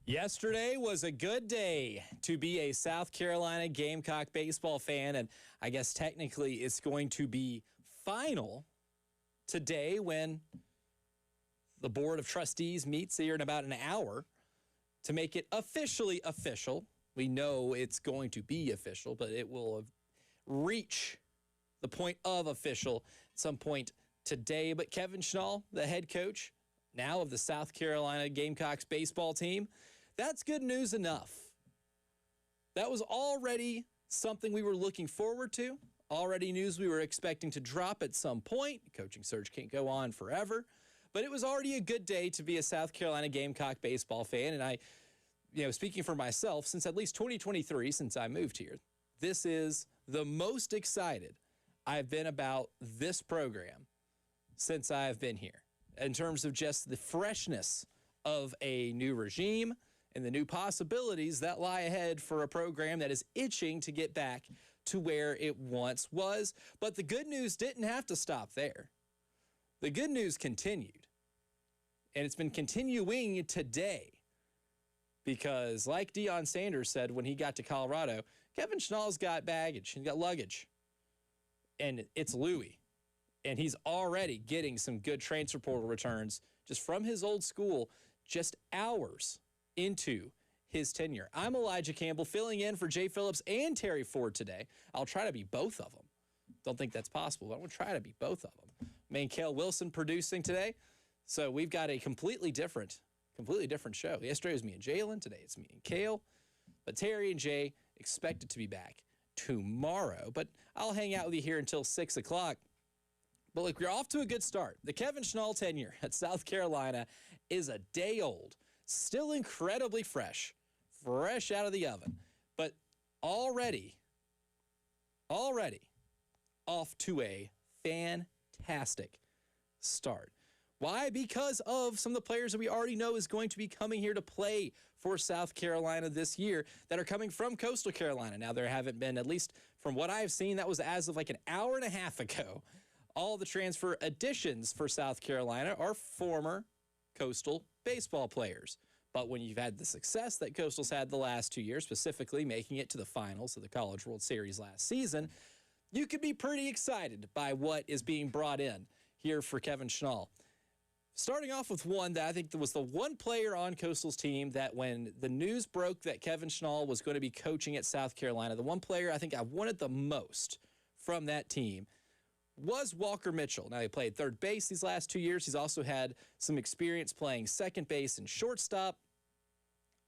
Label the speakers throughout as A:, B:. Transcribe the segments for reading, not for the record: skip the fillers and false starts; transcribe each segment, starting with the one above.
A: Yesterday was a good day to be a South Carolina Gamecock baseball fan, and I guess technically it's going to be final today when the Board of Trustees meets here in about an hour to make it officially official. We know it's going to be official, but it will reach the point of official at some point today. But Kevin Schnall, the head coach now of the South Carolina Gamecocks baseball team, that's good news enough. That was already something we were looking forward to. Already news we were expecting to drop at some point. Coaching search can't go on forever. But it was already a good day to be a South Carolina Gamecock baseball fan. And I, speaking for myself, since at least 2023, since I moved here, this is the most excited I've been about this program since I've been here. In terms of just the freshness of a new regime and the new possibilities that lie ahead for a program that is itching to get back to where it once was. But the good news didn't have to stop there. The good news continued. And it's been continuing today. Because like Deion Sanders said when he got to Colorado, Kevin Schnall's got baggage. He's got luggage. And it's Louis. And he's already getting some good transfer portal returns just from his old school just hours into his tenure. I'm Elijah Campbell filling in for Jay Phillips and Terry Ford today. I'll try to be both of them. Don't think that's possible, but I'm going to try to be both of them. Me and Cale Wilson producing today. So we've got a completely different show. Yesterday was me and Jalen. Today it's me and Cale. But Terry and Jay expected to be back tomorrow. But I'll hang out with you here until 6 o'clock. But look, we're off to a good start. The Kevin Schnall tenure at South Carolina is a day old. Still incredibly fresh out of the oven. But already off to a fantastic start. Why? Because of some of the players that we already know is going to be coming here to play for South Carolina this year that are coming from Coastal Carolina. Now, there haven't been, at least from what I've seen, that was as of like an hour and a half ago. All the transfer additions for South Carolina are former Coastal baseball players. But when you've had the success that Coastal's had the last 2 years, specifically making it to the finals of the College World Series last season, you could be pretty excited by what is being brought in here for Kevin Schnall. Starting off with one that I think was the one player on Coastal's team that when the news broke that Kevin Schnall was going to be coaching at South Carolina, the one player I think I wanted the most from that team was Walker Mitchell. Now, he played third base these last 2 years. He's also had some experience playing second base and shortstop.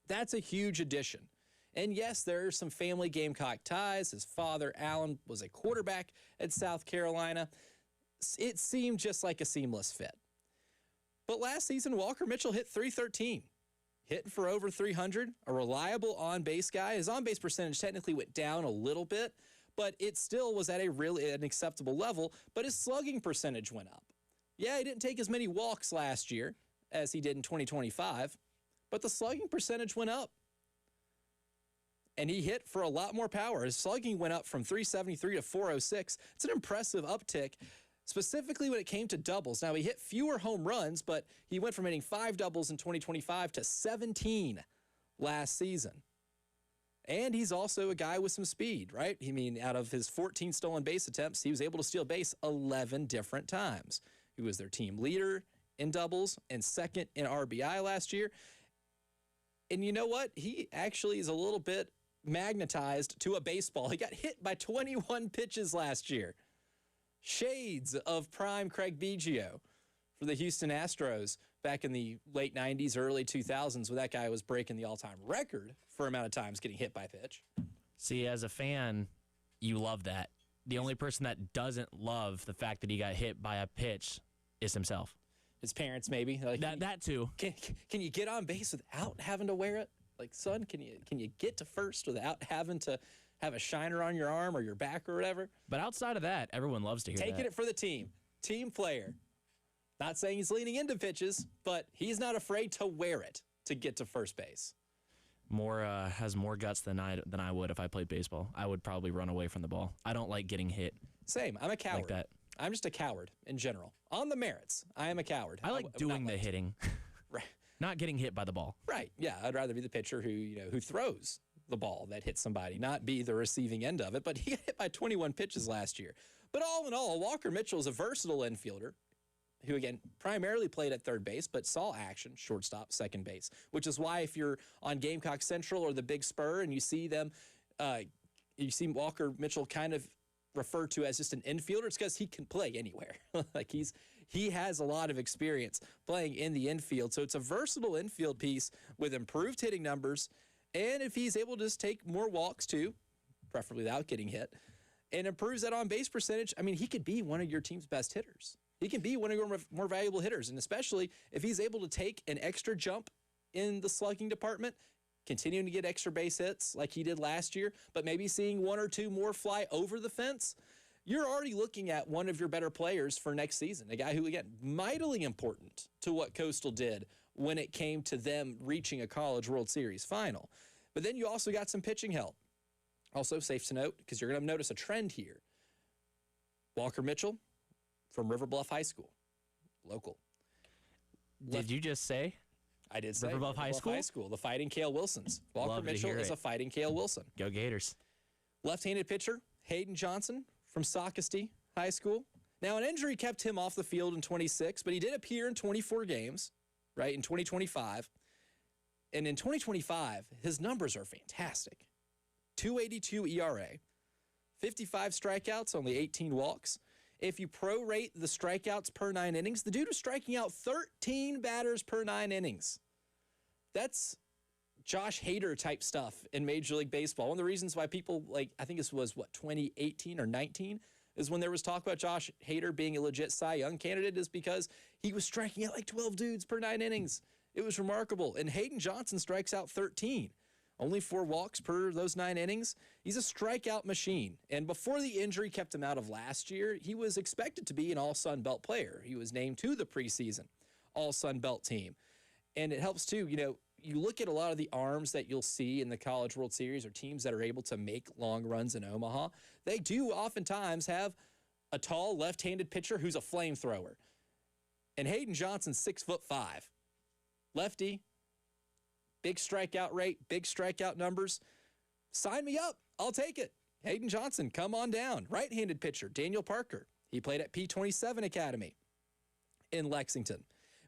A: That's a huge addition. And yes, there are some family Gamecock ties. His father, Alan, was a quarterback at South Carolina. It seemed just like a seamless fit. But last season, Walker Mitchell hit .313, hitting for over 300, a reliable on-base guy. His on-base percentage technically went down a little bit, but it still was at an acceptable level, but his slugging percentage went up. Yeah, he didn't take as many walks last year as he did in 2025, but the slugging percentage went up. And he hit for a lot more power. His slugging went up from 373 to 406. It's an impressive uptick, specifically when it came to doubles. Now, he hit fewer home runs, but he went from hitting 5 doubles in 2025 to 17 last season. And he's also a guy with some speed, right? I mean, out of his 14 stolen base attempts, he was able to steal base 11 different times. He was their team leader in doubles and second in RBI last year. And you know what? He actually is a little bit magnetized to a baseball. He got hit by 21 pitches last year. Shades of prime Craig Biggio for the Houston Astros back in the late 90s, early 2000s, when that guy was breaking the all-time record for amount of times getting hit by a pitch.
B: See, as a fan, you love that. The only person that doesn't love the fact that he got hit by a pitch is himself.
A: His parents, maybe. Like,
B: that too.
A: Can you get on base without having to wear it? Like, son, can you get to first without having to have a shiner on your arm or your back or whatever?
B: But outside of that, everyone loves to hear that.
A: Taking it for the team. Team player. Not saying he's leaning into pitches, but he's not afraid to wear it to get to first base.
B: Has more guts than I would if I played baseball. I would probably run away from the ball. I don't like getting hit.
A: Same. I'm a coward.
B: Like that.
A: I'm just a coward in general. On the merits, I am a coward.
B: I like doing the hitting.
A: Right.
B: Not getting hit by the ball.
A: Right. Yeah, I'd rather be the pitcher who throws the ball that hits somebody, not be the receiving end of it. But he got hit by 21 pitches last year. But all in all, Walker Mitchell is a versatile infielder who, again, primarily played at third base, but saw action, shortstop, second base, which is why if you're on Gamecock Central or the Big Spur and you see them, you see Walker Mitchell kind of referred to as just an infielder, it's because he can play anywhere. Like he has a lot of experience playing in the infield. So it's a versatile infield piece with improved hitting numbers. And if he's able to just take more walks too, preferably without getting hit, and improves that on-base percentage, I mean, he could be one of your team's best hitters. He can be one of your more valuable hitters, and especially if he's able to take an extra jump in the slugging department, continuing to get extra base hits like he did last year, but maybe seeing one or two more fly over the fence, you're already looking at one of your better players for next season, a guy who, again, mightily important to what Coastal did when it came to them reaching a College World Series final. But then you also got some pitching help. Also, safe to note, because you're going to notice a trend here. Walker Mitchell from River Bluff High School, local.
B: Did you just say?
A: I did say
B: River Bluff High School?
A: The Fighting Cale Wilsons. Walker
B: Love to
A: Mitchell
B: hear
A: is
B: it.
A: a Fighting Cale Wilson.
B: Go Gators.
A: Left-handed pitcher, Hayden Johnson from Socastee High School. Now, an injury kept him off the field in 26, but he did appear in 24 games, right, in 2025. And in 2025, his numbers are fantastic. 2.82 ERA, 55 strikeouts, only 18 walks. If you prorate the strikeouts per 9 innings, the dude was striking out 13 batters per 9 innings. That's Josh Hader type stuff in Major League Baseball. One of the reasons why people, I think this was, 2018 or 19, is when there was talk about Josh Hader being a legit Cy Young candidate, is because he was striking out like 12 dudes per 9 innings. It was remarkable. And Hayden Johnson strikes out 13. Only 4 walks per those 9 innings. He's a strikeout machine. And before the injury kept him out of last year, he was expected to be an all-Sun Belt player. He was named to the preseason all-Sun Belt team. And it helps, too, you look at a lot of the arms that you'll see in the College World Series or teams that are able to make long runs in Omaha. They do oftentimes have a tall left-handed pitcher who's a flamethrower. And Hayden Johnson's 6'5". Lefty, big strikeout rate, big strikeout numbers. Sign me up. I'll take it. Hayden Johnson, come on down. Right-handed pitcher, Daniel Parker. He played at P27 Academy in Lexington.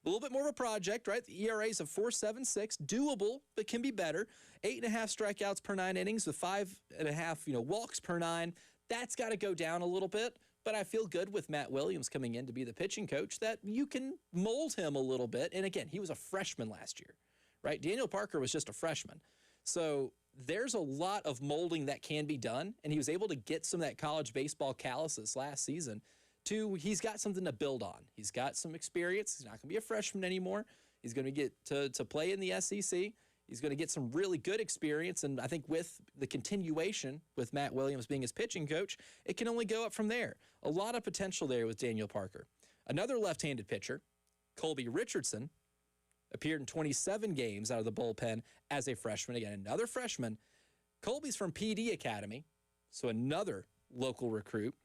A: A little bit more of a project, right? The ERAs of 4.76, doable, but can be better. 8.5 strikeouts per 9 innings with 5.5, walks per 9. That's got to go down a little bit. But I feel good with Matt Williams coming in to be the pitching coach that you can mold him a little bit. And again, he was a freshman last year, right? Daniel Parker was just a freshman. So there's a lot of molding that can be done. And he was able to get some of that college baseball callus this last season to, he's got something to build on. He's got some experience. He's not going to be a freshman anymore. He's going to get to play in the SEC. He's going to get some really good experience, and I think with the continuation with Matt Williams being his pitching coach, it can only go up from there. A lot of potential there with Daniel Parker. Another left-handed pitcher, Colby Richardson, appeared in 27 games out of the bullpen as a freshman. Again, another freshman. Colby's from PD Academy, so another local recruit.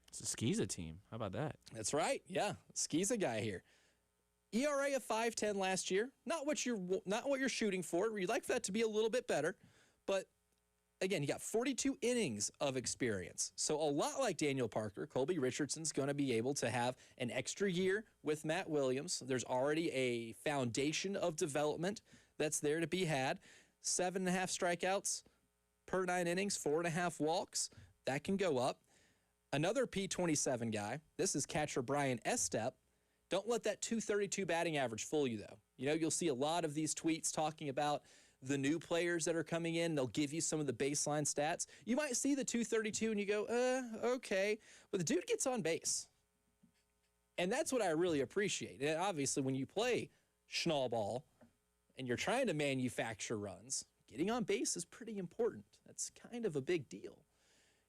B: It's a Skeeza team. How about that?
A: That's right. Yeah, Skeeza guy here. ERA of 5.10 last year. Not what you're shooting for. You'd like for that to be a little bit better. But again, he got 42 innings of experience. So a lot like Daniel Parker, Colby Richardson's going to be able to have an extra year with Matt Williams. There's already a foundation of development that's there to be had. 7.5 strikeouts per 9 innings, 4.5 walks. That can go up. Another P27 guy. This is catcher Brian Estep. Don't let that 232 batting average fool you, though. You'll see a lot of these tweets talking about the new players that are coming in. They'll give you some of the baseline stats. You might see the 232 and you go, okay. But the dude gets on base. And that's what I really appreciate. And obviously, when you play Schnall ball and you're trying to manufacture runs, getting on base is pretty important. That's kind of a big deal.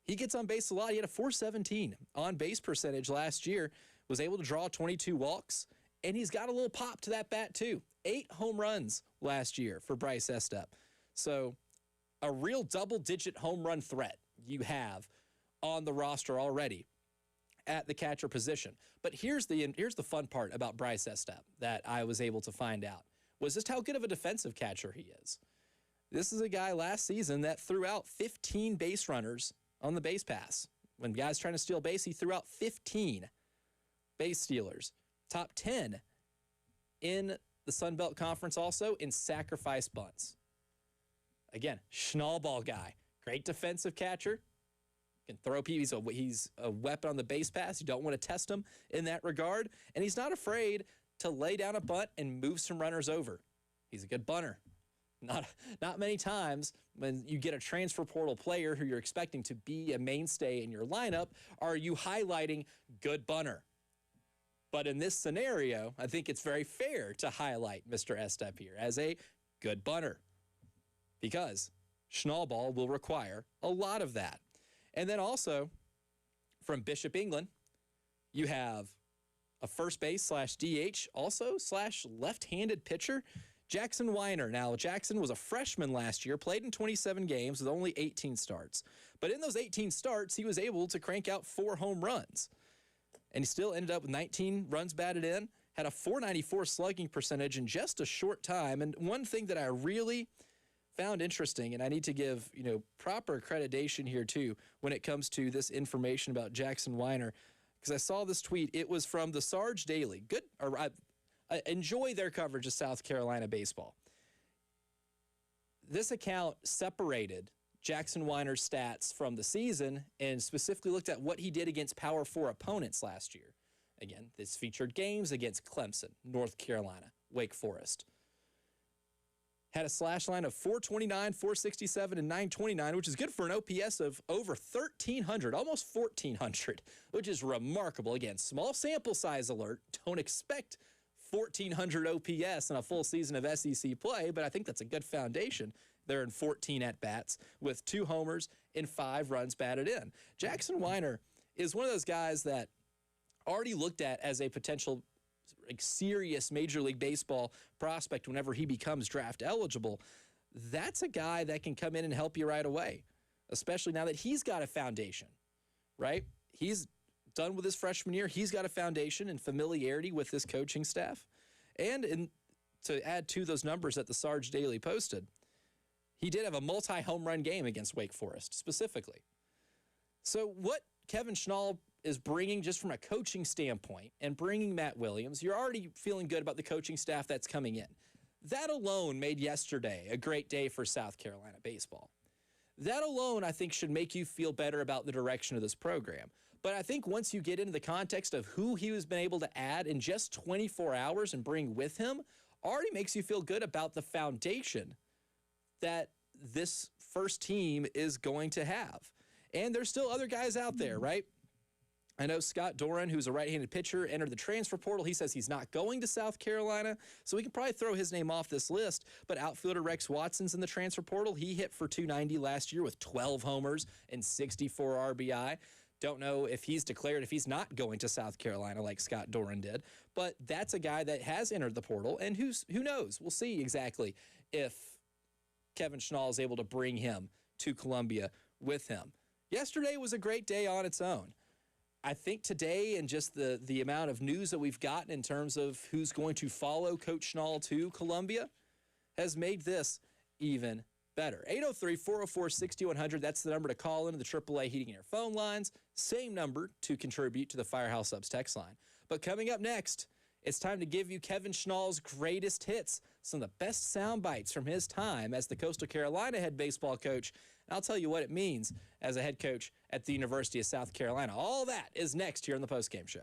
A: He gets on base a lot. He had a 417 on base percentage last year. Was able to draw 22 walks, and he's got a little pop to that bat too. 8 home runs last year for Bryce Estep. So a real double-digit home run threat you have on the roster already at the catcher position. But here's the fun part about Bryce Estep that I was able to find out. was just how good of a defensive catcher he is. This is a guy last season that threw out 15 base runners on the base pass. When guys trying to steal base, he threw out 15 base stealers. Top 10 in the Sun Belt Conference also in sacrifice bunts. Again, Schnall ball guy. Great defensive catcher. Can throw people. He's a weapon on the base pass. You don't want to test him in that regard. And he's not afraid to lay down a bunt and move some runners over. He's a good bunter. Not many times when you get a transfer portal player who you're expecting to be a mainstay in your lineup are you highlighting good bunter. But in this scenario, I think it's very fair to highlight Mr. Estep here as a good bunter because Schnall ball will require a lot of that. And then also from Bishop England, you have a first base / DH also / left-handed pitcher, Jackson Weiner. Now, Jackson was a freshman last year, played in 27 games with only 18 starts. But in those 18 starts, he was able to crank out 4 home runs. And he still ended up with 19 runs batted in, had a .494 slugging percentage in just a short time. And one thing that I really found interesting, and I need to give proper accreditation here too when it comes to this information about Jackson Weiner, because I saw this tweet. It was from the Sarge Daily. Good, enjoy their coverage of South Carolina baseball. This account separated Jackson Weiner's stats from the season and specifically looked at what he did against Power 4 opponents last year. Again, this featured games against Clemson, North Carolina, Wake Forest. Had a slash line of 429, 467, and 929, which is good for an OPS of over 1,300, almost 1,400, which is remarkable. Again, small sample size alert. Don't expect 1,400 OPS in a full season of SEC play, but I think that's a good foundation. They're in 14 at-bats with 2 homers and 5 runs batted in. Jackson Weiner is one of those guys that already looked at as a potential serious Major League Baseball prospect whenever he becomes draft eligible. That's a guy that can come in and help you right away, especially now that he's got a foundation, right? He's done with his freshman year. He's got a foundation and familiarity with this coaching staff. And to add to those numbers that the Sarge Daily posted, he did have a multi-home run game against Wake Forest specifically. So what Kevin Schnall is bringing just from a coaching standpoint and bringing Matt Williams, you're already feeling good about the coaching staff that's coming in. That alone made yesterday a great day for South Carolina baseball. That alone, I think, should make you feel better about the direction of this program. But I think once you get into the context of who he has been able to add in just 24 hours and bring with him, already makes you feel good about the foundation that this first team is going to have. And there's still other guys out there, right? I know Scott Doran, who's a right-handed pitcher, entered the transfer portal. He says he's not going to South Carolina, so we can probably throw his name off this list. But outfielder Rex Watson's in the transfer portal. He hit for .290 last year with 12 homers and 64 RBI. Don't know if he's declared if he's not going to South Carolina like Scott Doran did. But that's a guy that has entered the portal, and who knows? We'll see exactly if Kevin Schnall is able to bring him to Columbia with him. Yesterday was a great day on its own. I think today and just the amount of news that we've gotten in terms of who's going to follow Coach Schnall to Columbia has made this even better. 803-404-6100, that's the number to call into the AAA Heating and Air phone lines. Same number to contribute to the Firehouse Subs text line. But coming up next, it's time to give you Kevin Schnall's greatest hits, some of the best sound bites from his time as the Coastal Carolina head baseball coach. And I'll tell you what it means as a head coach at the University of South Carolina. All that is next here on the Postgame Show.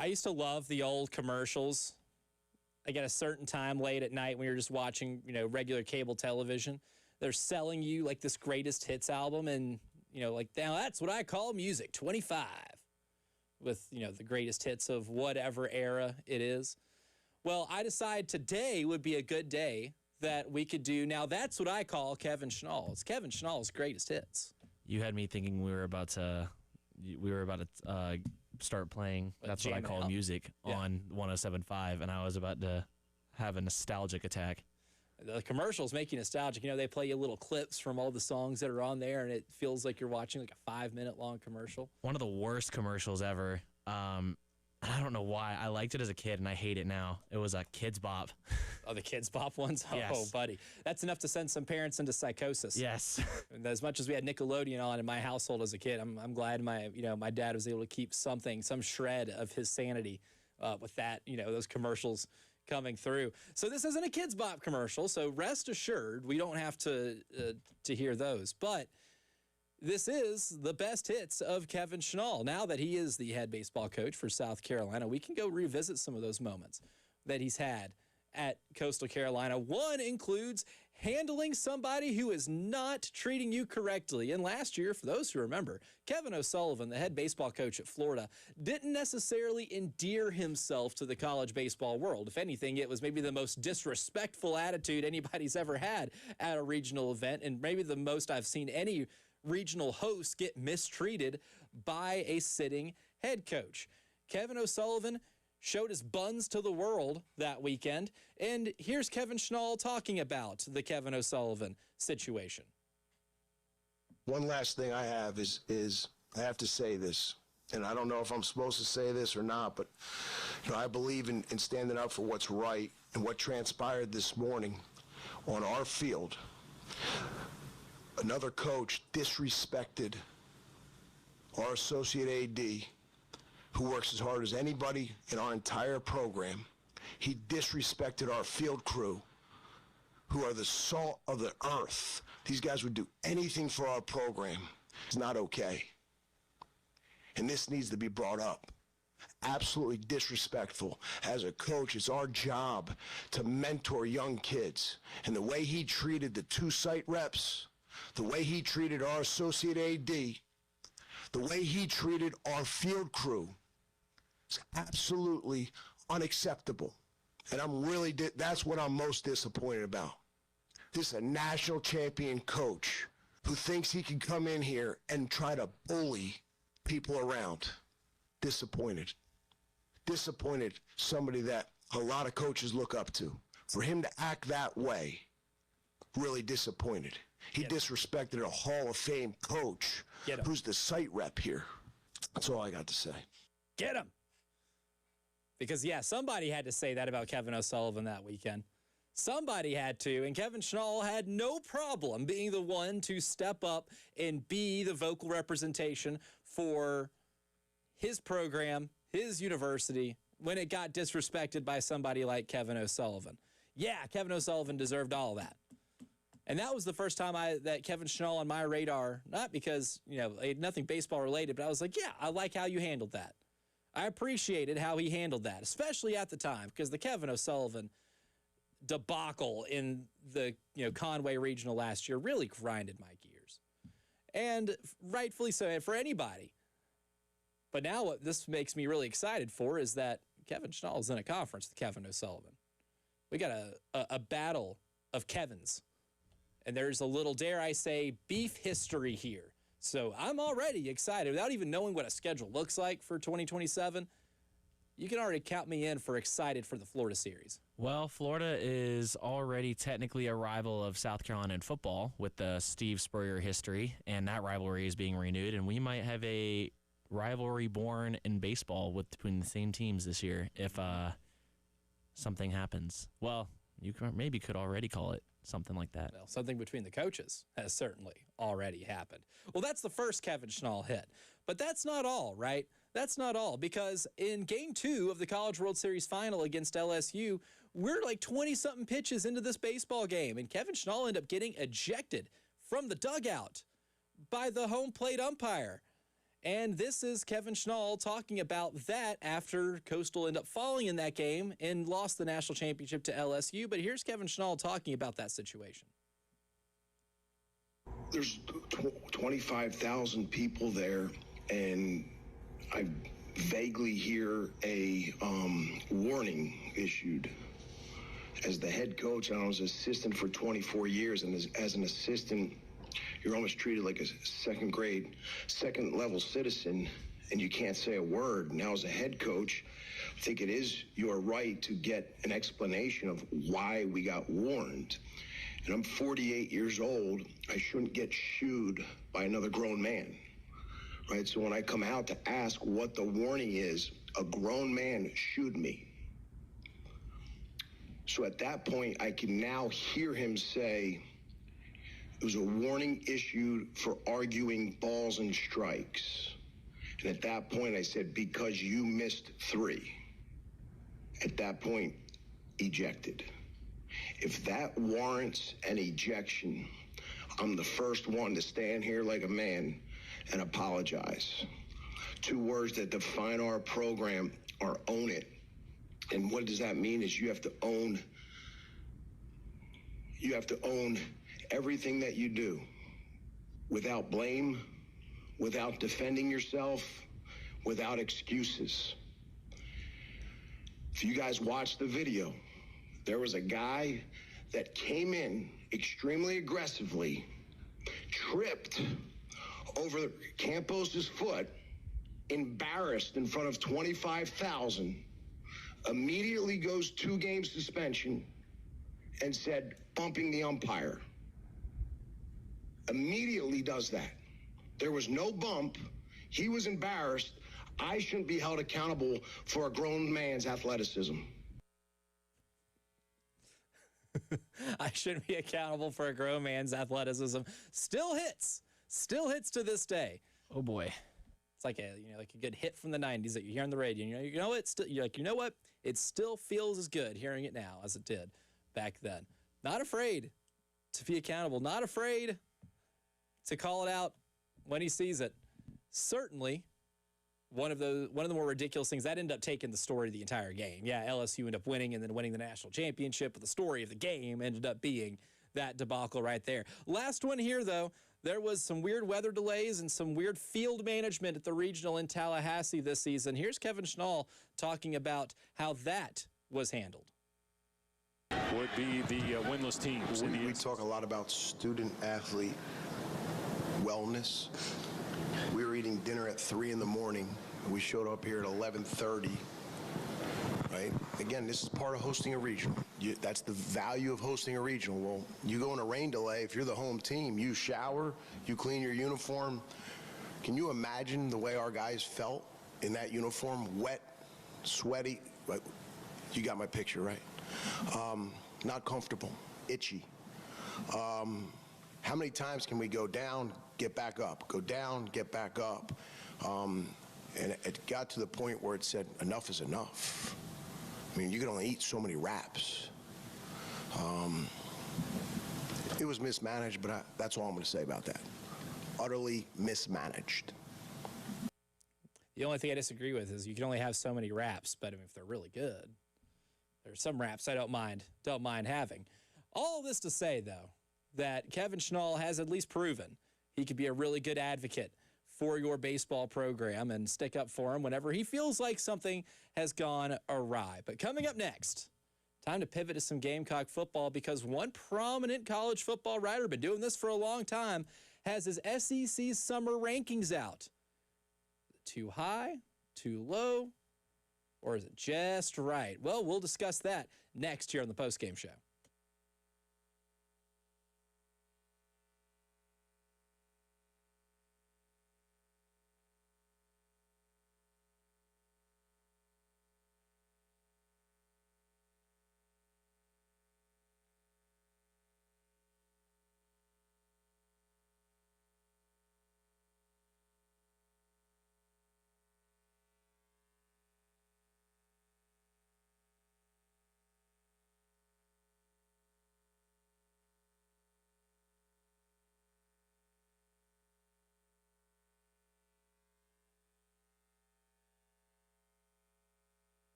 A: I used to love the old commercials. Like at a certain time late at night when you're just watching, regular cable television, they're selling you like this greatest hits album. And, like now that's what I call music 25 with, the greatest hits of whatever era it is. Well, I decided today would be a good day that we could do. Now that's what I call Kevin Schnall. It's Kevin Schnall's greatest hits.
B: You had me thinking we were about to start playing That's What I Call Music on 107.5, and I was about to have a nostalgic attack.
A: The commercials make you nostalgic. They play you little clips from all the songs that are on there, and it feels like you're watching like a 5-minute long commercial.
B: One of the worst commercials ever. I don't know why. I liked it as a kid, and I hate it now. It was a Kids Bop.
A: Oh, the Kids Bop ones?
B: Yes.
A: Oh, buddy. That's enough to send some parents into psychosis.
B: Yes.
A: And as much as we had Nickelodeon on in my household as a kid, I'm glad my dad was able to keep some shred of his sanity with that, those commercials coming through. So this isn't a Kids Bop commercial, so rest assured we don't have to hear those. But this is the best hits of Kevin Schnall. Now that he is the head baseball coach for South Carolina, we can go revisit some of those moments that he's had at Coastal Carolina. One includes handling somebody who is not treating you correctly. And last year, for those who remember, Kevin O'Sullivan, the head baseball coach at Florida, didn't necessarily endear himself to the college baseball world. If anything, it was maybe the most disrespectful attitude anybody's ever had at a regional event, and maybe the most I've seen any regional host get mistreated by a sitting head coach. Kevin O'Sullivan showed his buns to the world that weekend, and here's Kevin Schnall talking about the Kevin O'Sullivan situation.
C: One last thing I have is I have to say this, and I don't know if I'm supposed to say this or not, but I believe in standing up for what's right, and what transpired this morning on our field. Another coach disrespected our associate AD, who works as hard as anybody in our entire program. He disrespected our field crew, who are the salt of the earth. These guys would do anything for our program. It's not okay. And this needs to be brought up. Absolutely disrespectful. As a coach, it's our job to mentor young kids. And the way he treated the 2 site reps, the way he treated our associate AD, the way he treated our field crew is absolutely unacceptable. And that's what I'm most disappointed about. This is a national champion coach who thinks he can come in here and try to bully people around. Disappointed. Disappointed, somebody that a lot of coaches look up to. For him to act that way, really disappointed. He disrespected a Hall of Fame coach who's the site rep here. That's all I got to say.
A: Get him. Because, somebody had to say that about Kevin O'Sullivan that weekend. Somebody had to, and Kevin Schnall had no problem being the one to step up and be the vocal representation for his program, his university, when it got disrespected by somebody like Kevin O'Sullivan. Yeah, Kevin O'Sullivan deserved all that. And that was the first time that Kevin Schnall on my radar, not because, nothing baseball related, but I was like, I like how you handled that. I appreciated how he handled that, especially at the time, because the Kevin O'Sullivan debacle in the Conway Regional last year really grinded my gears. And rightfully so, and for anybody. But now what this makes me really excited for is that Kevin Schnall is in a conference with Kevin O'Sullivan. We got a battle of Kevins. And there's a little, dare I say, beef history here. So I'm already excited. Without even knowing what a schedule looks like for 2027, you can already count me in for excited for the Florida series.
B: Well, Florida is already technically a rival of South Carolina in football with the Steve Spurrier history, and that rivalry is being renewed, and we might have a rivalry born in baseball between the same teams this year if something happens. Well, you could already call it something like that.
A: Well, something between the coaches has certainly already happened. Well, that's the first Kevin Schnall hit. But that's not all, right? That's not all, because in Game 2 of the College World Series Final against LSU, we're like 20-something pitches into this baseball game, and Kevin Schnall ended up getting ejected from the dugout by the home plate umpire. And this is Kevin Schnall talking about that after Coastal ended up falling in that game and lost the national championship to LSU. But here's Kevin Schnall talking about that situation.
C: There's 25,000 people there, and I vaguely hear a warning issued. As the head coach, I was assistant for 24 years, and as an assistant, you're almost treated like a second level citizen, and you can't say a word. Now, as a head coach, I think it is your right to get an explanation of why we got warned. And I'm 48 years old. I shouldn't get shooed by another grown man, right? So when I come out to ask what the warning is, a grown man shooed me. So at that point, I can now hear him say, it was a warning issued for arguing balls and strikes. And at that point, I said, because you missed 3. At that point, ejected. If that warrants an ejection, I'm the first one to stand here like a man and apologize. 2 words that define our program are own it. And what does that mean is you have to own everything that you do without blame, without defending yourself, without excuses. If you guys watch the video, there was a guy that came in extremely aggressively, tripped over Campos's foot, embarrassed in front of 25,000, immediately goes 2-game suspension and said, bumping the umpire. Immediately does that. There was no bump. He was embarrassed. I shouldn't be held accountable for a grown man's athleticism.
A: I shouldn't be accountable for a grown man's athleticism. Still hits to this day.
B: Oh boy.
A: It's like a good hit from the 90s that you hear on the radio. You know what? You're like, you know what? It still feels as good hearing it now as it did back then. Not afraid to be accountable. Not afraid to call it out when he sees it. Certainly, one of the more ridiculous things that ended up taking the story of the entire game. Yeah, LSU ended up winning and then winning the national championship, but the story of the game ended up being that debacle right there. Last one here, though. There was some weird weather delays and some weird field management at the regional in Tallahassee this season. Here's Kevin Schnall talking about how that was handled.
D: Would be the winless teams.
C: We talk a lot about student-athlete wellness. We were eating dinner at 3 in the morning. We showed up here at 11:30. Right? Again, this is part of hosting a regional. That's the value of hosting a regional. Well, you go in a rain delay, if you're the home team, you shower, you clean your uniform. Can you imagine the way our guys felt in that uniform? Wet, sweaty. You got my picture, right? Not comfortable, itchy. How many times can we go down, get back up, go down, get back up? And it got to the point where it said, enough is enough. I mean, you can only eat so many wraps. It was mismanaged, but that's all I'm going to say about that. Utterly mismanaged.
A: The only thing I disagree with is you can only have so many wraps, but I mean, if they're really good, there's some wraps I don't mind having. All this to say, though, that Kevin Schnall has at least proven he could be a really good advocate for your baseball program and stick up for him whenever he feels like something has gone awry. But coming up next, time to pivot to some Gamecock football because one prominent college football writer, been doing this for a long time, has his SEC summer rankings out. Too high, too low, or is it just right? Well, we'll discuss that next here on the Postgame Show.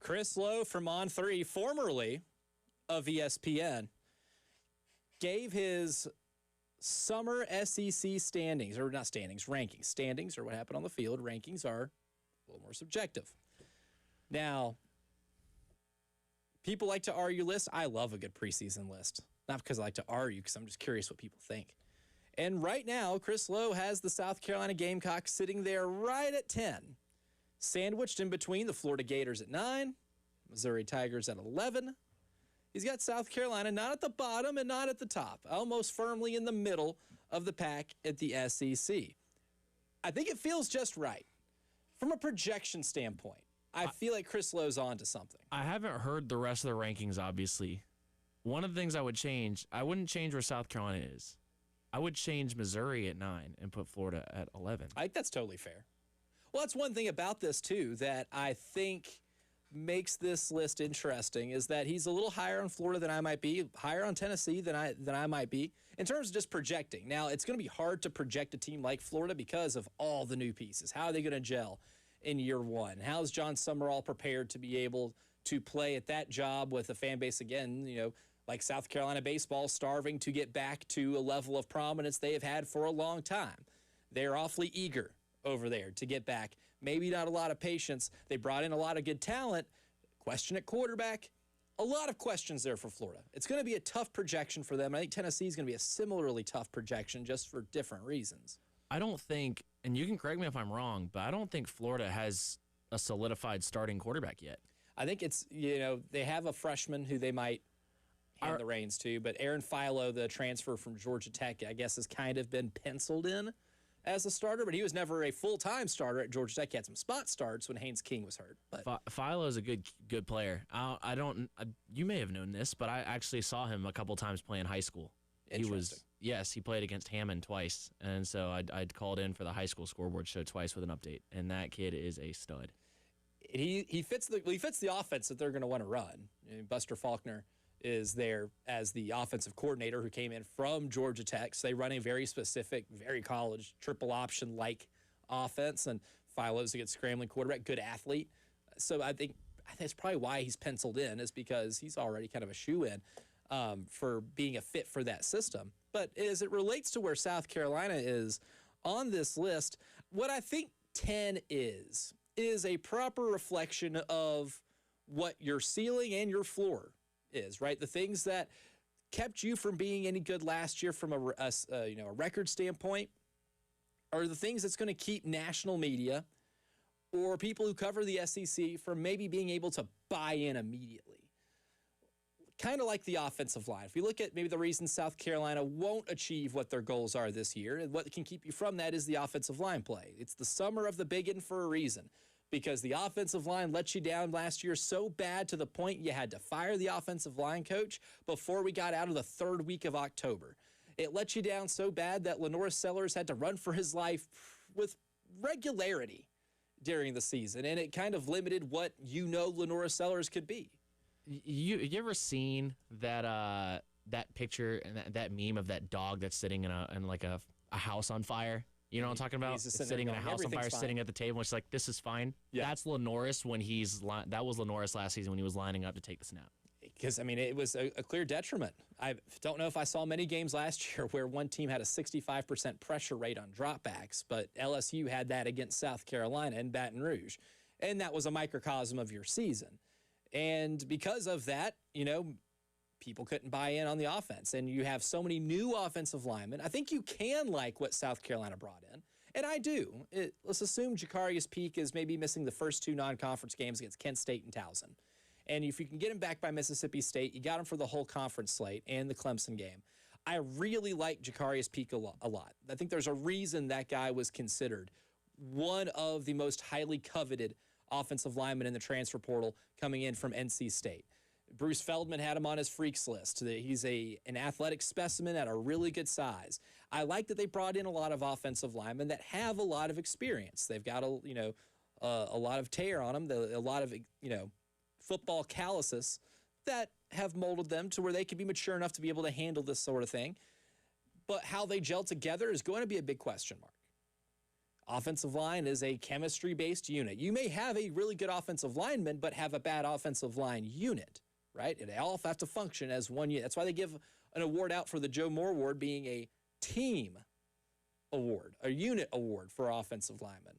A: Chris Lowe from On3, formerly of ESPN, gave his summer SEC standings, or not standings, rankings. Standings are what happened on the field. Rankings are a little more subjective. Now, people like to argue lists. I love a good preseason list. Not because I like to argue, because I'm just curious what people think. And right now, Chris Lowe has the South Carolina Gamecocks sitting there right at 10. Sandwiched in between the Florida Gators at 9, Missouri Tigers at 11. He's got South Carolina not at the bottom and not at the top, almost firmly in the middle of the pack at the SEC. I think it feels just right. From a projection standpoint, I feel like Chris Lowe's on to something.
B: I haven't heard the rest of the rankings, obviously. One of the things I would change, I wouldn't change where South Carolina is. I would change Missouri at 9 and put Florida at 11.
A: I think that's totally fair. Well, that's one thing about this, too, that I think makes this list interesting is that he's a little higher on Florida than I might be, higher on Tennessee than I might be, in terms of just projecting. Now, it's going to be hard to project a team like Florida because of all the new pieces. How are they going to gel in year one? How is John Summerall prepared to be able to play at that job with a fan base, again, like South Carolina baseball, starving to get back to a level of prominence they have had for a long time? They're awfully eager over there to get back. Maybe not a lot of patience. They brought in a lot of good talent. Question at quarterback. A lot of questions there for Florida. It's going to be a tough projection for them. I think Tennessee is going to be a similarly tough projection just for different reasons.
B: I don't think, and you can correct me if I'm wrong, but I don't think Florida has a solidified starting quarterback yet.
A: I think it's, they have a freshman who they might hand the reins to, but Aaron Philo, the transfer from Georgia Tech, I guess has kind of been penciled in as a starter, but he was never a full-time starter at Georgia Tech. He had some spot starts when Haynes King was hurt. But
B: Philo is a good player. You may have known this, but I actually saw him a couple times playing high school. He played against Hammond twice, and so I'd called in for the high school scoreboard show twice with an update, and that kid is a stud.
A: He fits the offense that they're going to want to run. Buster Faulkner is there as the offensive coordinator who came in from Georgia Tech. So they run a very specific, very college, triple option-like offense. And Philo's a good scrambling quarterback, good athlete. So I think that's probably why he's penciled in, is because he's already kind of a shoo-in for being a fit for that system. But as it relates to where South Carolina is on this list, what I think 10 is a proper reflection of what your ceiling and your floor is, right? The things that kept you from being any good last year from a record standpoint are the things that's going to keep national media or people who cover the SEC from maybe being able to buy in immediately. Kind of like the offensive line. If you look at maybe the reason South Carolina won't achieve what their goals are this year, and what can keep you from that is the offensive line play. It's the summer of the biggin for a reason, because the offensive line let you down last year so bad to the point you had to fire the offensive line coach before we got out of the third week of October. It let you down so bad that Lenoris Sellers had to run for his life with regularity during the season, and it kind of limited what Lenoris Sellers could be.
B: You ever seen that picture and that meme of that dog that's sitting in a house on fire? You know what I'm talking about? Sitting in a house on fire, sitting at the table. It's like, this is fine. Yeah. That's Lenoris that was Lenoris last season when he was lining up to take the snap.
A: Because, it was a clear detriment. I don't know if I saw many games last year where one team had a 65% pressure rate on dropbacks, but LSU had that against South Carolina and Baton Rouge. And that was a microcosm of your season. And because of that, people couldn't buy in on the offense. And you have so many new offensive linemen. I think you can like what South Carolina brought in. And I do. Let's assume Jacarius Peak is maybe missing the first two non-conference games against Kent State and Towson. And if you can get him back by Mississippi State, you got him for the whole conference slate and the Clemson game. I really like Jacarius Peak a lot. I think there's a reason that guy was considered one of the most highly coveted offensive linemen in the transfer portal coming in from NC State. Bruce Feldman had him on his freaks list. He's an athletic specimen at a really good size. I like that they brought in a lot of offensive linemen that have a lot of experience. They've got a lot of tear on them, a lot of football calluses that have molded them to where they can be mature enough to be able to handle this sort of thing. But how they gel together is going to be a big question mark. Offensive line is a chemistry-based unit. You may have a really good offensive lineman, but have a bad offensive line unit, right? And they all have to function as one unit. That's why they give an award out for the Joe Moore Award being a team award, a unit award for offensive linemen.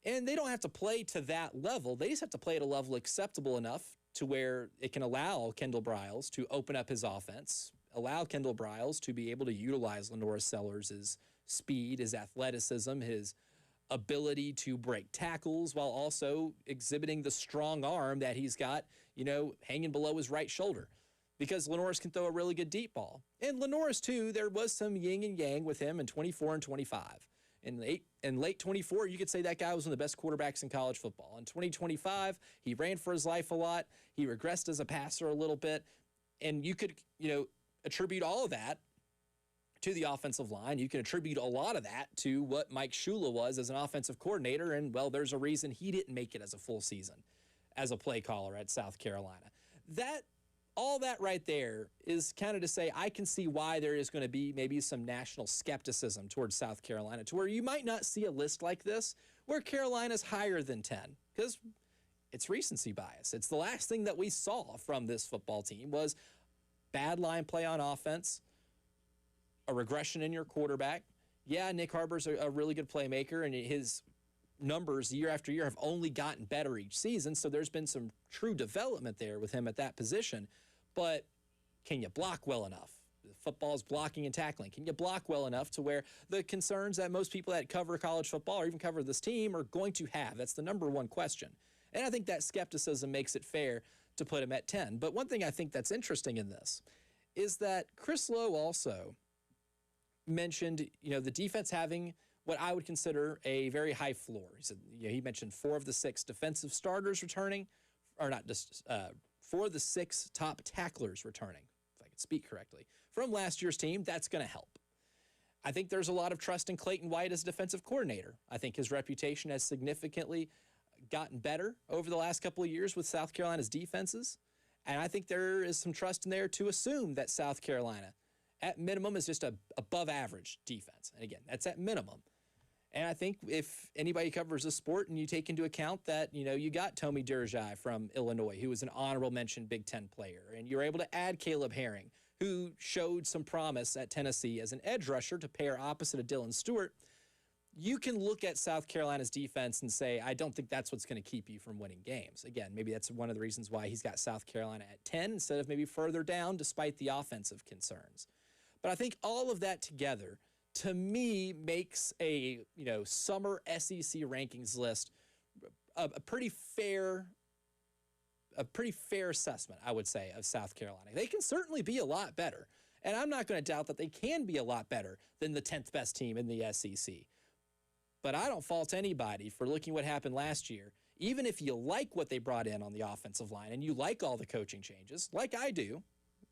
A: And they don't have to play to that level. They just have to play at a level acceptable enough to where it can allow Kendall Briles to open up his offense, allow Kendall Briles to be able to utilize Lenora Sellers' speed, his athleticism, his ability to break tackles while also exhibiting the strong arm that he's got, hanging below his right shoulder. Because Lenore's can throw a really good deep ball. And Lenore's, too, there was some yin and yang with him in 24 and 25. In late 24, you could say that guy was one of the best quarterbacks in college football. In 2025, he ran for his life a lot. He regressed as a passer a little bit. And you could, attribute all of that to the offensive line. You can attribute a lot of that to what Mike Shula was as an offensive coordinator. And, well, there's a reason he didn't make it as a full season as a play caller at South Carolina. All that right there is kind of to say I can see why there is going to be maybe some national skepticism towards South Carolina, to where you might not see a list like this where Carolina's higher than 10, because it's recency bias. It's the last thing that we saw from this football team was bad line play on offense, a regression in your quarterback. Yeah, Nick Harbor's a really good playmaker, and his numbers year after year have only gotten better each season, so there's been some true development there with him at that position. But can you block well enough? Football's blocking and tackling. Can you block well enough to where the concerns that most people that cover college football or even cover this team are going to have? That's the number one question. And I think that skepticism makes it fair to put him at 10. But one thing I think that's interesting in this is that Chris Lowe also mentioned, the defense having what I would consider a very high floor. He said, he mentioned 4 of the 6 defensive starters returning, or not just 4 of the 6 top tacklers returning, if I could speak correctly, from last year's team. That's going to help. I think there's a lot of trust in Clayton White as defensive coordinator. I think his reputation has significantly gotten better over the last couple of years with South Carolina's defenses. And I think there is some trust in there to assume that South Carolina, at minimum, is just a above average defense. And again, that's at minimum. And I think if anybody covers the sport and you take into account that, you got Tommy Durjai from Illinois, who was an honorable mention Big Ten player, and you're able to add Caleb Herring, who showed some promise at Tennessee as an edge rusher to pair opposite of Dylan Stewart, you can look at South Carolina's defense and say, I don't think that's what's going to keep you from winning games. Again, maybe that's one of the reasons why he's got South Carolina at 10 instead of maybe further down despite the offensive concerns. But I think all of that together, to me, makes a summer SEC rankings list a pretty fair assessment, I would say, of South Carolina. They can certainly be a lot better, and I'm not going to doubt that they can be a lot better than the 10th best team in the SEC. But I don't fault anybody for looking what happened last year. Even if you like what they brought in on the offensive line and you like all the coaching changes, like I do,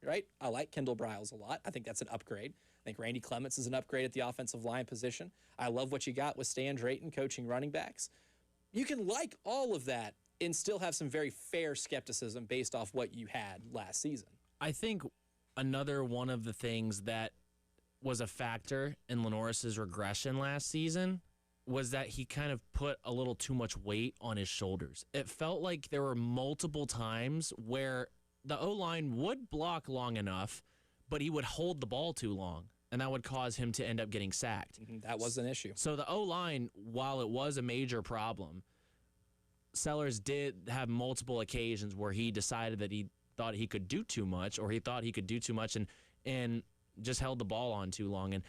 A: right? I like Kendall Briles a lot. I think that's an upgrade. I think Randy Clements is an upgrade at the offensive line position. I love what you got with Stan Drayton coaching running backs. You can like all of that and still have some very fair skepticism based off what you had last season.
B: I think another one of the things that was a factor in Lenoris's regression last season was that he kind of put a little too much weight on his shoulders. It felt like there were multiple times where the O-line would block long enough, but he would hold the ball too long, and that would cause him to end up getting sacked.
A: That was an issue.
B: So the O-line, while it was a major problem, Sellers did have multiple occasions where he decided that he thought he could do too much, or he thought he could do too much and just held the ball on too long and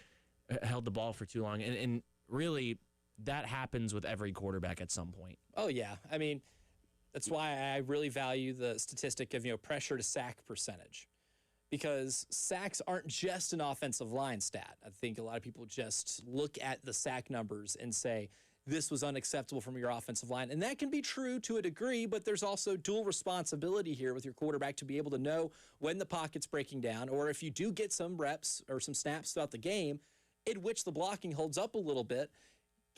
B: held the ball for too long. And really, that happens with every quarterback at some point.
A: Oh, yeah. I mean, that's why I really value the statistic of, pressure to sack percentage. Because sacks aren't just an offensive line stat. I think a lot of people just look at the sack numbers and say, this was unacceptable from your offensive line. And that can be true to a degree, but there's also dual responsibility here with your quarterback to be able to know when the pocket's breaking down, or if you do get some reps or some snaps throughout the game in which the blocking holds up a little bit,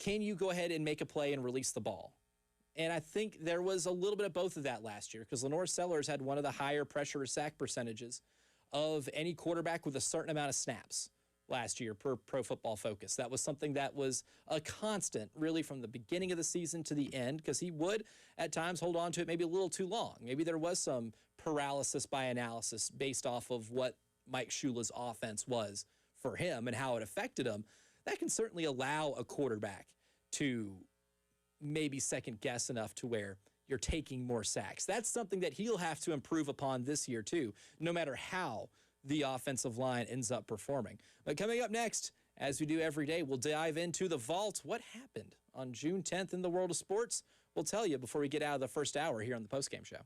A: can you go ahead and make a play and release the ball? And I think there was a little bit of both of that last year, because Lenore Sellers had one of the higher pressure to sack percentages of any quarterback with a certain amount of snaps last year per Pro Football Focus. That was something that was a constant really from the beginning of the season to the end, because he would at times hold on to it maybe a little too long. Maybe there was some paralysis by analysis based off of what Mike Shula's offense was for him and how it affected him. That can certainly allow a quarterback to maybe second guess enough to where you're taking more sacks. That's something that he'll have to improve upon this year too, no matter how the offensive line ends up performing. But coming up next, as we do every day, we'll dive into the vault. What happened on June 10th in the world of sports? We'll tell you before we get out of the first hour here on the Postgame Show.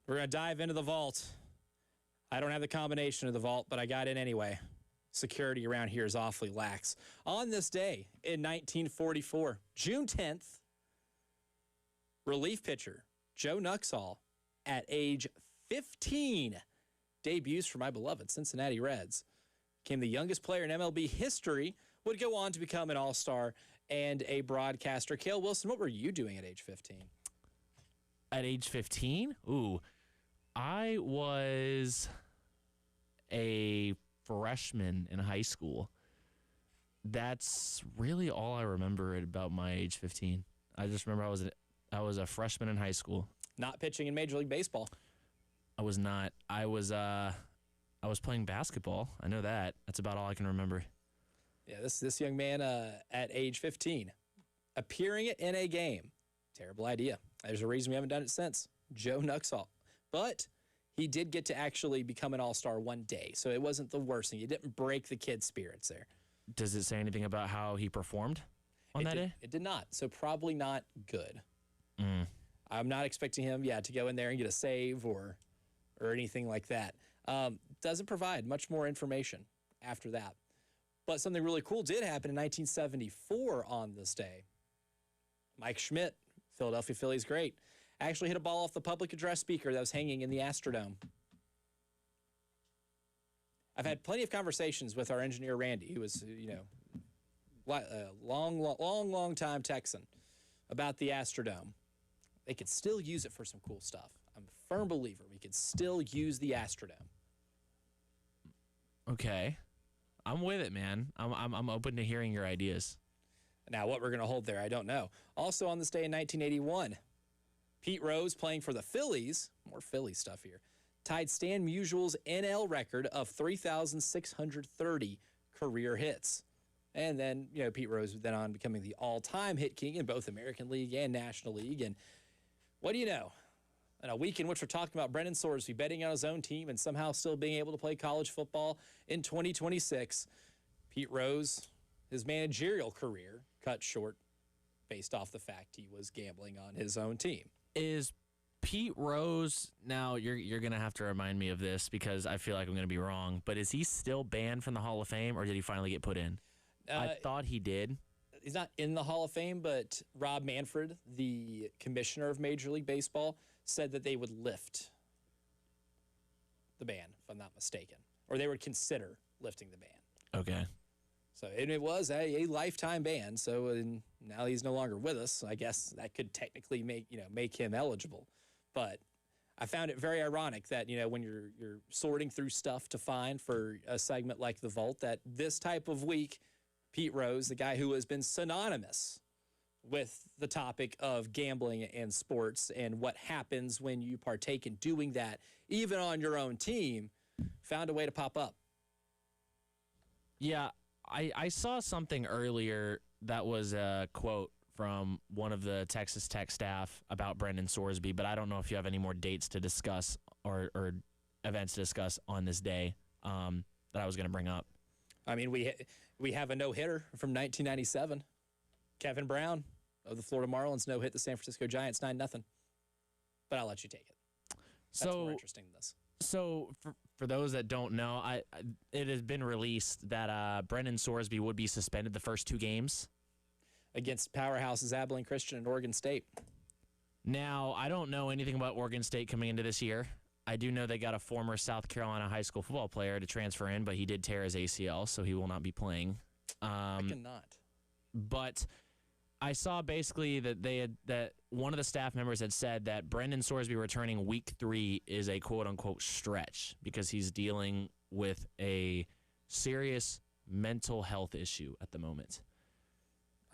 A: We're going to dive into the vault. I don't have the combination of the vault, but I got in anyway. Security around here is awfully lax. On this day in 1944, June 10th, relief pitcher Joe Nuxhall, at age 15, debuts for my beloved Cincinnati Reds. Became the youngest player in MLB history, would go on to become an all-star and a broadcaster. Cale Wilson, what were you doing at age 15?
B: At age 15? Ooh, I was a freshman in high school. That's really all I remember about my age 15. I just remember I was a freshman in high school.
A: Not pitching in Major League Baseball.
B: I was not. I was playing basketball. I know that. That's about all I can remember.
A: Yeah, this young man at age 15, appearing in a game. Terrible idea. There's a reason we haven't done it since. Joe Nuxhall. But he did get to actually become an all-star one day, so it wasn't the worst thing. It didn't break the kid's spirits there.
B: Does it say anything about how he performed on that day?
A: It did not, so probably not good.
B: Mm.
A: I'm not expecting him, to go in there and get a save or anything like that. Doesn't provide much more information after that. But something really cool did happen in 1974 on this day. Mike Schmidt, Philadelphia Phillies great, actually hit a ball off the public address speaker that was hanging in the Astrodome. I've had plenty of conversations with our engineer, Randy, who was, a long time Texan, about the Astrodome. They could still use it for some cool stuff. I'm a firm believer we could still use the Astrodome.
B: Okay. I'm with it, man. I'm open to hearing your ideas.
A: Now, what we're going to hold there, I don't know. Also on this day in 1981, Pete Rose, playing for the Phillies, more Philly stuff here, tied Stan Musial's NL record of 3,630 career hits. And then, Pete Rose went on becoming the all-time hit king in both American League and National League. And what do you know? In a week in which we're talking about Brendan Sorsby betting on his own team and somehow still being able to play college football in 2026, Pete Rose, his managerial career cut short based off the fact he was gambling on his own team.
B: Is Pete Rose, now you're going to have to remind me of this because I feel like I'm going to be wrong, but is he still banned from the Hall of Fame or did he finally get put in? I thought he did.
A: He's not in the Hall of Fame, but Rob Manfred, the commissioner of Major League Baseball, said that they would lift the ban, if I'm not mistaken, or they would consider lifting the ban.
B: Okay.
A: So it was a lifetime ban. So now he's no longer with us. So I guess that could technically make him eligible. But I found it very ironic that when you're sorting through stuff to find for a segment like the Vault, that this type of week, Pete Rose, the guy who has been synonymous with the topic of gambling and sports and what happens when you partake in doing that, even on your own team, found a way to pop up.
B: Yeah, I saw something earlier that was a quote from one of the Texas Tech staff about Brendan Sorsby, but I don't know if you have any more dates to discuss or events to discuss on this day that I was going to bring up.
A: I mean, we have a no-hitter from 1997. Kevin Brown of the Florida Marlins no-hit the San Francisco Giants 9-0. But I'll let you take it. That's more interesting than this.
B: So for those that don't know, it has been released that Brendan Sorsby would be suspended the first 2 games.
A: Against powerhouses Abilene Christian and Oregon State.
B: Now, I don't know anything about Oregon State coming into this year. I do know they got a former South Carolina high school football player to transfer in, but he did tear his ACL, so he will not be playing.
A: I cannot.
B: But I saw basically that one of the staff members had said that Brendan Sorsby returning week 3 is a quote-unquote stretch because he's dealing with a serious mental health issue at the moment.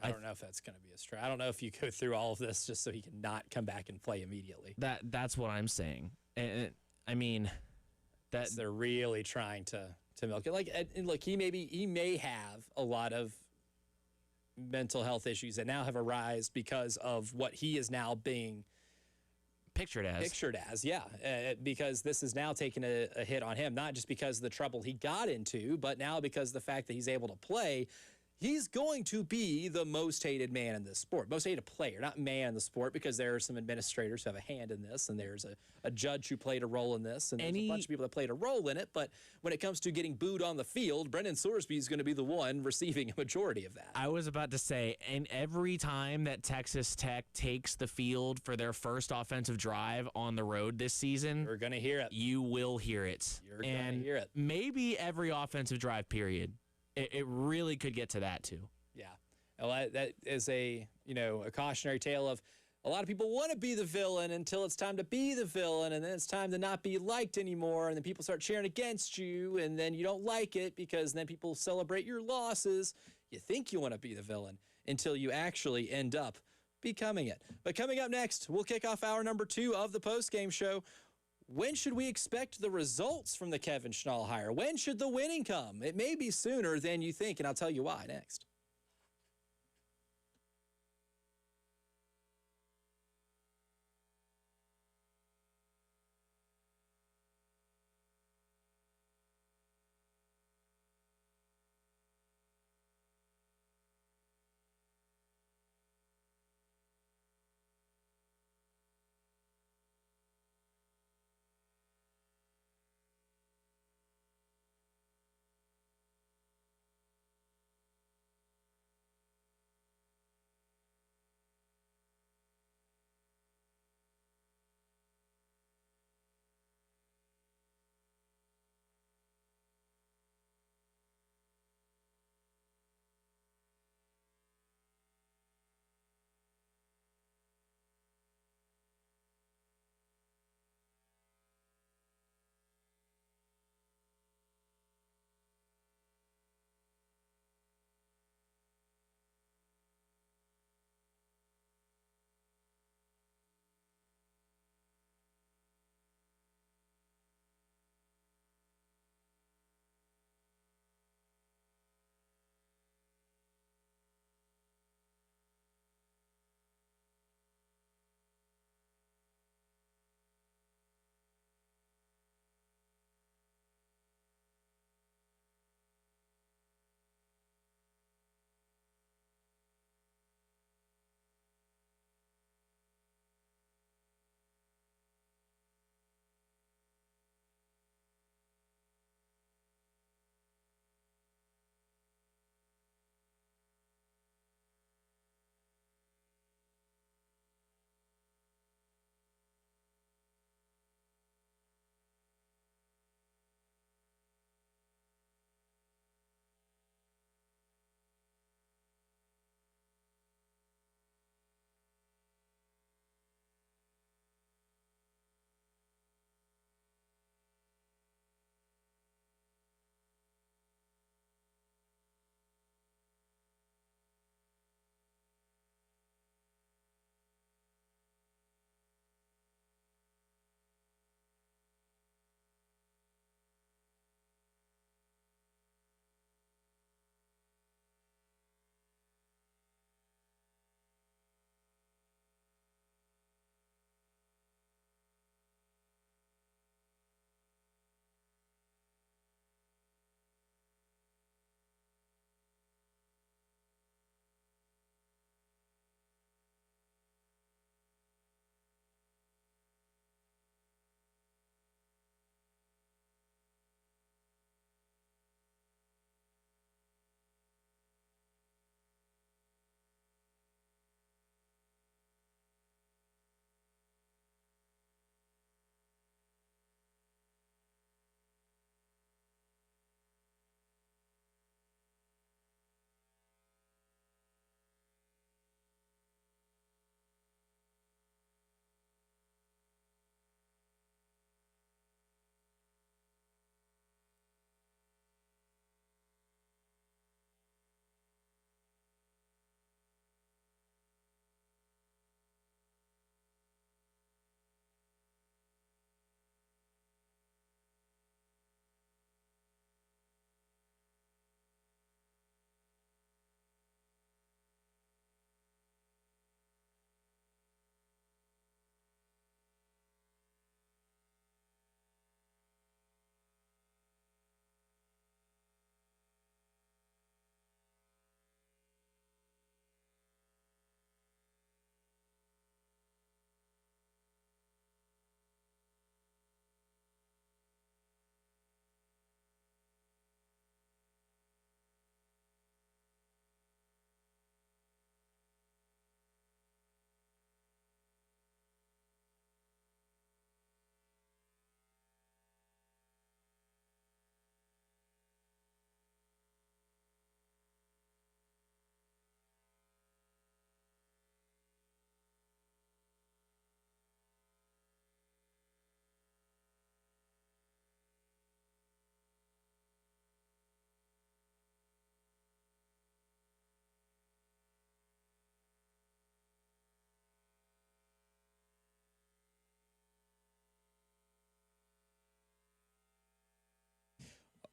A: I don't know if that's going to be a stretch. I don't know if you go through all of this just so he can not come back and play immediately.
B: That's what I'm saying. And I mean, that
A: they're really trying to milk it. And look, he may have a lot of mental health issues that now have arisen because of what he is now being
B: pictured as. Yeah, because this is now taking a hit on him, not just because of the trouble he got into, but now because of the fact that he's able to play.
A: he's going to be the most hated man in this sport. Most hated player, not man in the sport, because there are some administrators who have a hand in this, and there's a judge who played a role in this, and there's a bunch of people that played a role in it. But when it comes to getting booed on the field, Brendan Sorsby is going to be the one receiving a majority of that.
B: I was about to say, and every time that Texas Tech takes the field for their first offensive drive on the road this season,
A: you're going to hear it.
B: You will hear it.
A: You're going to hear it.
B: Maybe every offensive drive period. It really could get to that too.
A: Yeah. Well, that is a cautionary tale of a lot of people want to be the villain until it's time to be the villain, and then it's time to not be liked anymore, and then people start cheering against you, and then you don't like it because then people celebrate your losses. You think you want to be the villain until you actually end up becoming it. But coming up next, we'll kick off hour number 2 of the postgame show. When should we expect the results from the Kevin Schnall hire? When should the winning come? It may be sooner than you think, and I'll tell you why next.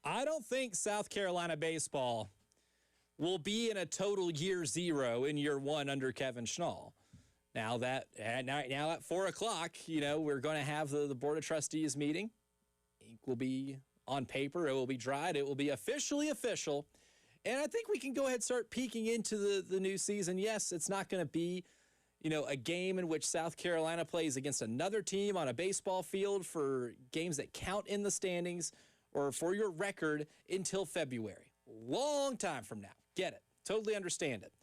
A: I don't think South Carolina baseball will be in a total year zero in year one under Kevin Schnall. Now at 4 o'clock, we're going to have the Board of Trustees meeting. Ink will be on paper. It will be dried. It will be officially official. And I think we can go ahead and start peeking into the new season. Yes, it's not going to be, a game in which South Carolina plays against another team on a baseball field for games that count in the standings or for your record until February. Long time from now. Get it. Totally understand it.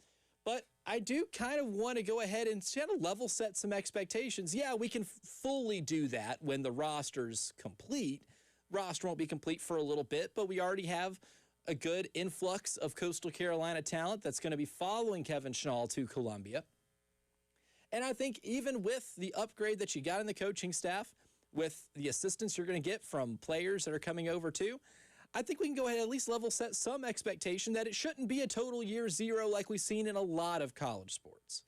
A: But I do kind of want to go ahead and kind of level set some expectations. Yeah, we can fully do that when the roster's complete. Roster won't be complete for a little bit, but we already have a good influx of Coastal Carolina talent that's going to be following Kevin Schnall to Columbia. And I think even with the upgrade that you got in the coaching staff, with the assistance you're going to get from players that are coming over too, I think we can go ahead and at least level set some expectation that it shouldn't be a total year zero like we've seen in a lot of college sports.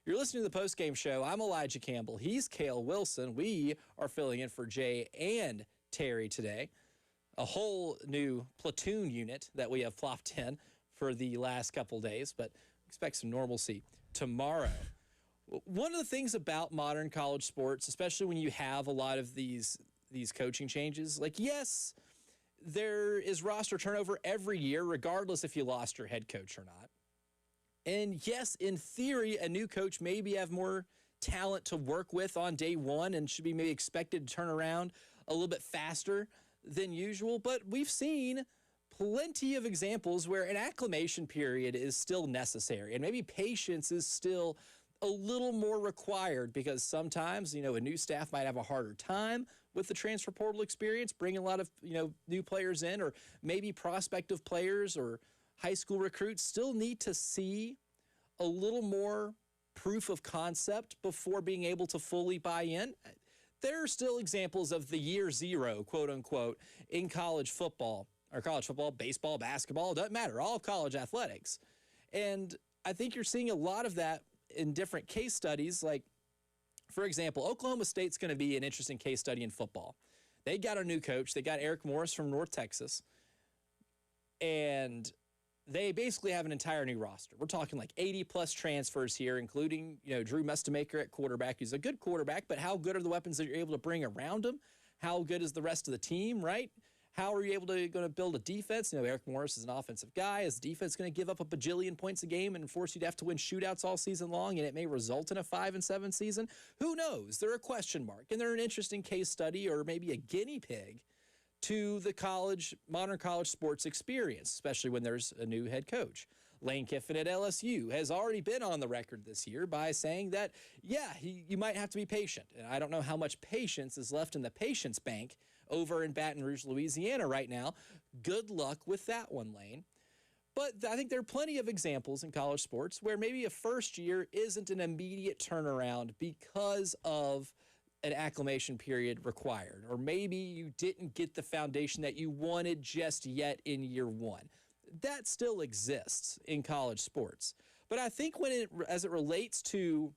A: You're listening to the Postgame Show. I'm Elijah Campbell. He's Cale Wilson. We are filling in for Jay and Terry today. A whole new platoon unit that we have plopped in for the last couple days, but expect some normalcy tomorrow. One of the things about modern college sports, especially when you have a lot of these coaching changes, like, yes, there is roster turnover every year, regardless if you lost your head coach or not. And yes, in theory, a new coach maybe have more talent to work with on day one and should be maybe expected to turn around a little bit faster than usual. But we've seen plenty of examples where an acclimation period is still necessary and maybe patience is still a little more required because sometimes, a new staff might have a harder time with the transfer portal experience, bringing a lot of, new players in, or maybe prospective players or high school recruits still need to see a little more proof of concept before being able to fully buy in. There are still examples of the year zero, quote unquote, in college football, baseball, basketball, doesn't matter, all of college athletics. And I think you're seeing a lot of that in different case studies. Like, for example, Oklahoma State's going to be an interesting case study in football. They got a new coach. They got Eric Morris from North Texas. And they basically have an entire new roster. We're talking like 80-plus transfers here, including, Drew Mustamaker at quarterback. He's a good quarterback, but how good are the weapons that you're able to bring around him? How good is the rest of the team, right? How are you able to build a defense? Eric Morris is an offensive guy. Is the defense going to give up a bajillion points a game and force you to have to win shootouts all season long, and it may result in a 5-7 season? Who knows? They're a question mark, and they're an interesting case study or maybe a guinea pig to the modern college sports experience, especially when there's a new head coach. Lane Kiffin at LSU has already been on the record this year by saying that, you might have to be patient. And I don't know how much patience is left in the patience bank over in Baton Rouge, Louisiana right now. Good luck with that one, Lane. But I think there are plenty of examples in college sports where maybe a first year isn't an immediate turnaround because of an acclimation period required, or maybe you didn't get the foundation that you wanted just yet in year one. That still exists in college sports. But I think as it relates to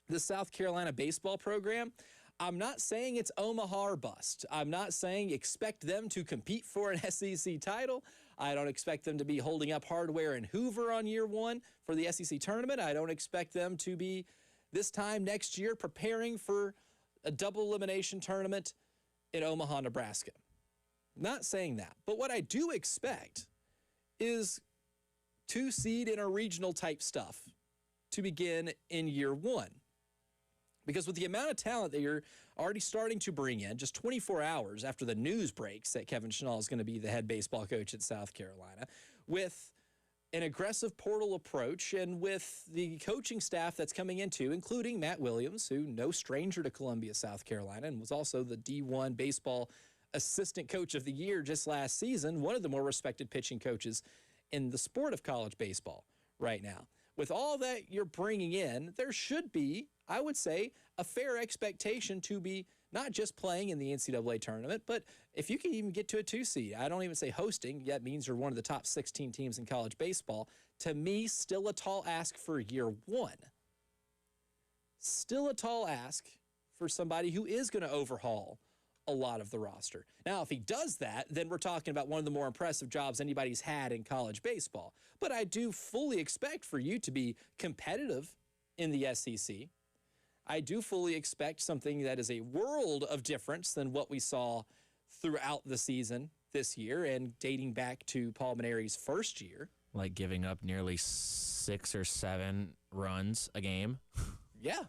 A: the South Carolina baseball program, I'm not saying it's Omaha or bust. I'm not saying expect them to compete for an SEC title. I don't expect them to be holding up hardware in Hoover on year one for the SEC tournament. I don't expect them to be this time next year preparing for a double elimination tournament in Omaha, Nebraska. Not saying that. But what I do expect is 2 seed in a regional type stuff to begin in year one. Because with the amount of talent that you're already starting to bring in, just 24 hours after the news breaks that Kevin Schnall is going to be the head baseball coach at South Carolina, with an aggressive portal approach and with the coaching staff that's coming into, including Matt Williams, who no stranger to Columbia, South Carolina, and was also the D1 baseball assistant coach of the year just last season, one of the more respected pitching coaches in the sport of college baseball right now. With all that you're bringing in, there should be, I would say, a fair expectation to be not just playing in the NCAA tournament, but if you can even get to a 2 seed, I don't even say hosting, that means you're one of the top 16 teams in college baseball. To me, still a tall ask for year one. Still a tall ask for somebody who is going to overhaul a lot of the roster. Now, if he does that, then we're talking about one of the more impressive jobs anybody's had in college baseball. But I do fully expect for you to be competitive in the SEC. I do fully expect something that is a world of difference than what we saw throughout the season this year and dating back to Paul Maneri's first year.
B: Like giving up nearly 6 or 7 runs a game.
A: Yeah,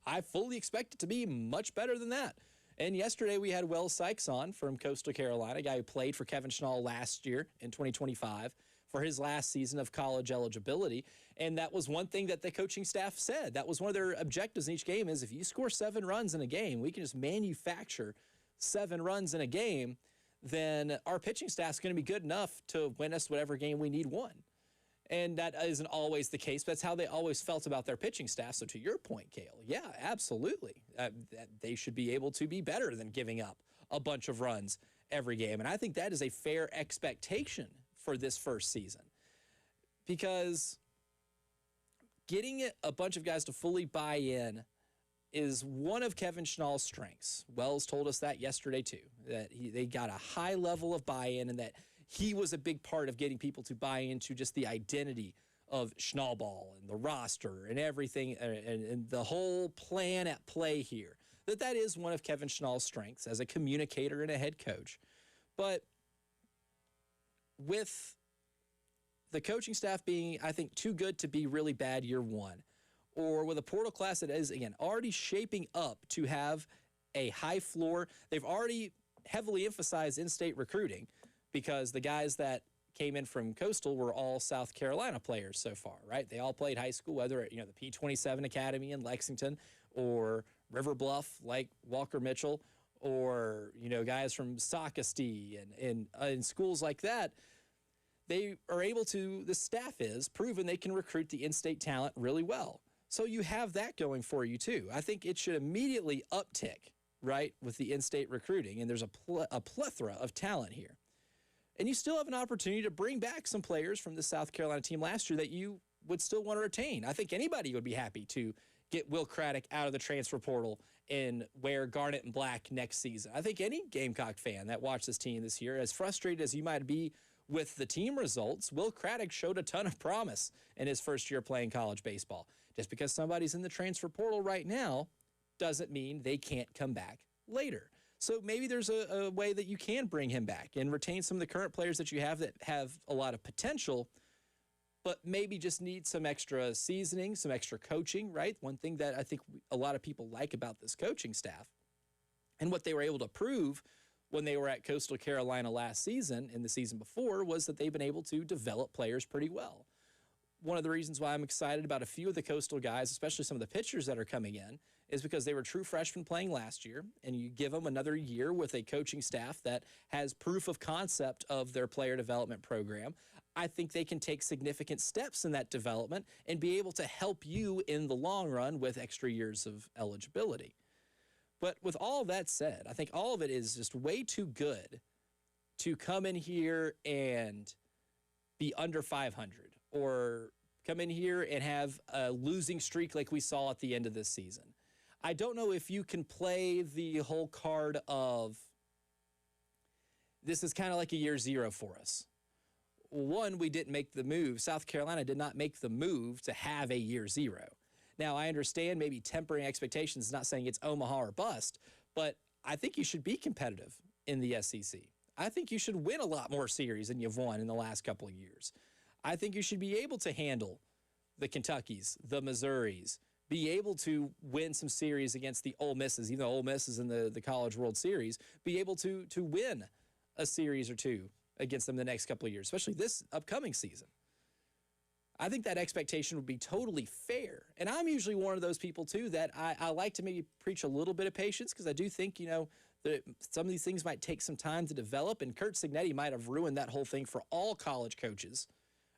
A: I fully expect it to be much better than that. And yesterday we had Wells Sykes on from Coastal Carolina, a guy who played for Kevin Schnall last year in 2025 for his last season of college eligibility. And that was one thing that the coaching staff said. That was one of their objectives in each game is if you score 7 runs in a game, we can just manufacture 7 runs in a game, then our pitching staff's going to be good enough to win us whatever game we need won. And that isn't always the case, but that's how they always felt about their pitching staff. So to your point, Cale, yeah, absolutely. They should be able to be better than giving up a bunch of runs every game. And I think that is a fair expectation for this first season. Because getting a bunch of guys to fully buy in is one of Kevin Schnall's strengths. Wells told us that yesterday too, that they got a high level of buy-in and that he was a big part of getting people to buy into just the identity of Schnall ball and the roster and everything and the whole plan at play here. That is one of Kevin Schnall's strengths as a communicator and a head coach. But with the coaching staff being, I think, too good to be really bad year one, or with a portal class that is, again, already shaping up to have a high floor, they've already heavily emphasized in-state recruiting, because the guys that came in from Coastal were all South Carolina players so far, right? They all played high school, whether at, the P-27 Academy in Lexington or River Bluff like Walker Mitchell or, guys from Socastee and in schools like that. They are able to, the staff is proven they can recruit the in-state talent really well. So you have that going for you too. I think it should immediately uptick, right, with the in-state recruiting, and there's a plethora of talent here. And you still have an opportunity to bring back some players from the South Carolina team last year that you would still want to retain. I think anybody would be happy to get Will Craddock out of the transfer portal and wear garnet and black next season. I think any Gamecock fan that watched this team this year, as frustrated as you might be with the team results, Will Craddock showed a ton of promise in his first year playing college baseball. Just because somebody's in the transfer portal right now doesn't mean they can't come back later. So maybe there's a way that you can bring him back and retain some of the current players that you have that have a lot of potential, but maybe just need some extra seasoning, some extra coaching, right? One thing that I think a lot of people like about this coaching staff and what they were able to prove when they were at Coastal Carolina last season and the season before was that they've been able to develop players pretty well. One of the reasons why I'm excited about a few of the Coastal guys, especially some of the pitchers that are coming in, is because they were true freshmen playing last year, and you give them another year with a coaching staff that has proof of concept of their player development program. I think they can take significant steps in that development and be able to help you in the long run with extra years of eligibility. But with all that said, I think all of it is just way too good to come in here and be under 500 or come in here and have a losing streak like we saw at the end of this season. I don't know if you can play the whole card of this is kind of like a year zero for us. One, we didn't make the move. South Carolina did not make the move to have a year zero. Now, I understand maybe tempering expectations, not saying it's Omaha or bust, but I think you should be competitive in the SEC. I think you should win a lot more series than you've won in the last couple of years. I think you should be able to handle the Kentuckys, the Missouris, be able to win some series against the Ole Misses, even though Ole Miss is in the College World Series, be able to win a series or two against them the next couple of years, especially this upcoming season. I think that expectation would be totally fair. And I'm usually one of those people, too, that I like to maybe preach a little bit of patience because I do think, that some of these things might take some time to develop. And Curt Cignetti might have ruined that whole thing for all college coaches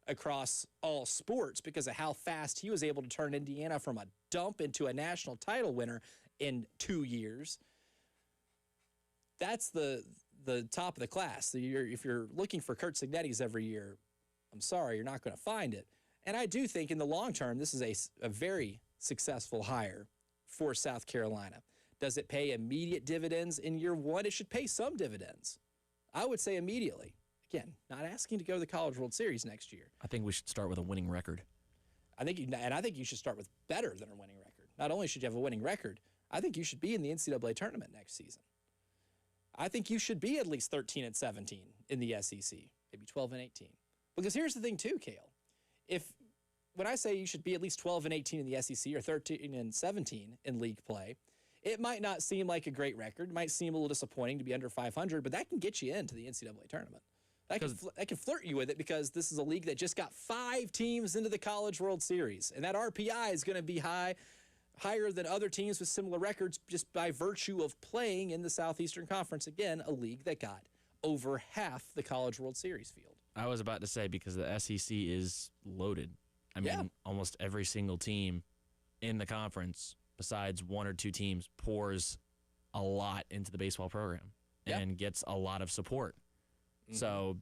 A: across all sports because of how fast he was able to turn Indiana from a dump into a national title winner in 2 years. That's the top of the class. If you're looking for Curt Cignetti's every year, I'm sorry, you're not going to find it. And I do think in the long term, this is a very successful hire for South Carolina. Does it pay immediate dividends in year one? It should pay some dividends. I would say immediately. Again, not asking to go to the College World Series next year.
B: I think we should start with a winning record.
A: I think you should start with better than a winning record. Not only should you have a winning record, I think you should be in the NCAA tournament next season. I think you should be at least 13-17 in the SEC, maybe 12-18. Because here's the thing too, Cale. When I say you should be at least 12-18 in the SEC or 13-17 in league play, it might not seem like a great record. It might seem a little disappointing to be under 500, but that can get you into the NCAA tournament. That can flirt you with it because this is a league that just got 5 teams into the College World Series, and that RPI is going to be higher than other teams with similar records just by virtue of playing in the Southeastern Conference. Again, a league that got over half the College World Series field.
B: I was about to say, because the SEC is loaded. I mean, almost every single team in the conference, besides 1 or 2 teams, pours a lot into the baseball program and gets a lot of support. Mm-hmm. So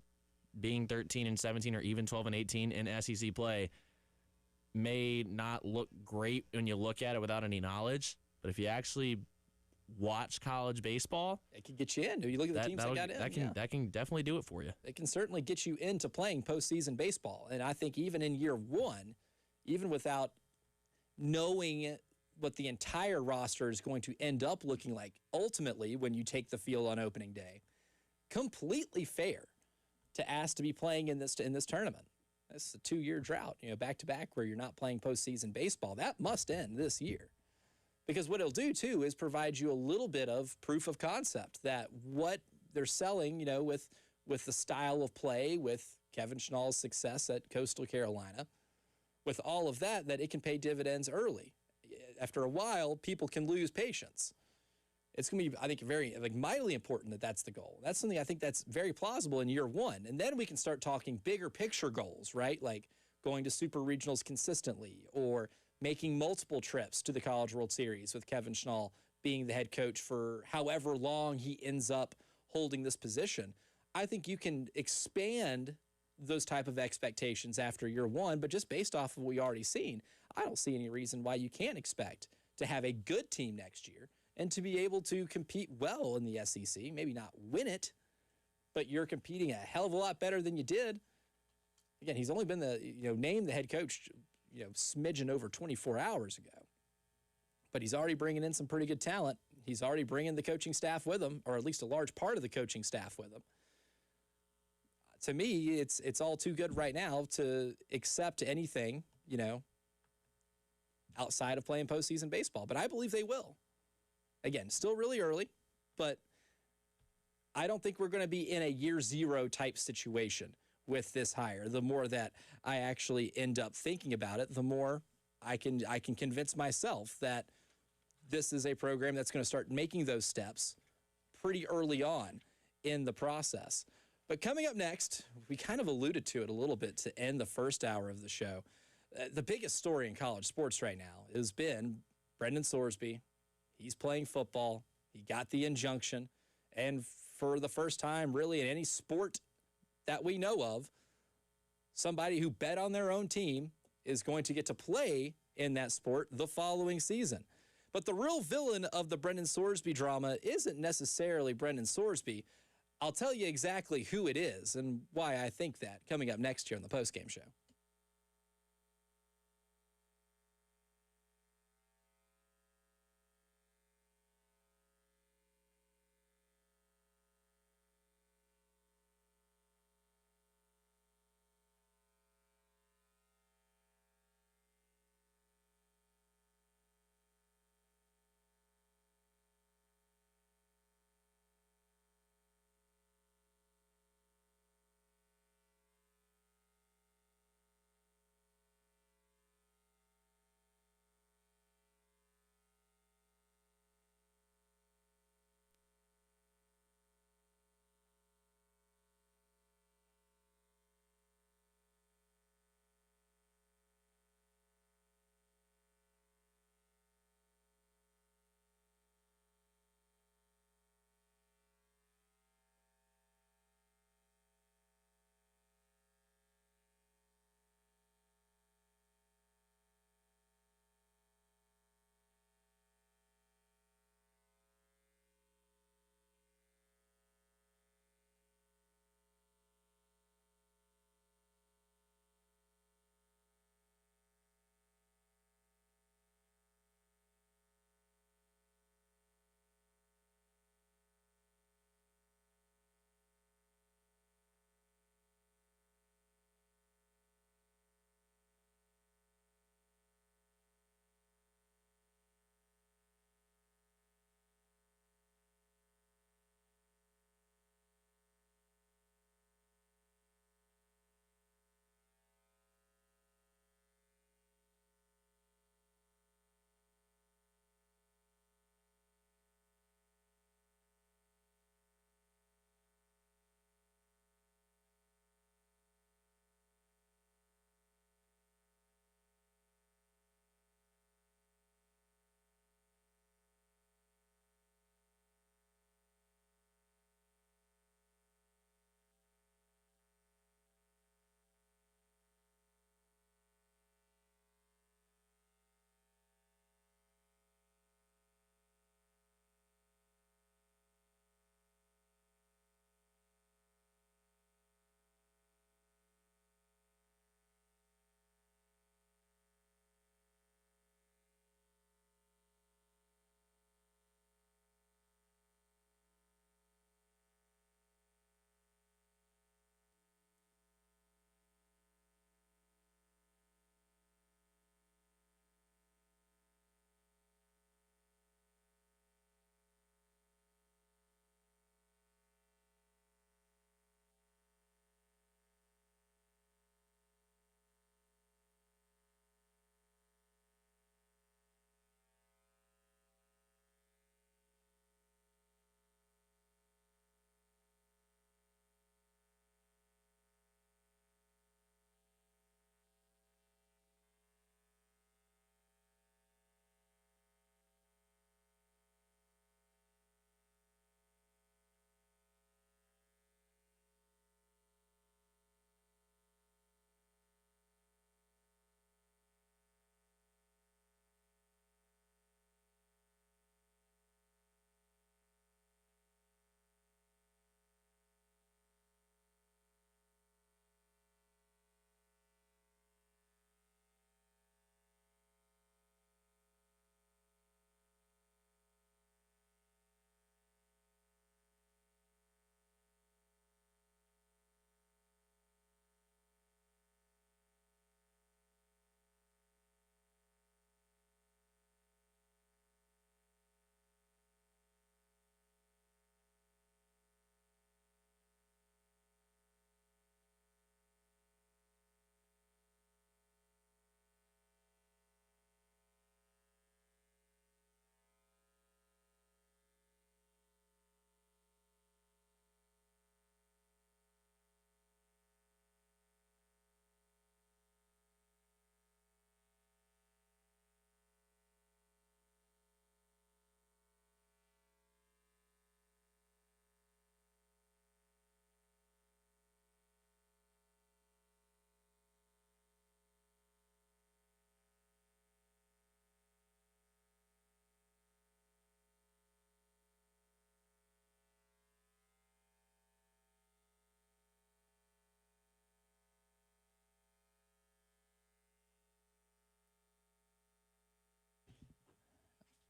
B: being 13-17 or even 12-18 in SEC play may not look great when you look at it without any knowledge, but if you actually watch college baseball,
A: it can get you in. You look at the teams that got in.
B: That can definitely do it for you.
A: It can certainly get you into playing postseason baseball. And I think even in year one, even without knowing what the entire roster is going to end up looking like ultimately when you take the field on opening day, completely fair to ask to be playing in this tournament. It's a 2-year drought, back to back, where you're not playing postseason baseball. That must end this year, because what it'll do too is provide you a little bit of proof of concept that what they're selling, with the style of play, with Kevin Schnall's success at Coastal Carolina, with all of that it can pay dividends early. After a while, people can lose patience. It's going to be, I think, very mightily important that that's the goal. That's something I think that's very plausible in year one. And then we can start talking bigger picture goals, right? Like going to super regionals consistently or making multiple trips to the College World Series with Kevin Schnall being the head coach for however long he ends up holding this position. I think you can expand those type of expectations after year one, but just based off of what we already seen, I don't see any reason why you can't expect to have a good team next year and to be able to compete well in the SEC. Maybe not win it, but you're competing a hell of a lot better than you did. Again, he's only been named the head coach, smidgen over 24 hours ago. But he's already bringing in some pretty good talent. He's already bringing the coaching staff with him, or at least a large part of the coaching staff with him. To me, it's all too good right now to accept anything, outside of playing postseason baseball. But I believe they will. Again, still really early, but I don't think we're going to be in a year zero type situation with this hire. The more that I actually end up thinking about it, the more I can convince myself that this is a program that's going to start making those steps pretty early on in the process. But coming up next, we kind of alluded to it a little bit to end the first hour of the show. The biggest story in college sports right now has been Brendan Sorsby. He's playing football. He got the injunction. And for the first time, really, in any sport that we know of, somebody who bet on their own team is going to get to play in that sport the following season. But the real villain of the Brendan Sorsby drama isn't necessarily Brendan Sorsby. I'll tell you exactly who it is and why I think that coming up next here on the Postgame Show.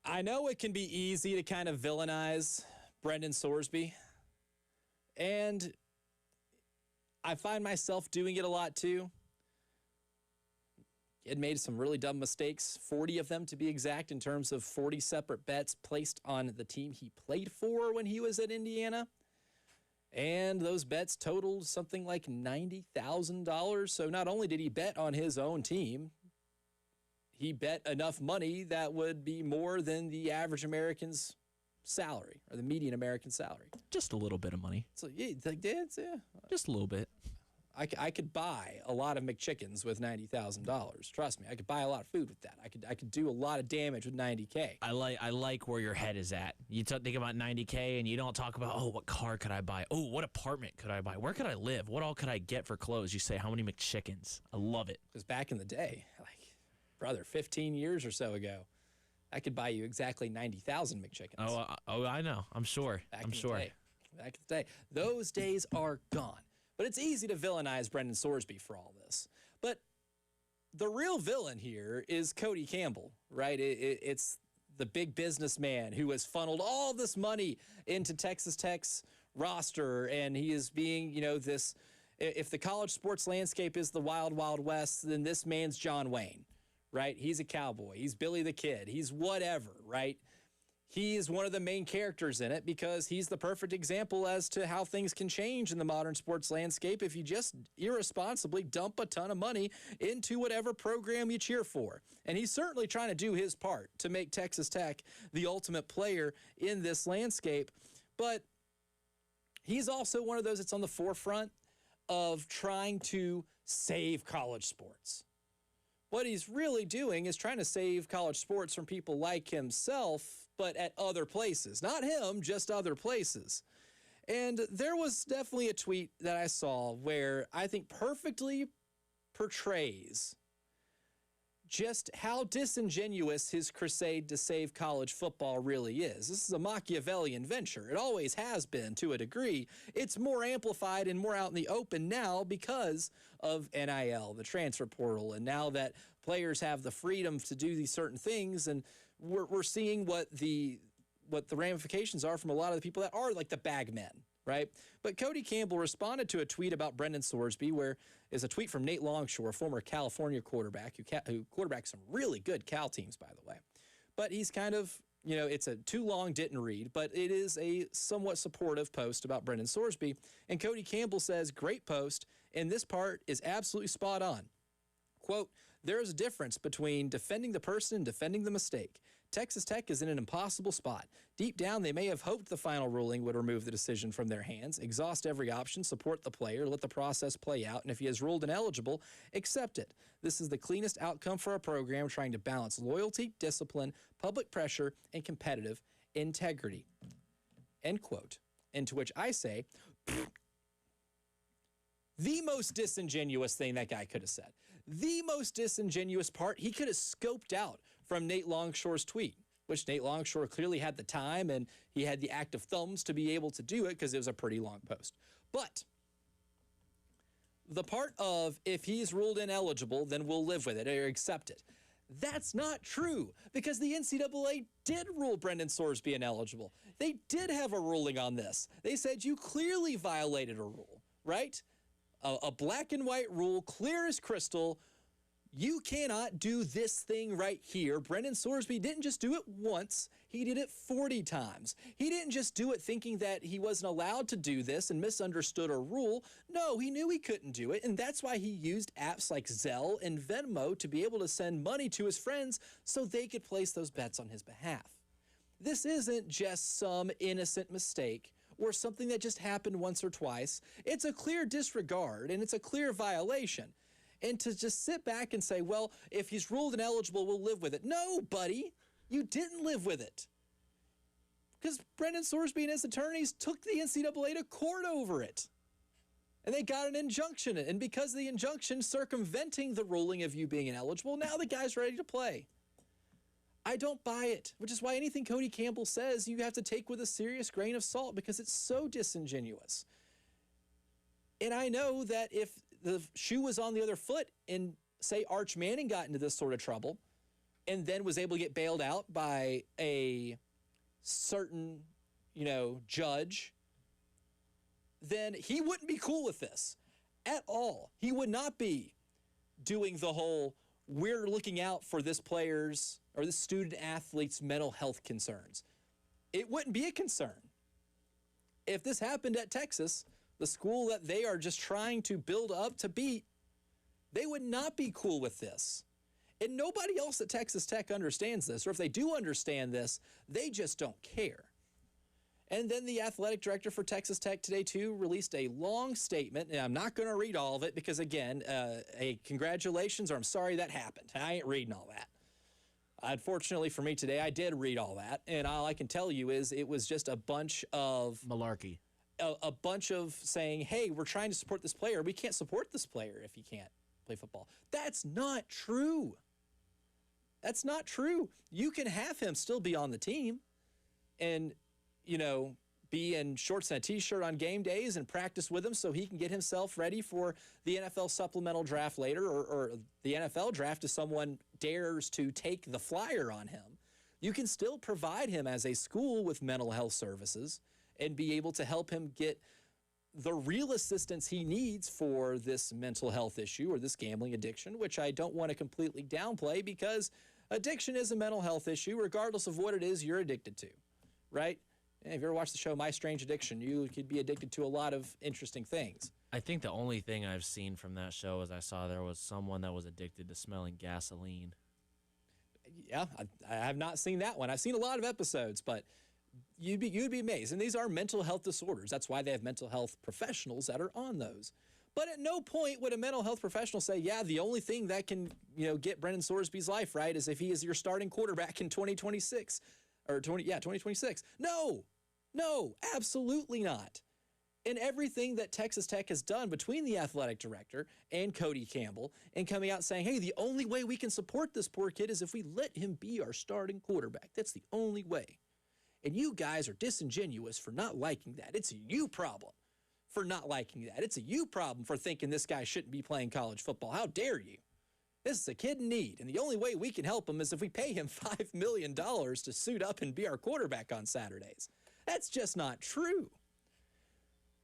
A: I know it can be easy to kind of villainize Brendan Sorsby, and I find myself doing it a lot too. He had made some really dumb mistakes, 40 of them to be exact, in terms of 40 separate bets placed on the team he played for when he was at Indiana. And those bets totaled something like $90,000. So not only did he bet on his own team, he bet enough money that would be more than the average American's salary, or the median American salary.
B: Just a little bit of money.
A: So yeah,
B: Just a little bit.
A: I could buy a lot of McChickens with $90,000. Trust me, I could buy a lot of food with that. I could do a lot of damage with $90K.
B: I like where your head is at. You think about $90K and you don't talk about, oh, what car could I buy? Oh, what apartment could I buy? Where could I live? What all could I get for clothes? You say, how many McChickens? I love it.
A: Because back in the day, like, brother, 15 years or so ago, I could buy you exactly 90,000 McChickens.
B: Oh, I know. I'm sure.
A: Back in the day. Those days are gone. But it's easy to villainize Brendan Sorsby for all this. But the real villain here is Cody Campbell, right? It's the big businessman who has funneled all this money into Texas Tech's roster, and he is being, this. If the college sports landscape is the wild, wild west, then this man's John Wayne, right? He's a cowboy. He's Billy the Kid. He's whatever, right? He is one of the main characters in it because he's the perfect example as to how things can change in the modern sports landscape if you just irresponsibly dump a ton of money into whatever program you cheer for. And he's certainly trying to do his part to make Texas Tech the ultimate player in this landscape. But he's also one of those that's on the forefront of trying to save college sports. What he's really doing is trying to save college sports from people like himself, but at other places. Not him, just other places. And there was definitely a tweet that I saw where I think perfectly portrays just how disingenuous his crusade to save college football really is. This is a Machiavellian venture. It always has been to a degree. It's more amplified and more out in the open now because of NIL, the transfer portal, and now that players have the freedom to do these certain things, and we're seeing what the ramifications are from a lot of the people that are like the bag men, right? But Cody Campbell responded to a tweet about Brendan Sorsby, where is a tweet from Nate Longshore, former California quarterback, who quarterbacked some really good Cal teams, by the way. But he's kind of, it's a too long, didn't read, but it is a somewhat supportive post about Brendan Sorsby. And Cody Campbell says, great post, and this part is absolutely spot on. Quote, there is a difference between defending the person and defending the mistake. Texas Tech is in an impossible spot. Deep down, they may have hoped the final ruling would remove the decision from their hands, exhaust every option, support the player, let the process play out, and if he is ruled ineligible, accept it. This is the cleanest outcome for a program trying to balance loyalty, discipline, public pressure, and competitive integrity. End quote. And to which I say, the most disingenuous thing that guy could have said. The most disingenuous part he could have scoped out from Nate Longshore's tweet, which Nate Longshore clearly had the time and he had the active thumbs to be able to do it because it was a pretty long post. But the part of if he's ruled ineligible, then we'll live with it or accept it. That's not true because the NCAA did rule Brendan Sorsby ineligible. They did have a ruling on this. They said you clearly violated a rule, right? A black and white rule, clear as crystal. You cannot do this thing right here. Brendan Sorsby didn't just do it once. He did it 40 times. He didn't just do it thinking that he wasn't allowed to do this and misunderstood a rule. No, he knew he couldn't do it, and that's why he used apps like Zelle and Venmo to be able to send money to his friends so they could place those bets on his behalf. This isn't just some innocent mistake or something that just happened once or twice. It's a clear disregard, and it's a clear violation. And to just sit back and say, well, if he's ruled ineligible, we'll live with it. No, buddy, you didn't live with it. Because Brendan Sorsby and his attorneys took the NCAA to court over it. And they got an injunction. And because of the injunction circumventing the ruling of you being ineligible, now the guy's ready to play. I don't buy it, which is why anything Cody Campbell says you have to take with a serious grain of salt because it's so disingenuous. And I know that if the shoe was on the other foot and, say, Arch Manning got into this sort of trouble, and then was able to get bailed out by a certain, judge, then he wouldn't be cool with this at all. He would not be doing the whole, we're looking out for this player's or this student athlete's mental health concerns. It wouldn't be a concern. If this happened at Texas, the school that they are just trying to build up to beat, they would not be cool with this. And nobody else at Texas Tech understands this, or if they do understand this, they just don't care. And then the athletic director for Texas Tech today, too, released a long statement, and I'm not going to read all of it because, again, a congratulations or I'm sorry that happened. I ain't reading all that. Unfortunately for me today, I did read all that, and all I can tell you is it was just a bunch of
B: malarkey.
A: A bunch of saying, hey, we're trying to support this player. We can't support this player if he can't play football. That's not true. That's not true. You can have him still be on the team and, be in shorts and a T-shirt on game days and practice with him so he can get himself ready for the NFL supplemental draft later or the NFL draft if someone dares to take the flyer on him. You can still provide him as a school with mental health services and be able to help him get the real assistance he needs for this mental health issue or this gambling addiction, which I don't want to completely downplay because addiction is a mental health issue regardless of what it is you're addicted to, right? If you ever watched the show My Strange Addiction, you could be addicted to a lot of interesting things.
B: I think the only thing I've seen from that show is I saw there was someone that was addicted to smelling gasoline.
A: Yeah, I have not seen that one. I've seen a lot of episodes, but you'd be amazed. And these are mental health disorders. That's why they have mental health professionals that are on those. But at no point would a mental health professional say, yeah, the only thing that can, get Brennan Sorsby's life right is if he is your starting quarterback in 2026 or 2026. No, absolutely not. And everything that Texas Tech has done between the athletic director and Cody Campbell and coming out saying, hey, the only way we can support this poor kid is if we let him be our starting quarterback. That's the only way. And you guys are disingenuous for not liking that. It's a you problem for not liking that. It's a you problem for thinking this guy shouldn't be playing college football. How dare you? This is a kid in need, and the only way we can help him is if we pay him $5 million to suit up and be our quarterback on Saturdays. That's just not true.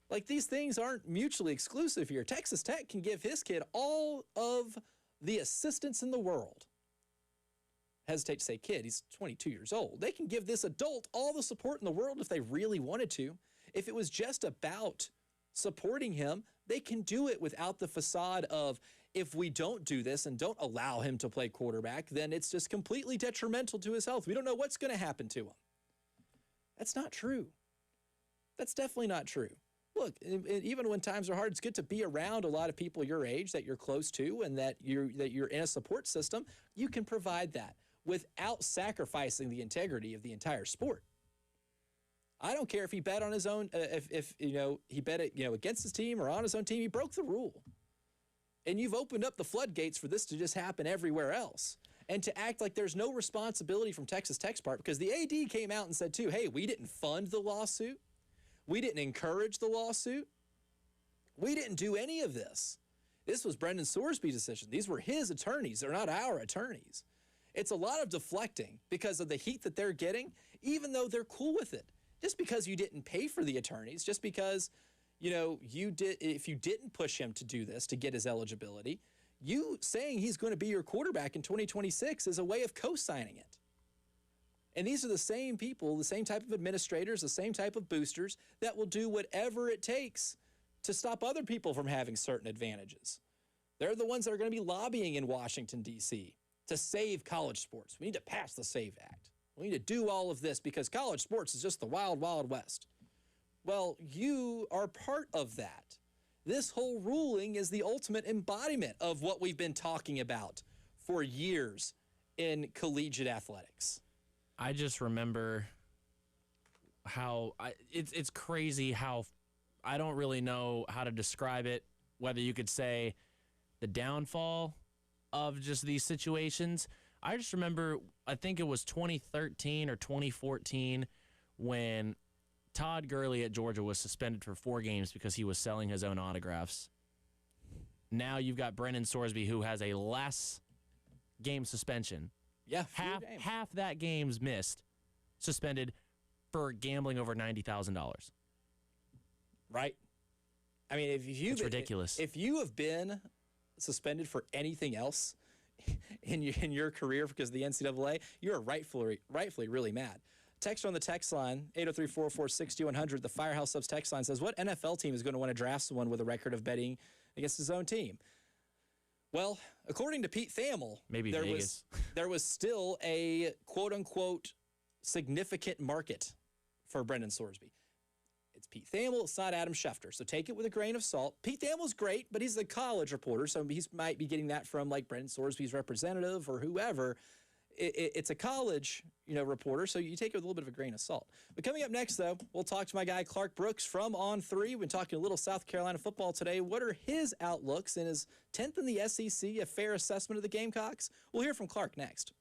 A: Like, these things aren't mutually exclusive here. Texas Tech can give his kid all of the assistance in the world. Hesitate to say kid, he's 22 years old. They can give this adult all the support in the world if they really wanted to. If it was just about supporting him, they can do it without the facade of, if we don't do this and don't allow him to play quarterback, then it's just completely detrimental to his health. We don't know what's going to happen to him. That's not true. That's definitely not true. Look, even when times are hard, it's good to be around a lot of people your age that you're close to and that you're in a support system. You can provide that without sacrificing the integrity of the entire sport. I don't care if he bet on his own, if he bet it, against his team or on his own team. He broke the rule. And you've opened up the floodgates for this to just happen everywhere else. And to act like there's no responsibility from Texas Tech's part, because the AD came out and said, too, hey, we didn't fund the lawsuit. We didn't encourage the lawsuit. We didn't do any of this. This was Brendan Sorsby's decision. These were his attorneys. They're not our attorneys. It's a lot of deflecting because of the heat that they're getting, even though they're cool with it. Just because you didn't pay for the attorneys, just because, if you didn't push him to do this, to get his eligibility, you saying he's going to be your quarterback in 2026 is a way of co-signing it. And these are the same people, the same type of administrators, the same type of boosters that will do whatever it takes to stop other people from having certain advantages. They're the ones that are going to be lobbying in Washington, D.C. to save college sports. We need to pass the SAVE Act. We need to do all of this because college sports is just the wild, wild west. Well, you are part of that. This whole ruling is the ultimate embodiment of what we've been talking about for years in collegiate athletics.
B: I just remember how it's crazy how I don't really know how to describe it, whether you could say the downfall of just these situations. I just remember, I think it was 2013 or 2014 when Todd Gurley at Georgia was suspended for 4 games because he was selling his own autographs. Now you've got Brennan Sorsby, who has a less game suspension.
A: Yeah, fewer games.
B: Half that game's missed, suspended for gambling over $90,000.
A: Right. I mean,
B: It's ridiculous.
A: If you have been suspended for anything else in your career because of the NCAA, you're rightfully really mad. Text on the text line, 803-446-100. The Firehouse Subs text line says, what NFL team is going to want to draft someone with a record of betting against his own team? Well, according to Pete Thamel,
B: maybe Vegas.
A: There was still a quote-unquote significant market for Brendan Sorsby. It's Pete Thamel. It's not Adam Schefter. So take it with a grain of salt. Pete Thamel's great, but he's a college reporter, so he might be getting that from like Brendan Sorsby's representative or whoever. It's a college, reporter, so you take it with a little bit of a grain of salt. But coming up next, though, we'll talk to my guy Clark Brooks from On3. We've been talking a little South Carolina football today. What are his outlooks, and is 10th in the SEC a fair assessment of the Gamecocks? We'll hear from Clark next.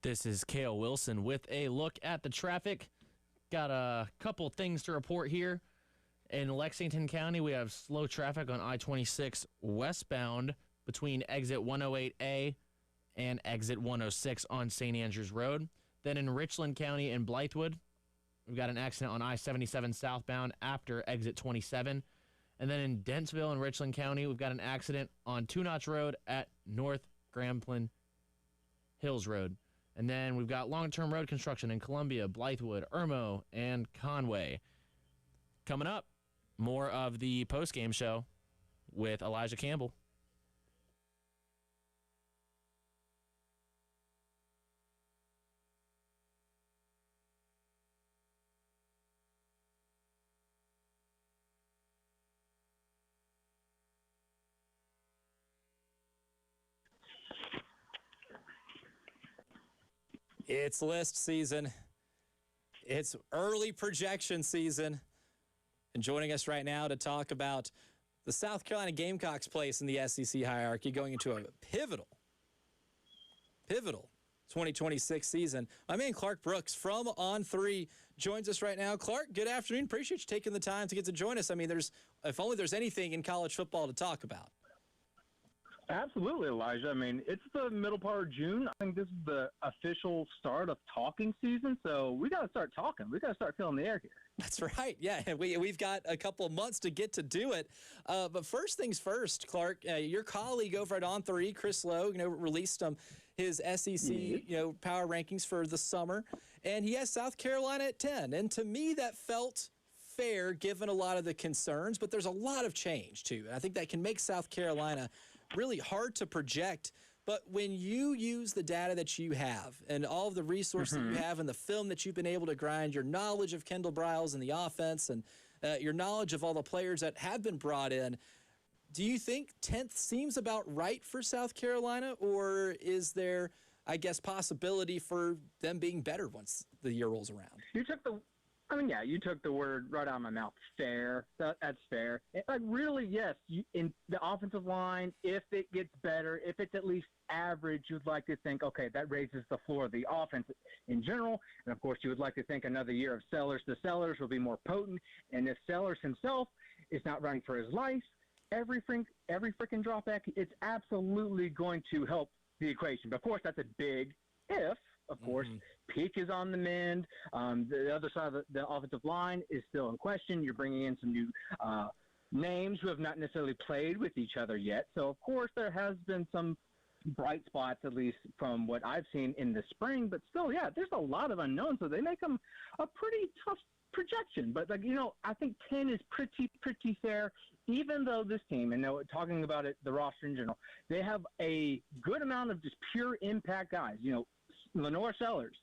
B: This is Cale Wilson with a look at the traffic. Got a couple things to report here. In Lexington County, we have slow traffic on I-26 westbound between exit 108A and exit 106 on St. Andrews Road. Then in Richland County and Blythewood, we've got an accident on I-77 southbound after exit 27. And then in Dentsville and Richland County, we've got an accident on Two Notch Road at North Gramplin Hills Road. And then we've got long-term road construction in Columbia, Blythewood, Irmo, and Conway. Coming up, more of the post-game show with Elijah Campbell.
A: It's list season. It's early projection season. And joining us right now to talk about the South Carolina Gamecocks' place in the SEC hierarchy going into a pivotal 2026 season. My man Clark Brooks from On3 joins us right now. Clark, good afternoon. Appreciate you taking the time to get to join us. I mean, if only there's anything in college football to talk about.
E: Absolutely, Elijah. I mean, it's the middle part of June. I think this is the official start of talking season, so we got to start talking. We got to start filling the air here.
A: That's right. Yeah, we've got a couple of months to get to do it. But first things first, Clark, your colleague over at On3, Chris Lowe, released his SEC power rankings for the summer, and he has South Carolina at 10. And to me, that felt fair given a lot of the concerns, but there's a lot of change too. And I think that can make South Carolina really hard to project. But when you use the data that you have and all of the resources that you have and the film that you've been able to grind, your knowledge of Kendall Briles and the offense and your knowledge of all the players that have been brought in, do you think 10th seems about right for South Carolina, or is there, I guess, possibility for them being better once the year rolls around?
E: You took the word right out of my mouth. Fair. That's fair. Really, yes. In the offensive line, if it gets better, if it's at least average, you'd like to think, okay, that raises the floor of the offense in general. And, of course, you would like to think another year of Sellers to Sellers will be more potent. And if Sellers himself is not running for his life, every freaking drop back, it's absolutely going to help the equation. But, of course, that's a big if. Of course, Peak is on the mend. The other side of the offensive line is still in question. You're bringing in some new names who have not necessarily played with each other yet. So, of course, there has been some bright spots, at least from what I've seen in the spring. But still, yeah, there's a lot of unknowns. So they make them a pretty tough projection. But, I think 10 is pretty fair, even though this team, and talking about it, the roster in general, they have a good amount of just pure impact guys. Lenore Sellers,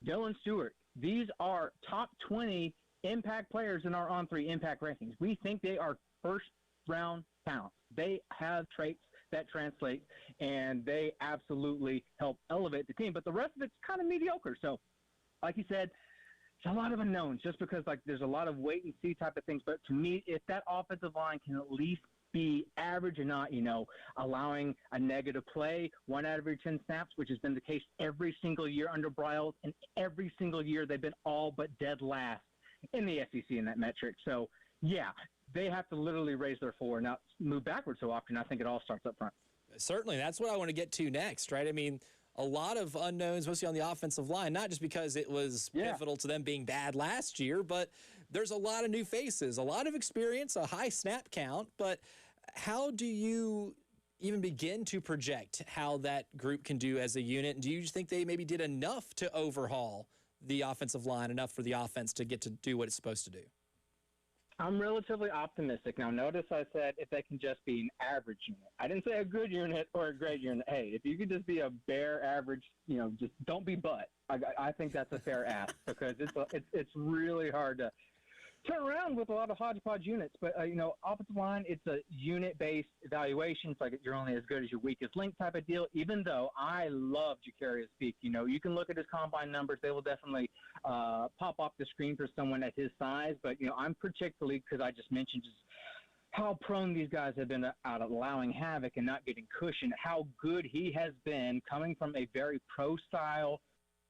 E: Dylan Stewart, these are top 20 impact players in our On3 impact rankings. We think they are first-round talent. They have traits that translate, and they absolutely help elevate the team. But the rest of it's kind of mediocre. So, like you said, it's a lot of unknowns just because, there's a lot of wait-and-see type of things. But to me, if that offensive line can at least be average and not, allowing a negative play 1 out of every 10 snaps, which has been the case every single year under Briles, and every single year they've been all but dead last in the SEC in that metric. So, yeah, they have to literally raise their floor, not move backwards so often. I think it all starts up front.
A: Certainly. That's what I want to get to next, right? I mean, a lot of unknowns, mostly on the offensive line, not just because it was pivotal to them being bad last year, but there's a lot of new faces, a lot of experience, a high snap count, but how do you even begin to project how that group can do as a unit? And do you think they maybe did enough to overhaul the offensive line, enough for the offense to get to do what it's supposed to do?
E: I'm relatively optimistic. Now, notice I said if they can just be an average unit. I didn't say a good unit or a great unit. Hey, if you could just be a bare average, just don't be butt. I think that's a fair ask because it's really hard to turn around with a lot of hodgepodge units. But, offensive line, it's a unit-based evaluation. It's like you're only as good as your weakest link type of deal, even though I love Jacarius Peak. You can look at his combine numbers. They will definitely pop off the screen for someone at his size. But, I'm particularly, because I just mentioned just how prone these guys have been at allowing havoc and not getting cushion, how good he has been coming from a very pro-style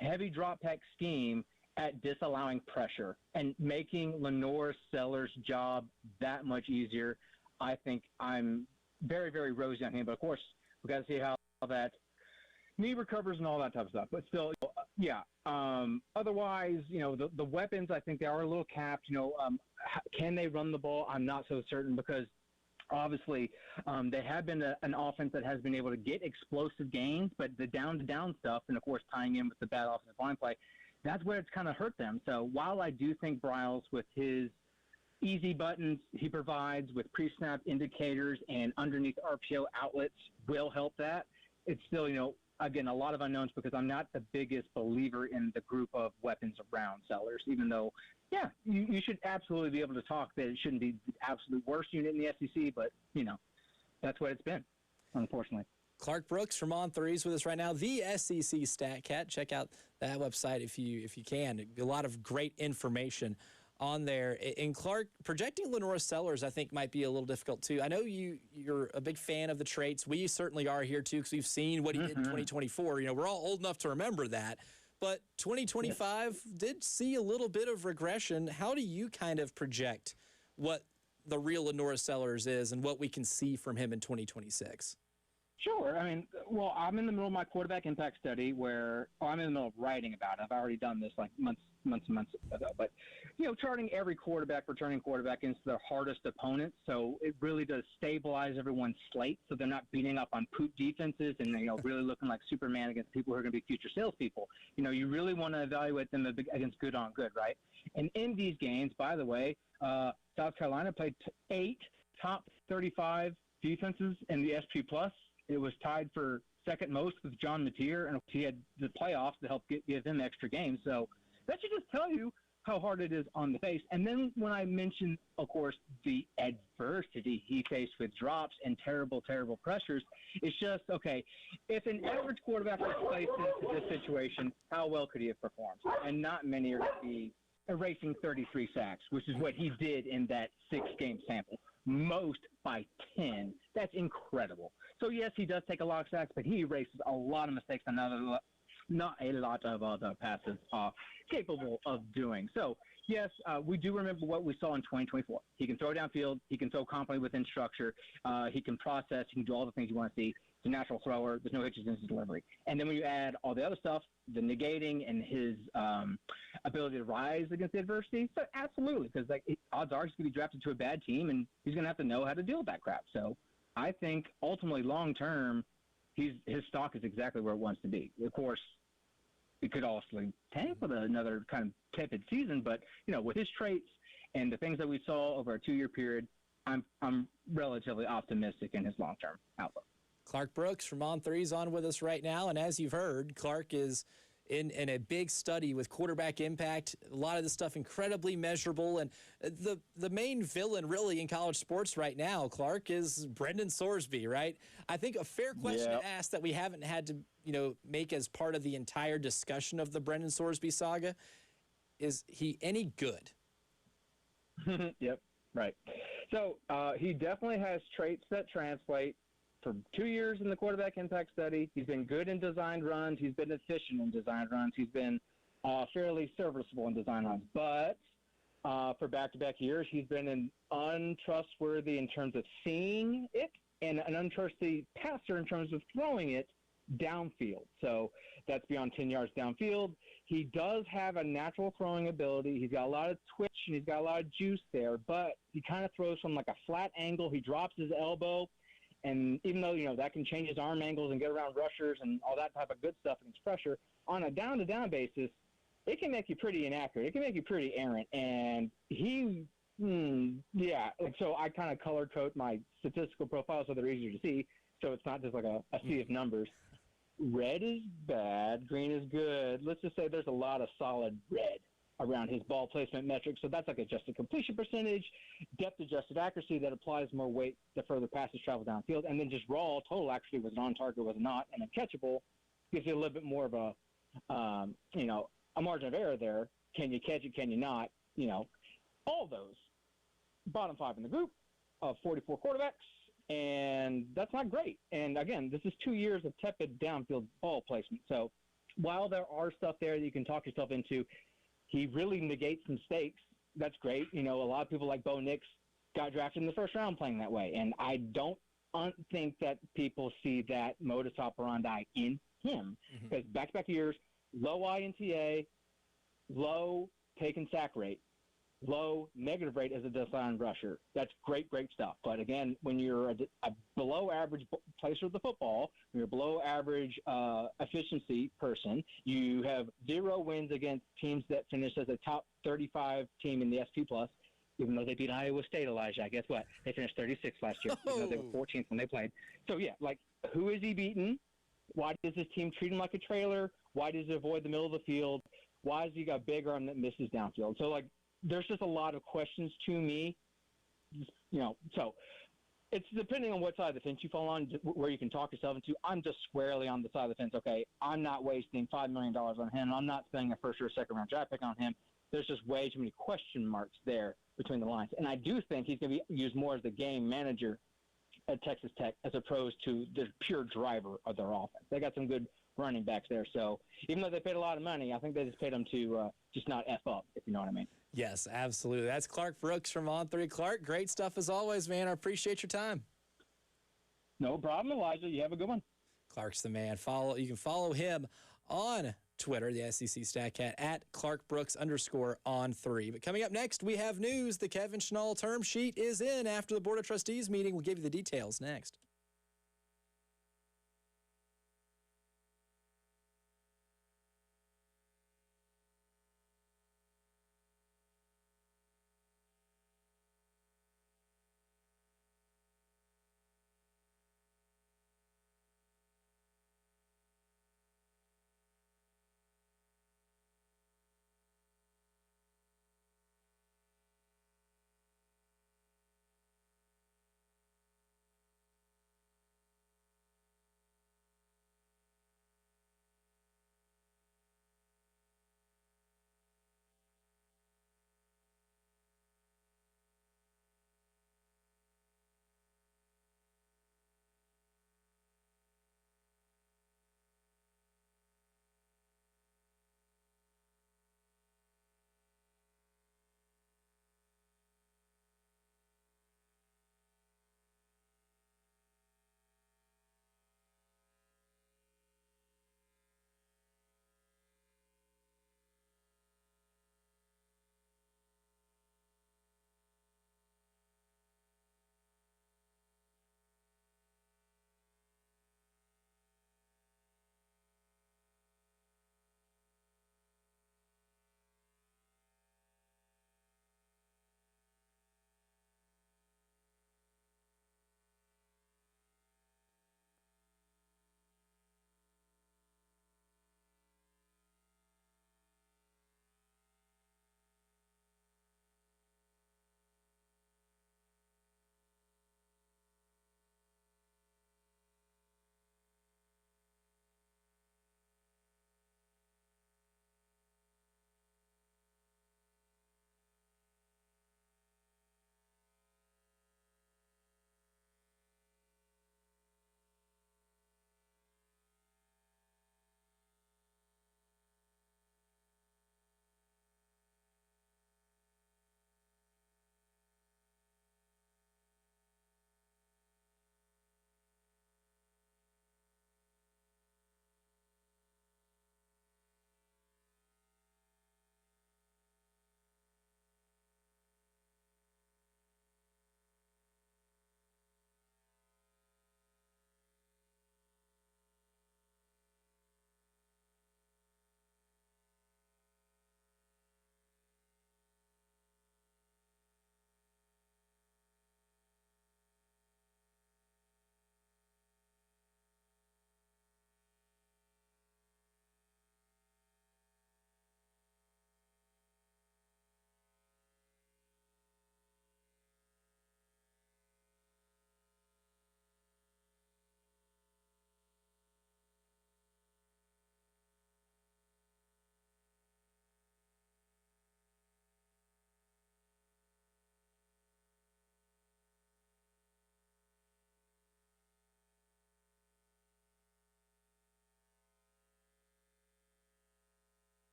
E: heavy drop back scheme at disallowing pressure and making Lenore Sellers' job that much easier. I think I'm very, very rosy on him. But, of course, we've got to see how that knee recovers and all that type of stuff. But still, yeah. Otherwise, the weapons, I think they are a little capped. Can they run the ball? I'm not so certain because obviously they have been an offense that has been able to get explosive gains, but the down-to-down stuff and, of course, tying in with the bad offensive line play, that's where it's kind of hurt them. So while I do think Bryles, with his easy buttons he provides with pre-snap indicators and underneath RPO outlets will help that, it's still, again, a lot of unknowns because I'm not the biggest believer in the group of weapons around Sellers, even though, yeah, you should absolutely be able to talk that it shouldn't be the absolute worst unit in the SEC, but, that's what it's been, unfortunately.
A: Clark Brooks from On Threes with us right now, the SEC Stat Cat. Check out that website if you can. A lot of great information on there. And Clark, projecting Lenore Sellers, I think, might be a little difficult too. I know you're a big fan of the traits. We certainly are here too because we've seen what he did in 2024. We're all old enough to remember that. But 2025 did see a little bit of regression. How do you kind of project what the real Lenore Sellers is and what we can see from him in 2026?
E: Sure. I mean, well, I'm in the middle of my quarterback impact study I'm in the middle of writing about it. I've already done this like months ago. But, charting every returning quarterback into their hardest opponents. So it really does stabilize everyone's slate so they're not beating up on poop defenses and, really looking like Superman against people who are going to be future salespeople. You really want to evaluate them against good on good, right? And in these games, by the way, South Carolina played 8 top 35 defenses in the SP+. It was tied for second most with John Mateer, and he had the playoffs to help give him extra games. So that should just tell you how hard it is on the face. And then when I mentioned, of course, the adversity he faced with drops and terrible, terrible pressures, it's just, okay, if an average quarterback was placed into this situation, how well could he have performed? And not many are going to be erasing 33 sacks, which is what he did in that 6-game sample. Most by 10. That's incredible. So, yes, he does take a lot of sacks, but he erases a lot of mistakes and not a lot of other passes are capable of doing. So, yes, we do remember what we saw in 2024. He can throw downfield. He can throw confidently within structure. He can process. He can do all the things you want to see. He's a natural thrower. There's no hitches in his delivery. And then when you add all the other stuff, the negating and his ability to rise against adversity, so absolutely, because odds are he's going to be drafted to a bad team, and he's going to have to know how to deal with that crap. So I think ultimately long-term, his stock is exactly where it wants to be. Of course, it could also tank with another kind of tepid season, but, with his traits and the things that we saw over a 2-year period, I'm relatively optimistic in his long-term outlook.
A: Clark Brooks from On Threes on with us right now. And as you've heard, Clark is in a big study with quarterback impact. A lot of this stuff incredibly measurable. And the main villain really in college sports right now, Clark, is Brendan Sorsby, right? I think a fair question to ask that we haven't had to, make as part of the entire discussion of the Brendan Sorsby saga, is he any good?
E: Yep, right. So he definitely has traits that translate. For 2 years in the quarterback impact study, he's been good in designed runs. He's been efficient in designed runs. He's been fairly serviceable in design runs. But for back-to-back years, he's been untrustworthy in terms of seeing it and an untrustworthy passer in terms of throwing it downfield. So that's beyond 10 yards downfield. He does have a natural throwing ability. He's got a lot of twitch and he's got a lot of juice there, but he kind of throws from like a flat angle. He drops his elbow. And even though, that can change his arm angles and get around rushers and all that type of good stuff against pressure, on a down-to-down basis, it can make you pretty inaccurate. It can make you pretty errant. And so I kind of color-code my statistical profiles so they're easier to see, so it's not just like a sea of numbers. Red is bad, green is good. Let's just say there's a lot of solid red around his ball placement metrics. So that's like adjusted completion percentage, depth-adjusted accuracy that applies more weight the further passes travel downfield, and then just raw total accuracy was on target, was not, and uncatchable gives you a little bit more of a margin of error there. Can you catch it? Can you not? All those. Bottom 5 in the group of 44 quarterbacks, and that's not great. And again, this is 2 years of tepid downfield ball placement. So while there are stuff there that you can talk yourself into, he really negates mistakes. That's great. A lot of people like Bo Nix got drafted in the first round playing that way, and I don't think that people see that modus operandi in him, because back-to-back years, low INTA, low take and sack rate, low negative rate as a design rusher. That's great stuff. But again, when you're a below average placer of the football, when you're below average efficiency person, you have 0 wins against teams that finish as a top 35 team in the SP plus. Even though they beat Iowa State, Elijah, guess what? They finished 36 last year, even though they were 14th when they played. So, yeah, who is he beating? Why does this team treat him like a trailer? Why does he avoid the middle of the field? Why has he got big arm that misses downfield? So, there's just a lot of questions to me, so it's depending on what side of the fence you fall on, where you can talk yourself into. I'm just squarely on the side of the fence. Okay, I'm not wasting $5 million on him. I'm not spending a first or second round draft pick on him. There's just way too many question marks there between the lines. And I do think he's going to be used more as the game manager at Texas Tech as opposed to the pure driver of their offense. They got some good running backs there. So even though they paid a lot of money, I think they just paid them to just not F up, if you know what I mean.
A: Yes, absolutely. That's Clark Brooks from On3. Clark, great stuff as always, man. I appreciate your time.
E: No problem, Elijah. You have a good one.
A: Clark's the man. You can follow him on Twitter, the SEC StatCat, at @ClarkBrooks_on3. But coming up next, we have news. The Kevin Schnall term sheet is in after the Board of Trustees meeting. We'll give you the details next.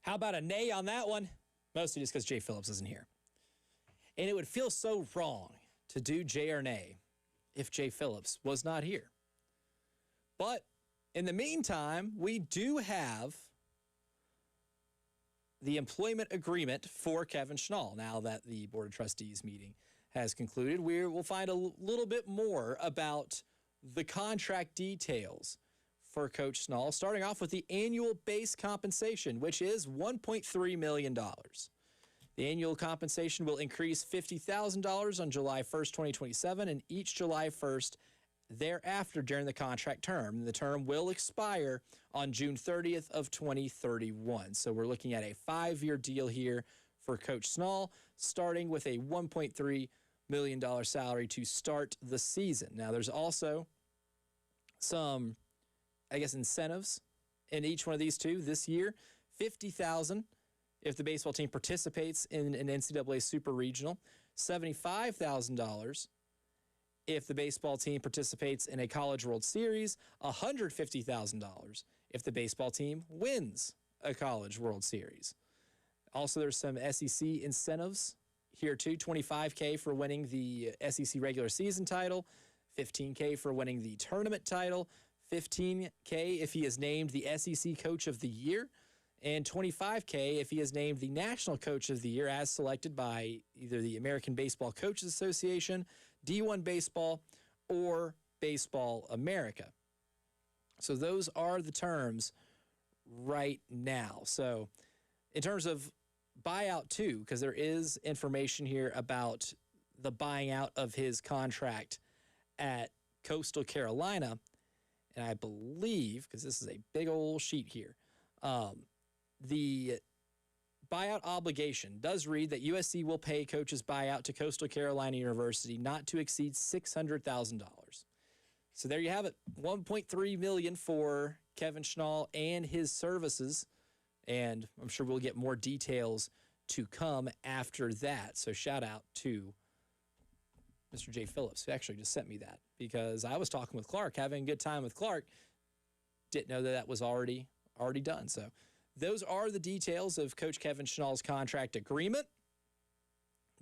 A: How about a nay on that one? Mostly just because Jay Phillips isn't here. And it would feel so wrong to do Jay or nay if Jay Phillips was not here. But in the meantime, we do have the employment agreement for Kevin Schnall. Now that the Board of Trustees meeting has concluded, we'll find a little bit more about the contract details for Coach Schnall, starting off with the annual base compensation, which is $1.3 million. The annual compensation will increase $50,000 on July 1st, 2027, and each July 1st thereafter during the contract term. The term will expire on June 30th of 2031. So we're looking at a 5-year deal here for Coach Schnall, starting with a $1.3 million salary to start the season. Now, there's also some, incentives in each one of these two this year. $50,000 if the baseball team participates in an NCAA Super Regional, $75,000 if the baseball team participates in a College World Series, $150,000 if the baseball team wins a College World Series. Also, there's some SEC incentives here too, $25K for winning the SEC regular season title, $15K for winning the tournament title, $15K if he is named the SEC Coach of the Year, and $25K if he is named the National Coach of the Year as selected by either the American Baseball Coaches Association, D1 Baseball, or Baseball America. So those are the terms right now. So in terms of buyout too, because there is information here about the buying out of his contract at Coastal Carolina, and I believe, because this is a big old sheet here, the buyout obligation does read that USC will pay coach's buyout to Coastal Carolina University not to exceed $600,000. So there you have it, $1.3 million for Kevin Schnall and his services, and I'm sure we'll get more details to come after that. So shout out to Mr. Jay Phillips, who actually just sent me that, because I was talking with Clark, having a good time with Clark, didn't know that that was already done. So those are the details of Coach Kevin Schnall's contract agreement.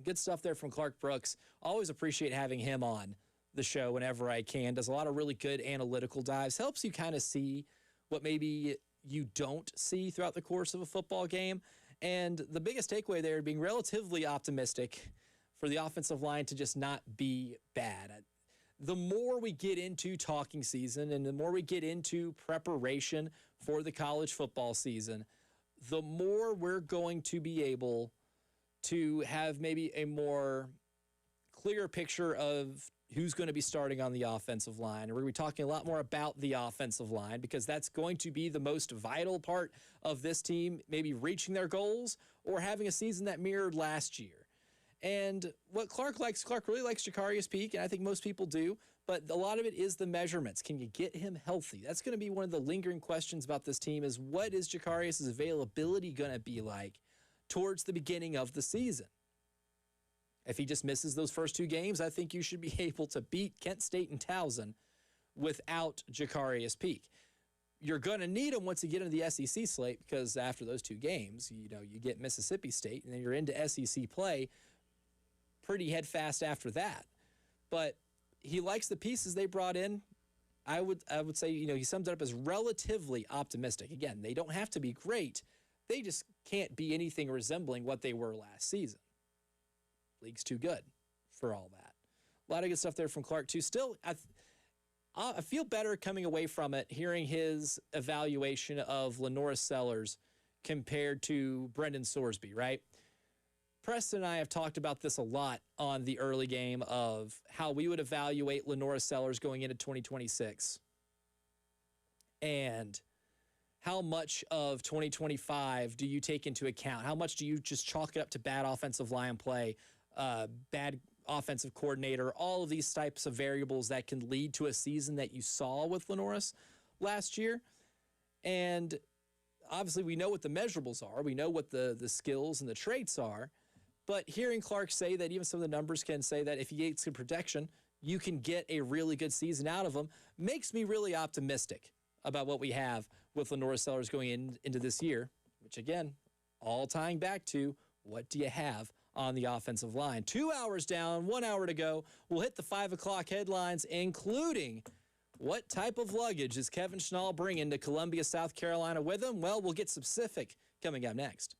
A: Good stuff there from Clark Brooks. Always appreciate having him on the show whenever I can. Does a lot of really good analytical dives. Helps you kind of see what maybe you don't see throughout the course of a football game. And the biggest takeaway there, being relatively optimistic for the offensive line to just not be bad. The more we get into talking season and the more we get into preparation for the college football season, the more we're going to be able to have maybe a more clear picture of who's going to be starting on the offensive line. And we're going to be talking a lot more about the offensive line, because that's going to be the most vital part of this team, maybe reaching their goals or having a season that mirrored last year. And what Clark really likes Jacarius Peak, and I think most people do, but a lot of it is the measurements. Can you get him healthy? That's going to be one of the lingering questions about this team, is what is Jacarius' availability going to be like towards the beginning of the season? If he just misses those first 2 games, I think you should be able to beat Kent State and Towson without Jacarius Peak. You're going to need him once you get into the SEC slate, because after those 2 games, you get Mississippi State, and then you're into SEC play pretty head fast after that. But he likes the pieces they brought in. I would say, he summed it up as relatively optimistic. Again, they don't have to be great. They just can't be anything resembling what they were last season. League's too good for all that. A lot of good stuff there from Clark too. Still, I feel better coming away from it, hearing his evaluation of Lenora Sellers compared to Brendan Sorsby, right? Preston and I have talked about this a lot on the early game of how we would evaluate Lenora Sellers going into 2026. And how much of 2025 do you take into account? How much do you just chalk it up to bad offensive line play, bad offensive coordinator, all of these types of variables that can lead to a season that you saw with Lenoris last year? And obviously we know what the measurables are. We know what the skills and the traits are. But hearing Clark say that even some of the numbers can say that if he gets good protection, you can get a really good season out of him, makes me really optimistic about what we have with Lenora Sellers going into this year, which, again, all tying back to what do you have on the offensive line. 2 hours down, 1 hour to go. We'll hit the 5 o'clock headlines, including what type of luggage is Kevin Schnall bringing to Columbia, South Carolina with him? Well, we'll get specific coming up next.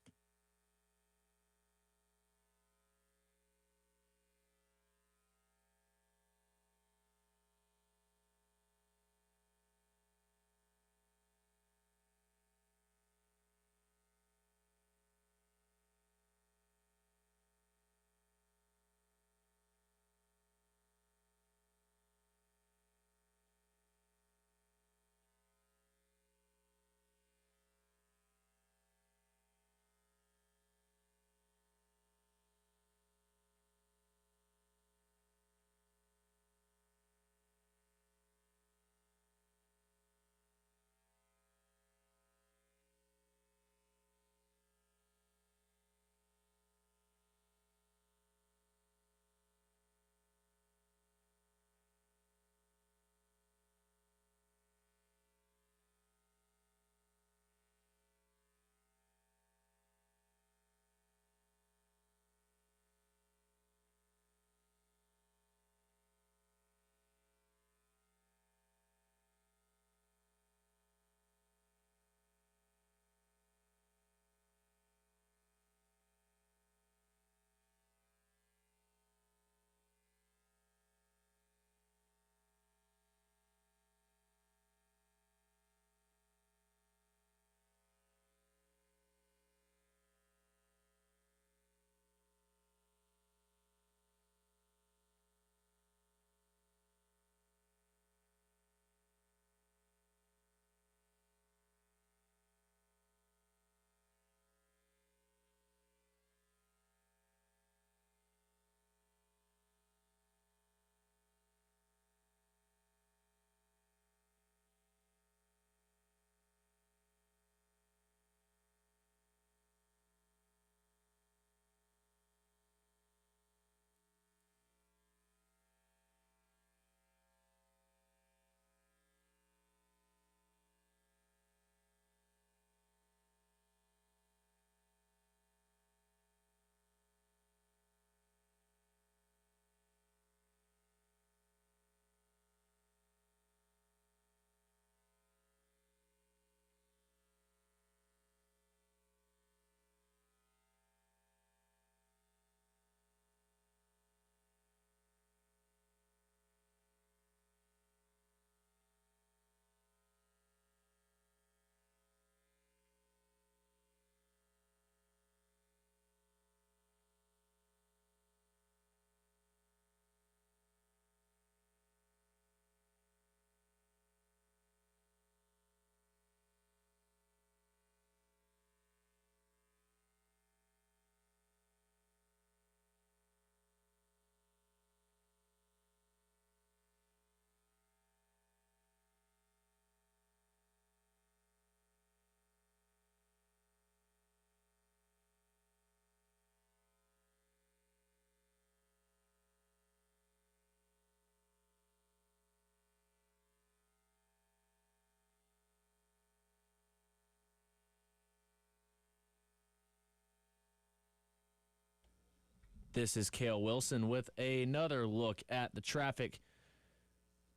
B: This is Cale Wilson with another look at the traffic.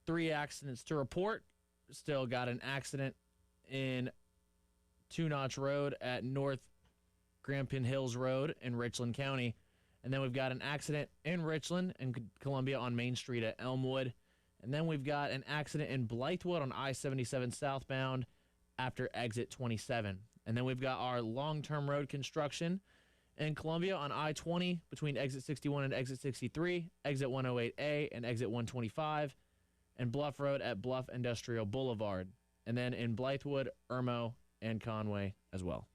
B: 3 accidents to report. Still got an accident in Two Notch Road at North Grampian Hills Road in Richland County. And then we've got an accident in Richland and Columbia on Main Street at Elmwood. And then we've got an accident in Blythewood on I-77 southbound after exit 27. And then we've got our long-term road construction in Columbia on I-20 between exit 61 and exit 63, exit 108A and exit 125, and Bluff Road at Bluff Industrial Boulevard. And then in Blythewood, Irmo, and Conway as well.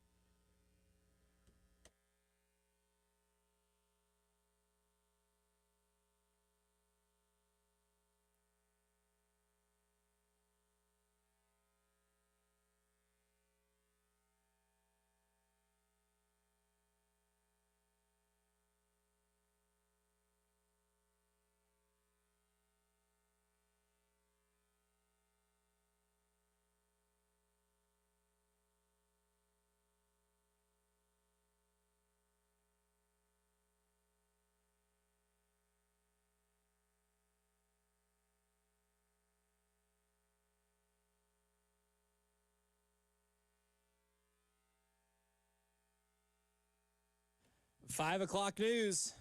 A: 5 o'clock news.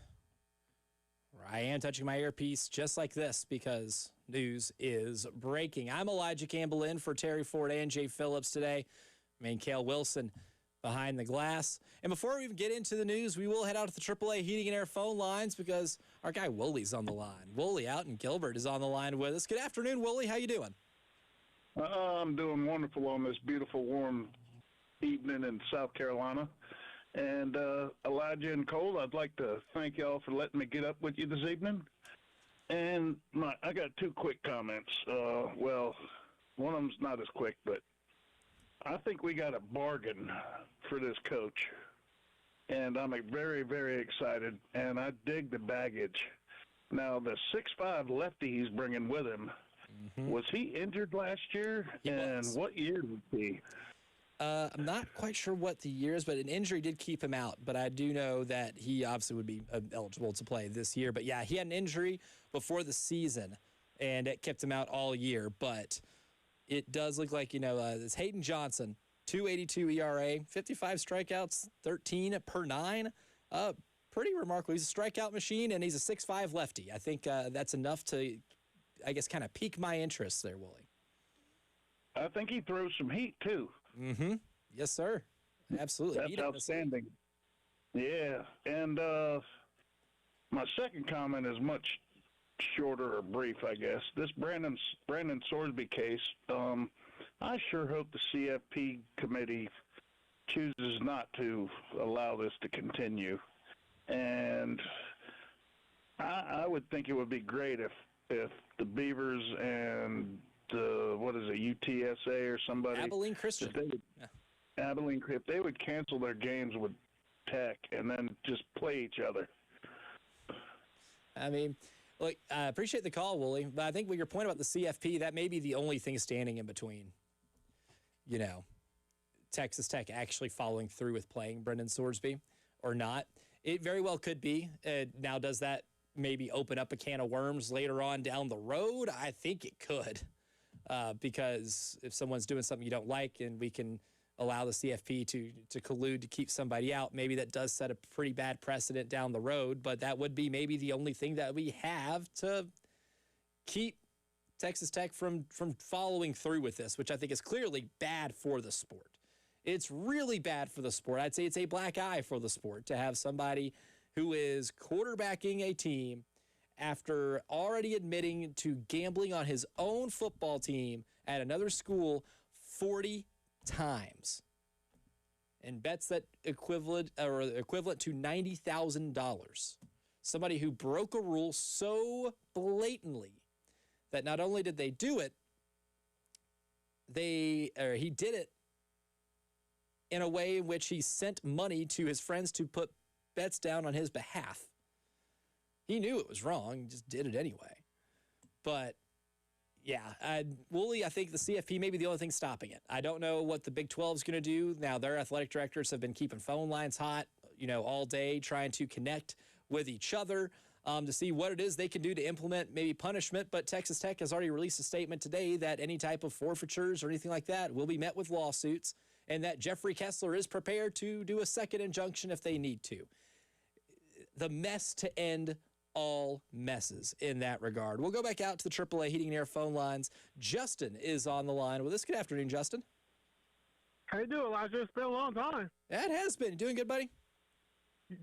A: I am touching my earpiece just like this because news is breaking. I'm Elijah Campbell in for Terry Ford and Jay Phillips today. Cale Wilson behind the glass. And before we even get into the news, we will head out to the AAA Heating and Air phone lines because our guy Woolie's on the line. Woolie out in Gilbert is on the line with us. Good afternoon, Woolie. How you doing?
F: I'm doing wonderful on this beautiful, warm evening in South Carolina. And Elijah and Cole, I'd like to thank y'all for letting me get up with you this evening. And I got two quick comments. Well, one of them's not as quick, but I think we got a bargain for this coach. And I'm very, very excited, and I dig the baggage. Now, the 6'5" lefty he's bringing with him, was he injured last year?
A: He was.
F: What year was he?
A: I'm not quite sure what the year is, but an injury did keep him out. But I do know that he obviously would be eligible to play this year. But, yeah, he had an injury before the season, and it kept him out all year. But it does look like, it's Hayden Johnson, 2.82 ERA, 55 strikeouts, 13 per 9. Pretty remarkable. He's a strikeout machine, and he's a 6'5" lefty. I think that's enough to, I guess, kind of pique my interest there, Woolie.
F: I think he throws some heat, too.
A: Mm-hmm. Yes, sir. Absolutely.
F: That's outstanding. Yeah. And my second comment is much shorter or brief, I guess. This Brandon Sorsby case, I sure hope the CFP committee chooses not to allow this to continue. And I would think it would be great if the Beavers and UTSA or somebody.
A: Abilene Christian.
F: Abilene, if they would cancel their games with Tech and then just play each other.
A: I mean, look, I appreciate the call, Woolie, but I think with your point about the CFP, that may be the only thing standing in between, Texas Tech actually following through with playing Brendan Sorsby or not. It very well could be. Now, does that maybe open up a can of worms later on down the road? I think it could. Because if someone's doing something you don't like and we can allow the CFP to collude to keep somebody out, maybe that does set a pretty bad precedent down the road, but that would be maybe the only thing that we have to keep Texas Tech from following through with this, which I think is clearly bad for the sport. It's really bad for the sport. I'd say it's a black eye for the sport to have somebody who is quarterbacking a team after already admitting to gambling on his own football team at another school 40 times and bets that equivalent to $90,000. Somebody who broke a rule so blatantly that not only did they do it, he did it in a way in which he sent money to his friends to put bets down on his behalf. He knew it was wrong, he just did it anyway. But, yeah, Woolie, I think the CFP may be the only thing stopping it. I don't know what the Big 12 is going to do. Now, their athletic directors have been keeping phone lines hot, all day, trying to connect with each other to see what it is they can do to implement maybe punishment. But Texas Tech has already released a statement today that any type of forfeitures or anything like that will be met with lawsuits, and that Jeffrey Kessler is prepared to do a second injunction if they need to. The mess to end all messes in that regard. We'll go back out to the AAA Heating and Air phone lines. Justin is on the line with us. Good afternoon, Justin.
G: How you doing, Elijah? It's been a long time.
A: That has been. You doing good, buddy?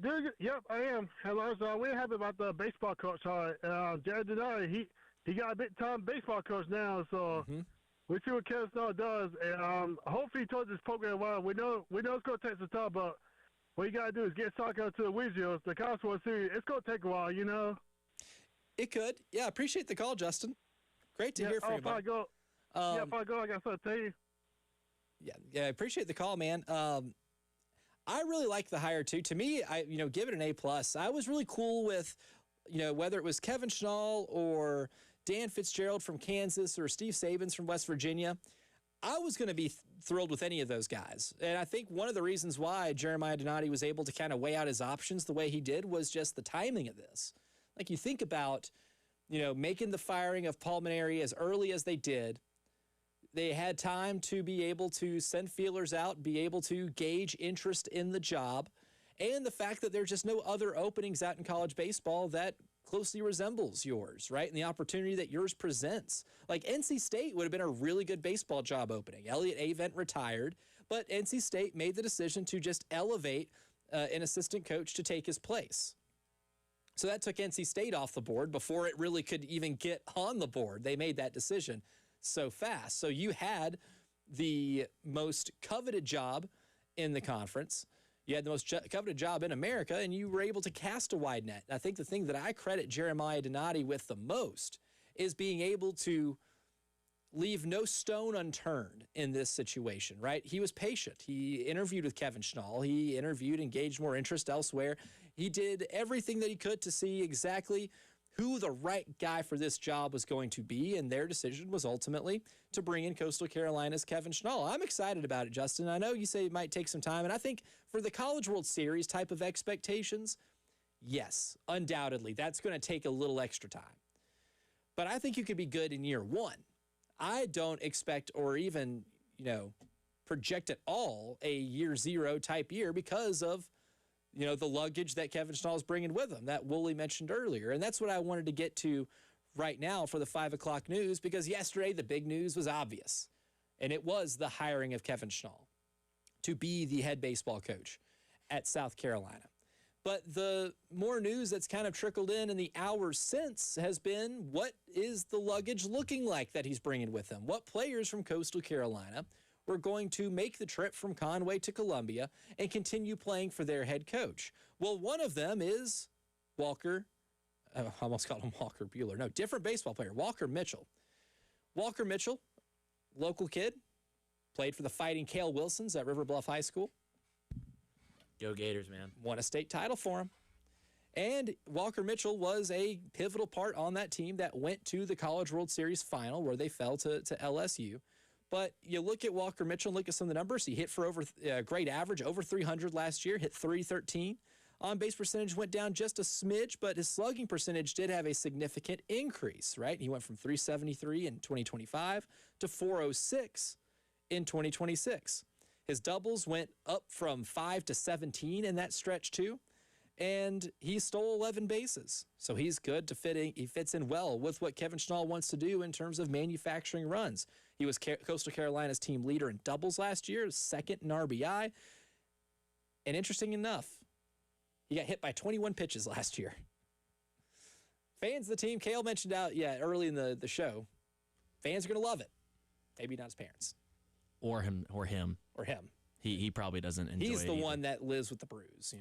G: Doing good? Yep, I am. Elijah, we're happy about the baseball coach. Jared Denari, he got a big-time baseball coach now, so we see what Cale-10 does. And hopefully he told this program well. We know it's going to take some time, but what you got to do is get soccer to the Weasels, the College World Series. It's going to take a while,
A: It could. Yeah, appreciate the call, Justin. Great to hear from you,
G: if I go, I got something to tell you.
A: Yeah, appreciate the call, man. I really like the hire, too. To me, I give it an A+. I was really cool with, whether it was Kevin Schnall or Dan Fitzgerald from Kansas or Steve Sabins from West Virginia. I was going to be thrilled with any of those guys. And I think one of the reasons why Jeremiah Donati was able to kind of weigh out his options the way he did was just the timing of this. Like, you think about, making the firing of Paul Maneri as early as they did. They had time to be able to send feelers out, be able to gauge interest in the job. and the fact that there's just no other openings out in college baseball that closely resembles yours, right? And the opportunity that yours presents. Like NC State would have been a really good baseball job opening. Elliott Avent retired, but NC State made the decision to just elevate an assistant coach to take his place. So that took NC State off the board before it really could even get on the board. They made that decision so fast. So you had the most coveted job in the conference. You had the most coveted job in America, and you were able to cast a wide net. I think the thing that I credit Jeremiah Donati with the most is being able to leave no stone unturned in this situation, right? He was patient. He interviewed with Kevin Schnall. He interviewed, engaged more interest elsewhere. He did everything that he could to see exactly who the right guy for this job was going to be, and their decision was ultimately to bring in Coastal Carolina's Kevin Schnall. I'm excited about it, Justin. I know you say it might take some time, and I think for the College World Series type of expectations, yes, undoubtedly, that's going to take a little extra time. But I think you could be good in year one. I don't expect or even, project at all a year zero type year because of the luggage that Kevin Schnall is bringing with him that Woolley mentioned earlier. And that's what I wanted to get to right now for the 5 o'clock news, because yesterday the big news was obvious, and it was the hiring of Kevin Schnall to be the head baseball coach at South Carolina. But the more news that's kind of trickled in the hours since has been, what is the luggage looking like that he's bringing with him? What players from Coastal Carolina were going to make the trip from Conway to Columbia and continue playing for their head coach? Well, one of them is Walker. I almost called him Walker Buehler. No, different baseball player, Walker Mitchell. Walker Mitchell, local kid, played for the Fighting Cale Wilsons at River Bluff High School.
B: Go Gators, man.
A: Won a state title for him. And Walker Mitchell was a pivotal part on that team that went to the College World Series final where they fell to LSU. But you look at Walker Mitchell and look at some of the numbers. He hit for over great average, over 300 last year, hit 313. On-base percentage went down just a smidge, but his slugging percentage did have a significant increase, right? He went from 373 in 2025 to 406 in 2026. His doubles went up from 5 to 17 in that stretch too, and he stole 11 bases. So he's good to fit in. He fits in well with what Kevin Schnall wants to do in terms of manufacturing runs. He was Coastal Carolina's team leader in doubles last year, second in RBI. And interesting enough, he got hit by 21 pitches last year. Fans of the team, Cale mentioned out early in the show, fans are going to love it. Maybe not his parents.
B: Or him. He probably doesn't enjoy it.
A: He's the one that lives with the bruise,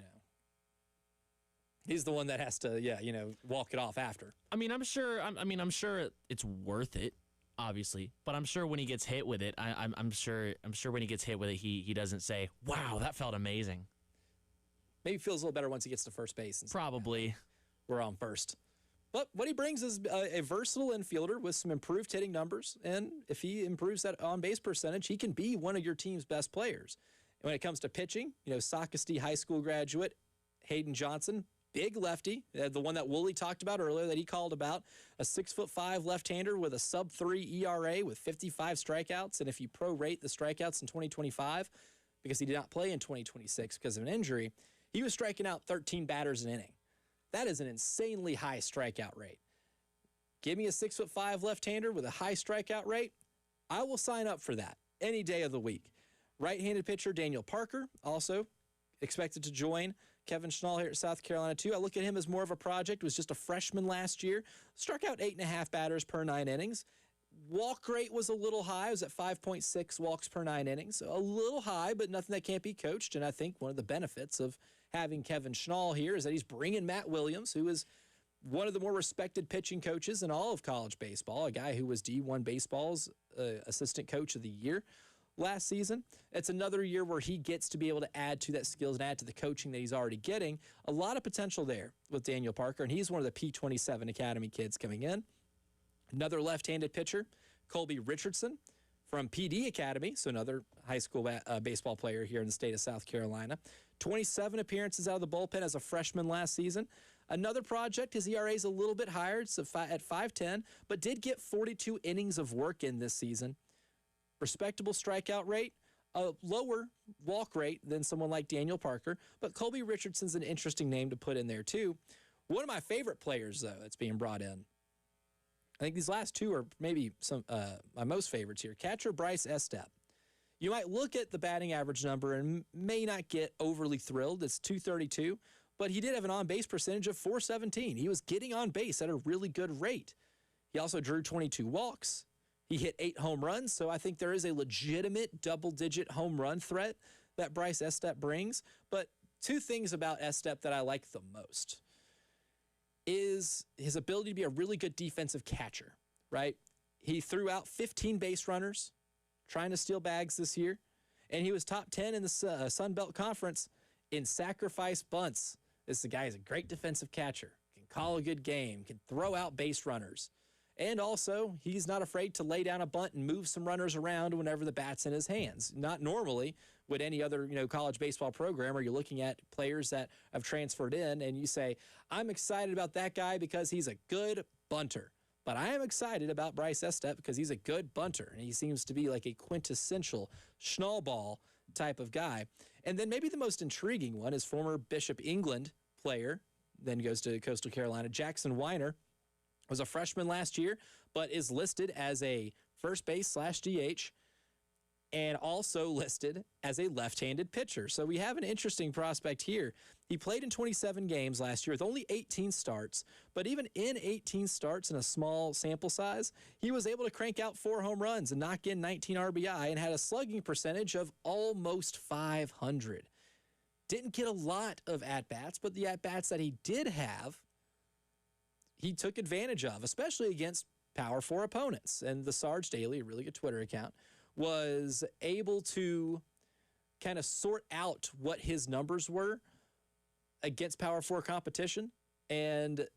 A: He's the one that has to, walk it off after.
B: I'm sure it's worth it, obviously. But I'm sure when he gets hit with it, I'm sure when he gets hit with it, he doesn't say, "Wow, that felt amazing."
A: Maybe feels a little better once he gets to first base.
B: Probably.
A: We're on first. But what he brings is a versatile infielder with some improved hitting numbers. And if he improves that on-base percentage, he can be one of your team's best players. And when it comes to pitching, Socastee High School graduate Hayden Johnson, big lefty, the one that Woolley talked about earlier that he called about, a 6'5" left-hander with a sub-3 ERA with 55 strikeouts. And if you prorate the strikeouts in 2025, because he did not play in 2026 because of an injury, he was striking out 13 batters an inning. That is an insanely high strikeout rate. Give me a 6'5" left-hander with a high strikeout rate, I will sign up for that any day of the week. Right-handed pitcher Daniel Parker, also expected to join Kevin Schnall here at South Carolina too. I look at him as more of a project. Was just a freshman last year. Struck out 8.5 batters per 9 innings. Walk rate was a little high. It was at 5.6 walks per 9 innings. A little high, but nothing that can't be coached. And I think one of the benefits of having Kevin Schnall here is that he's bringing Matt Williams, who is one of the more respected pitching coaches in all of college baseball, a guy who was D1 Baseball's assistant coach of the year last season. It's another year where he gets to be able to add to that skills and add to the coaching that he's already getting. A lot of potential there with Daniel Parker, and he's one of the P27 Academy kids coming in. Another left-handed pitcher, Colby Richardson from PD Academy, so another high school baseball player here in the state of South Carolina. 27 appearances out of the bullpen as a freshman last season. Another project, his ERA is a little bit higher, so at 5.10, but did get 42 innings of work in this season. Respectable strikeout rate, a lower walk rate than someone like Daniel Parker, but Colby Richardson's an interesting name to put in there too. One of my favorite players, though, that's being brought in, I think these last two are maybe some my most favorites here. Catcher Bryce Estep. You might look at the batting average number and may not get overly thrilled. It's 232, but he did have an on-base percentage of 417. He was getting on base at a really good rate. He also drew 22 walks. He hit 8 home runs, so I think there is a legitimate double-digit home run threat that Bryce Estep brings. But two things about Estep that I like the most is his ability to be a really good defensive catcher, right? He threw out 15 base runners trying to steal bags this year, and he was top 10 in the Sun Belt Conference in sacrifice bunts. This guy is a great defensive catcher, can call a good game, can throw out base runners. And also, he's not afraid to lay down a bunt and move some runners around whenever the bat's in his hands. Not normally would any other, college baseball program, or you're looking at players that have transferred in and you say, I'm excited about that guy because he's a good bunter. But I am excited about Bryce Estep because he's a good bunter, and he seems to be like a quintessential Schnall ball type of guy. And then maybe the most intriguing one is former Bishop England player, then goes to Coastal Carolina, Jackson Weiner. Was a freshman last year, but is listed as a first base / DH and also listed as a left-handed pitcher. So we have an interesting prospect here. He played in 27 games last year with only 18 starts, but even in 18 starts in a small sample size, he was able to crank out 4 home runs and knock in 19 RBI and had a slugging percentage of almost 500. Didn't get a lot of at-bats, but the at-bats that he did have, he took advantage of, especially against Power 4 opponents. And the Sarge Daily, a really good Twitter account, was able to kind of sort out what his numbers were against Power 4 competition, and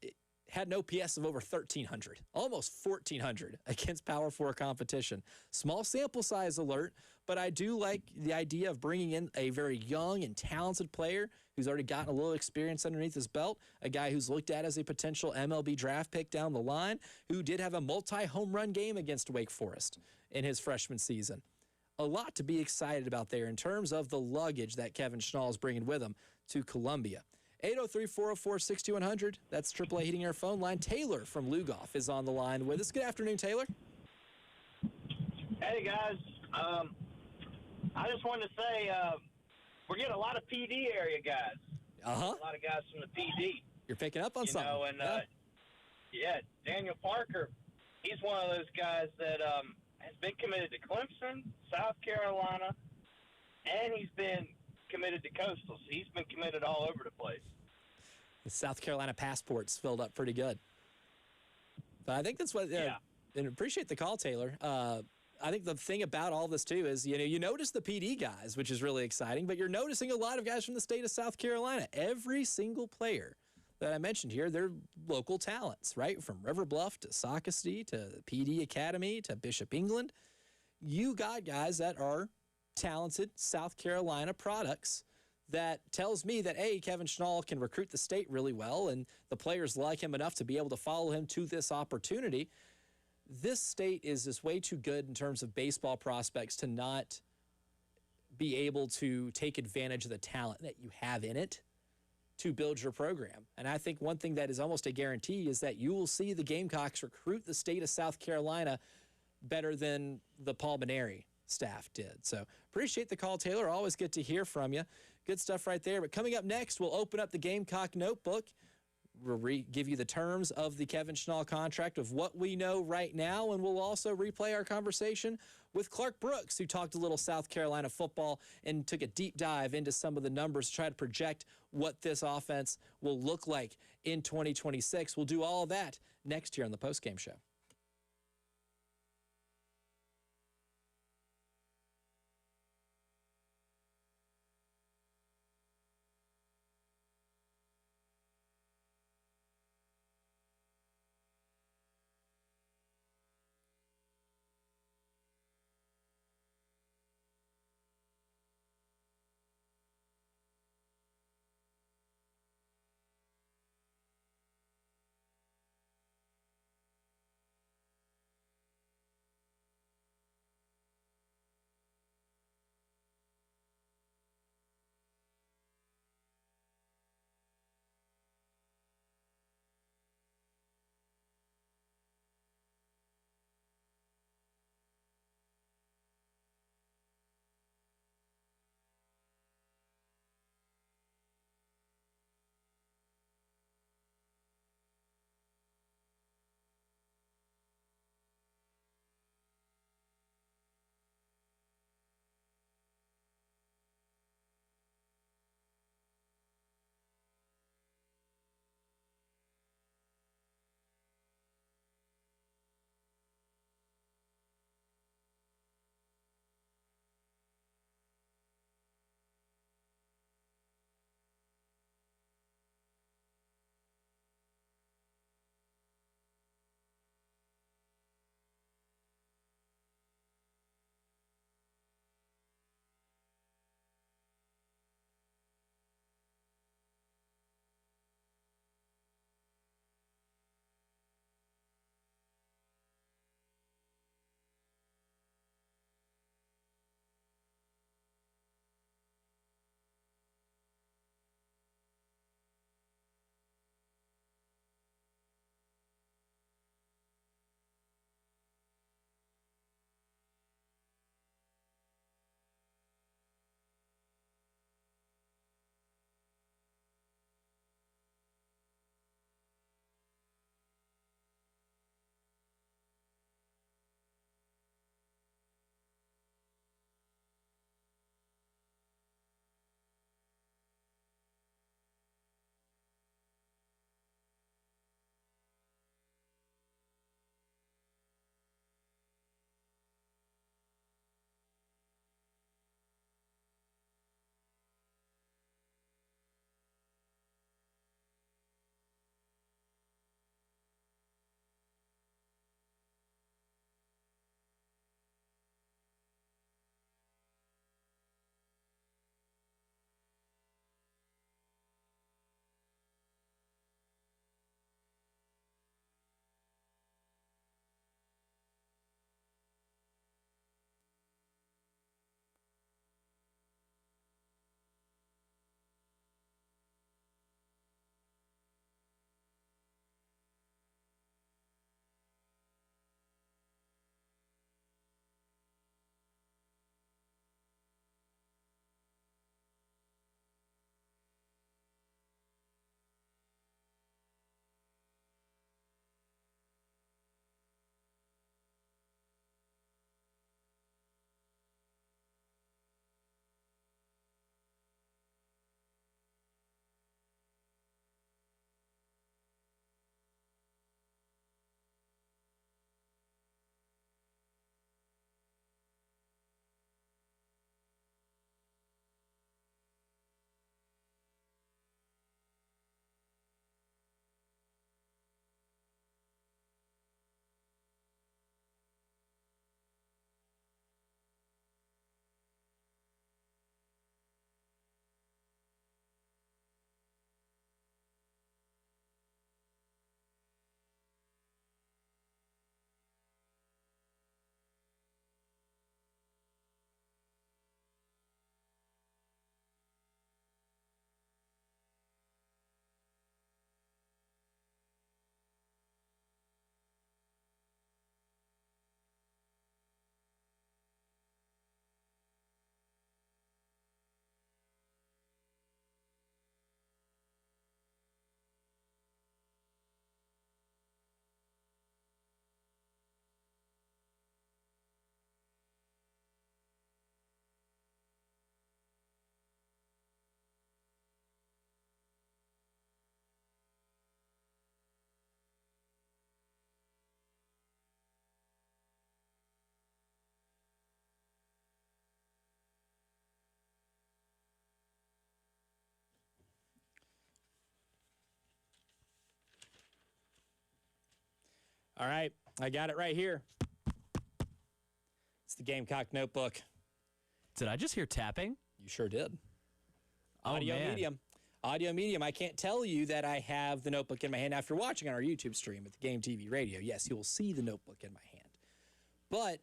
A: had an OPS of over 1,300, almost 1,400 against Power 4 competition. Small sample size alert, but I do like the idea of bringing in a very young and talented player who's already gotten a little experience underneath his belt, a guy who's looked at as a potential MLB draft pick down the line, who did have a multi-home run game against Wake Forest in his freshman season. A lot to be excited about there in terms of the luggage that Kevin Schnall is bringing with him to Columbia. 803-404-6100. That's AAA Heating Air phone line. Taylor from Lugoff is on the line with us. Good afternoon, Taylor.
H: Hey, guys. I just wanted to say we're getting a lot of PD area guys.
A: Uh-huh.
H: A lot of guys from the PD.
A: You're picking up on something.
H: And Daniel Parker, he's one of those guys that has been committed to Clemson, South Carolina, and he's been committed to Coastal. So he's been committed all over the place.
A: The South Carolina passport's filled up pretty good. But I think that's what and appreciate the call, Taylor. I think the thing about all this, too, is, you notice the PD guys, which is really exciting, but you're noticing a lot of guys from the state of South Carolina. Every single player that I mentioned here, they're local talents, right? From River Bluff to Socastee to the PD Academy to Bishop England. You got guys that are talented South Carolina products. That tells me that, A, Kevin Schnall can recruit the state really well, and the players like him enough to be able to follow him to this opportunity. This state is just way too good in terms of baseball prospects to not be able to take advantage of the talent that you have in it to build your program. And I think one thing that is almost a guarantee is that you will see the Gamecocks recruit the state of South Carolina better than the Paul Maneri staff did. So appreciate the call, Taylor. Always good to hear from you. Good stuff right there. But coming up next, we'll open up the Gamecock notebook. We'll give you the terms of the Kevin Schnall contract of what we know right now, and we'll also replay our conversation with Clark Brooks, who talked a little South Carolina football and took a deep dive into some of the numbers to try to project what this offense will look like in 2026. We'll do all of that next year on the Postgame Show. All right, I got it right here. It's the Gamecock Notebook.
B: Did I just hear tapping?
A: You sure did.
B: Oh,
A: Audio
B: man.
A: medium. Audio medium. I can't tell you that I have the notebook in my hand after watching on our YouTube stream at the Game TV Radio. Yes, you will see the notebook in my hand. But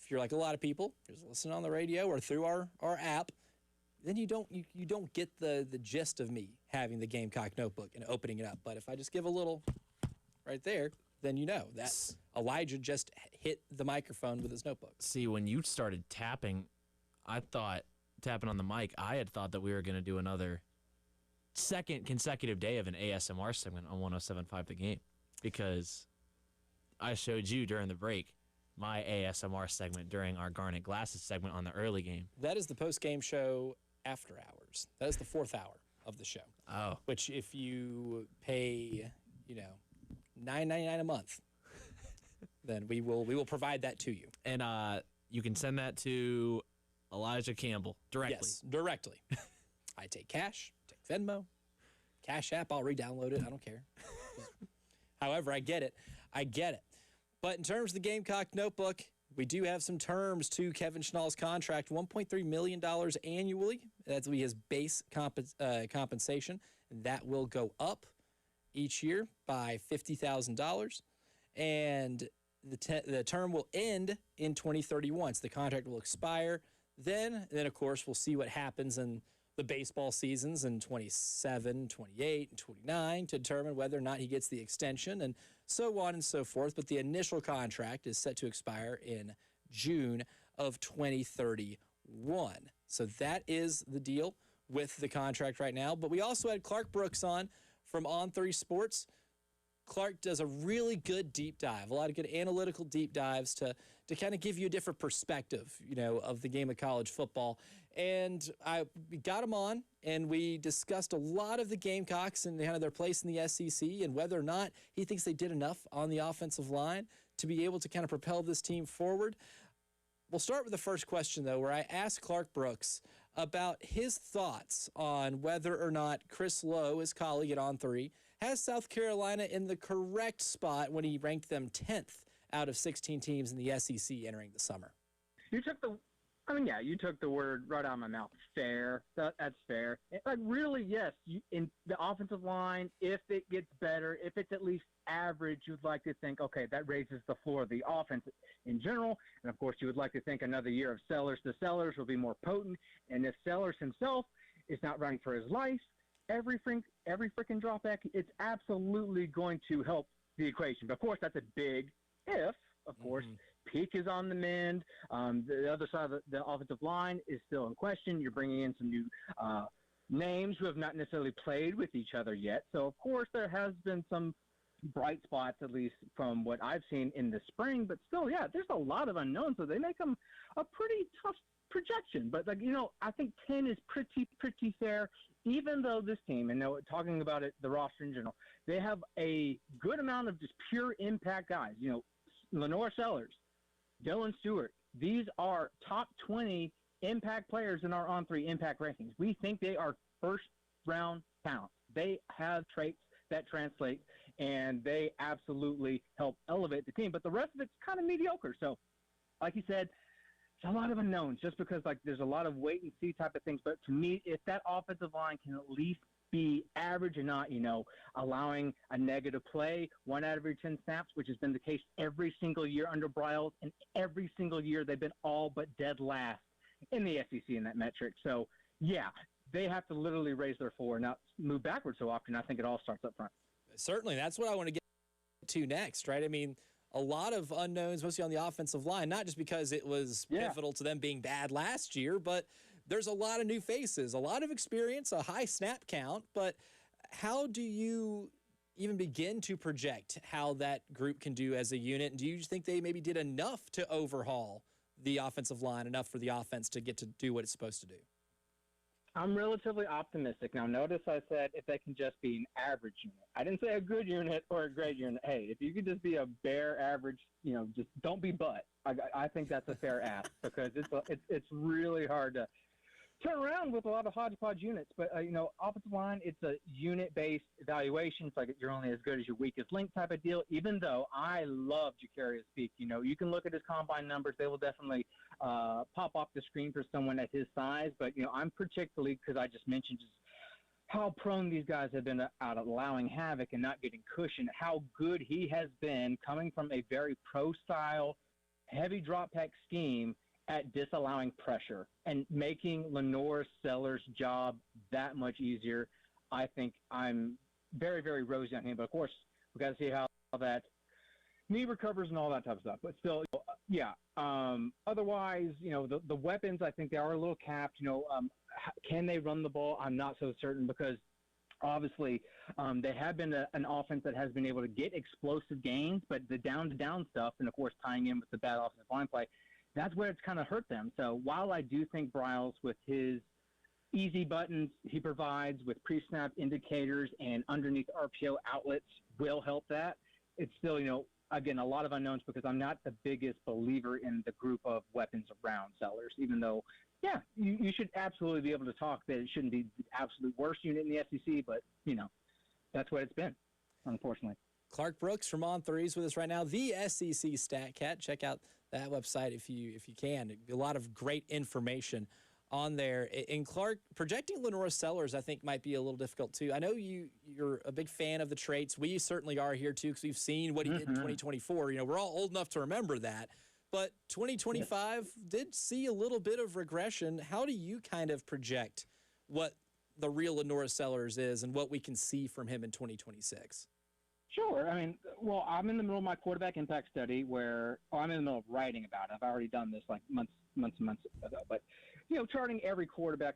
A: if you're like a lot of people, just listen on the radio or through our app, then you don't get the gist of me having the Gamecock Notebook and opening it up. But if I just give a little right there, then you know that Elijah just hit the microphone with his notebook.
B: See, when you started tapping, tapping on the mic, I had thought that we were going to do another second consecutive day of an ASMR segment on 107.5 The Game, because I showed you during the break my ASMR segment during our Garnet Glasses segment on the early game.
A: That is the post-game show after hours. That is the 4th hour of the show.
B: Oh.
A: Which if you pay, $9.99 a month, then we will provide that to you.
B: And you can send that to Elijah Campbell directly.
A: Yes, directly. I take cash, take Venmo, Cash App, I'll re-download it. I don't care. However, I get it. But in terms of the Gamecock Notebook, we do have some terms to Kevin Schnall's contract, $1.3 million annually. That will be his base compensation. That will go up each year by $50,000. And the term will end in 2031. So the contract will expire then. And then, of course, we'll see what happens in the baseball seasons in 27, 28, and 29 to determine whether or not he gets the extension and so on and so forth. But the initial contract is set to expire in June of 2031. So that is the deal with the contract right now. But we also had Clark Brooks on from On3 Sports. Clark does a really good deep dive, a lot of good analytical deep dives to kind of give you a different perspective, of the game of college football. And we got him on, and we discussed a lot of the Gamecocks and kind of their place in the SEC and whether or not he thinks they did enough on the offensive line to be able to kind of propel this team forward. We'll start with the first question, though, where I asked Clark Brooks about his thoughts on whether or not Chris Lowe, his colleague at On3, has South Carolina in the correct spot when he ranked them 10th out of 16 teams in the SEC entering the summer.
E: You took the word right out of my mouth. Fair. That's fair. Really, yes. In the offensive line, if it gets better, if it's at least average, you'd like to think, okay, that raises the floor of the offense in general. And, of course, you would like to think another year of Sellers to Sellers will be more potent. And if Sellers himself is not running for his life, every freaking drop back, it's absolutely going to help the equation. But, of course, that's a big if. Of course, Peak is on the mend. The other side of the offensive line is still in question. You're bringing in some new names who have not necessarily played with each other yet. So, of course, there has been some bright spots, at least from what I've seen in the spring. But still, yeah, there's a lot of unknowns, so they make them a pretty tough projection. But, I think 10 is pretty fair, even though this team, and talking about it, the roster in general, they have a good amount of just pure impact guys. Lenore Sellers, Dylan Stewart, these are top 20 impact players in our On3 impact rankings. We think they are first-round talent. They have traits that translate, and they absolutely help elevate the team. But the rest of it's kind of mediocre. So, like you said, it's a lot of unknowns just because, there's a lot of wait-and-see type of things. But to me, if that offensive line can at least be average and not, allowing a negative play 1 out of every 10 snaps, which has been the case every single year under Bryles, and every single year they've been all but dead last in the SEC in that metric. So, yeah, they have to literally raise their floor, not move backwards so often. I think it all starts up front.
A: Certainly. That's what I want to get to next, right? I mean, a lot of unknowns, mostly on the offensive line, not just because it was pivotal to them being bad last year, but there's a lot of new faces, a lot of experience, a high snap count. But how do you even begin to project how that group can do as a unit? And do you think they maybe did enough to overhaul the offensive line, enough for the offense to get to do what it's supposed to do?
E: I'm relatively optimistic. Now, notice I said if they can just be an average unit. I didn't say a good unit or a great unit. Hey, if you could just be a bare average, just don't be butt. I think that's a fair ask because it's really hard to turn around with a lot of hodgepodge units. But, offensive line, it's a unit-based evaluation. It's like you're only as good as your weakest link type of deal, even though I love Jacarius Peak. You can look at his combine numbers. They will definitely pop off the screen for someone at his size. But, I'm particularly, because I just mentioned just how prone these guys have been out of allowing havoc and not getting cushion, how good he has been coming from a very pro-style, heavy drop-pack scheme at disallowing pressure and making Lenore Sellers' job that much easier. I think I'm very, very rosy on him. But, of course, we've got to see how that knee recovers and all that type of stuff. But still, yeah. Otherwise, the weapons, I think they are a little capped. Can they run the ball? I'm not so certain because obviously they have been an offense that has been able to get explosive gains, but the down-to-down stuff and, of course, tying in with the bad offensive line play, that's where it's kind of hurt them. So while I do think Bryles, with his easy buttons he provides with pre-snap indicators and underneath RPO outlets will help that, it's still, again, a lot of unknowns because I'm not the biggest believer in the group of weapons around Sellers, even though, yeah, you should absolutely be able to talk that it shouldn't be the absolute worst unit in the SEC, but, that's what it's been, unfortunately.
A: Clark Brooks from On Threes with us right now, the SEC Stat Cat. Check out that website if you can. A lot of great information on there. And Clark, projecting Lenore Sellers, I think, might be a little difficult too. I know you're a big fan of the traits. We certainly are here too because we've seen what he did in 2024. We're all old enough to remember that. But 2025 did see a little bit of regression. How do you kind of project what the real Lenore Sellers is and what we can see from him in 2026?
E: Sure. I'm in the middle of my quarterback impact study where I'm in the middle of writing about it. I've already done this like months ago. But, charting every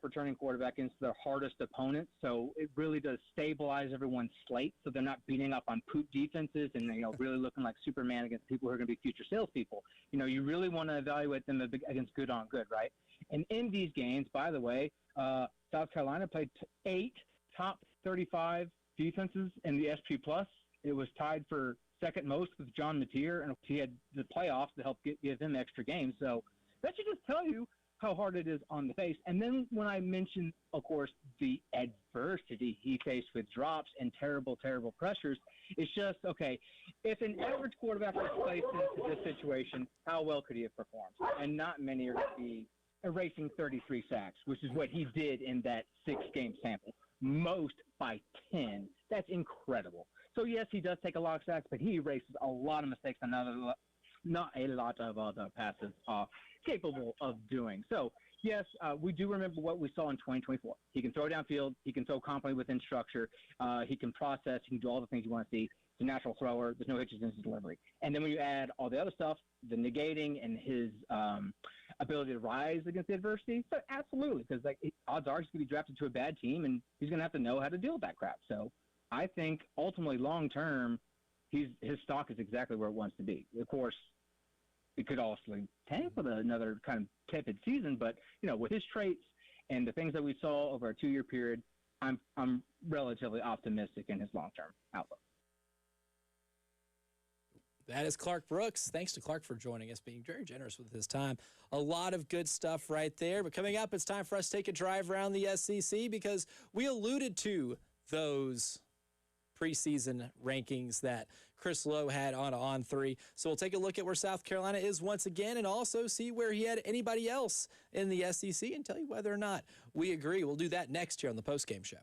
E: returning quarterback into their hardest opponents. So it really does stabilize everyone's slate so they're not beating up on poop defenses and, really looking like Superman against people who are going to be future salespeople. You really want to evaluate them against good on good, right? And in these games, by the way, South Carolina played 8 top 35 defenses in the SP+. It was tied for second most with John Mateer, and he had the playoffs to help give him extra games. So that should just tell you how hard it is on the face. And then when I mentioned, of course, the adversity he faced with drops and terrible, terrible pressures, it's just, okay, if an average quarterback was placed into this situation, how well could he have performed? And not many are going to be erasing 33 sacks, which is what he did in that 6-game sample. Most by 10. That's incredible. So, yes, he does take a lot of sacks, but he erases a lot of mistakes and not a lot of other passes are capable of doing. So, yes, we do remember what we saw in 2024. He can throw downfield. He can throw confidently within structure. He can process. He can do all the things you want to see. He's a natural thrower. There's no hitches in his delivery. And then when you add all the other stuff, the negating and his ability to rise against the adversity, so absolutely, because odds are he's going to be drafted to a bad team, and he's going to have to know how to deal with that crap. So I think ultimately long term, his stock is exactly where it wants to be. Of course, it could also tank with another kind of tepid season, but with his traits and the things that we saw over a 2-year period, I'm relatively optimistic in his long term outlook.
A: That is Clark Brooks. Thanks to Clark for joining us, being very generous with his time. A lot of good stuff right there. But coming up, it's time for us to take a drive around the SEC because we alluded to those preseason rankings that Chris Lowe had on 3. So we'll take a look at where South Carolina is once again and also see where he had anybody else in the SEC and tell you whether or not we agree. We'll do that next here on the Postgame Show.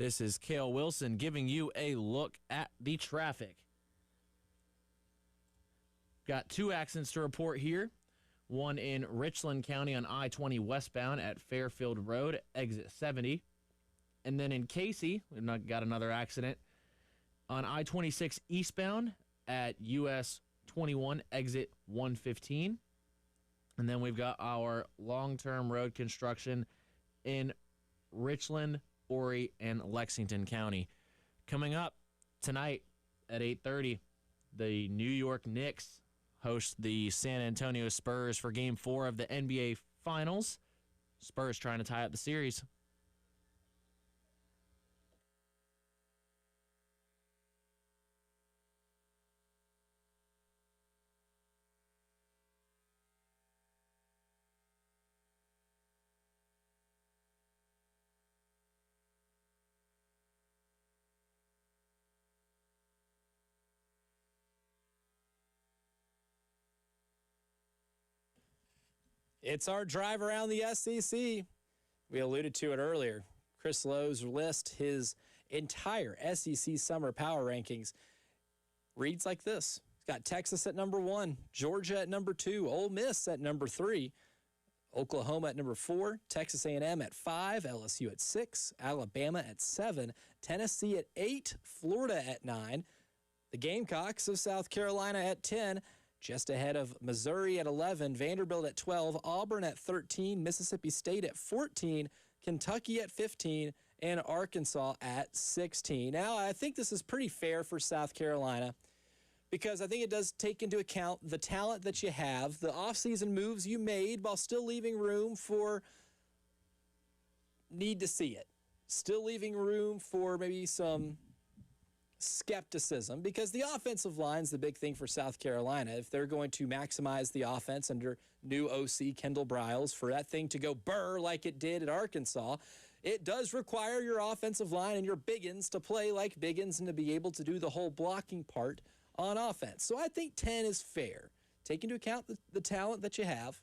B: This is Cale Wilson giving you a look at the traffic. Got 2 accidents to report here. One in Richland County on I-20 westbound at Fairfield Road, exit 70. And then in Casey, we've got another accident on I-26 eastbound at US 21, exit 115. And then we've got our long-term road construction in Richland, Horry, and Lexington County. Coming up tonight at 8:30, the New York Knicks host the San Antonio Spurs for Game 4 of the NBA Finals. Spurs trying to tie up the series.
A: It's our drive around the SEC. We alluded to it earlier. Chris Lowe's list, his entire SEC summer power rankings, reads like this. He's got Texas at number 1, Georgia at number 2, Ole Miss at number 3, Oklahoma at number 4, Texas A&M at 5, LSU at 6, Alabama at 7, Tennessee at 8, Florida at 9, the Gamecocks of South Carolina at 10, just ahead of Missouri at 11, Vanderbilt at 12, Auburn at 13, Mississippi State at 14, Kentucky at 15, and Arkansas at 16. Now, I think this is pretty fair for South Carolina because I think it does take into account the talent that you have, the offseason moves you made while still leaving room for need to see it. Still leaving room for maybe some skepticism because the offensive line's the big thing for South Carolina. If they're going to maximize the offense under new OC Kendall Briles for that thing to go burr like it did at Arkansas, it does require your offensive line and your biggins to play like biggins and to be able to do the whole blocking part on offense. So I think 10 is fair. Take into account the talent that you have,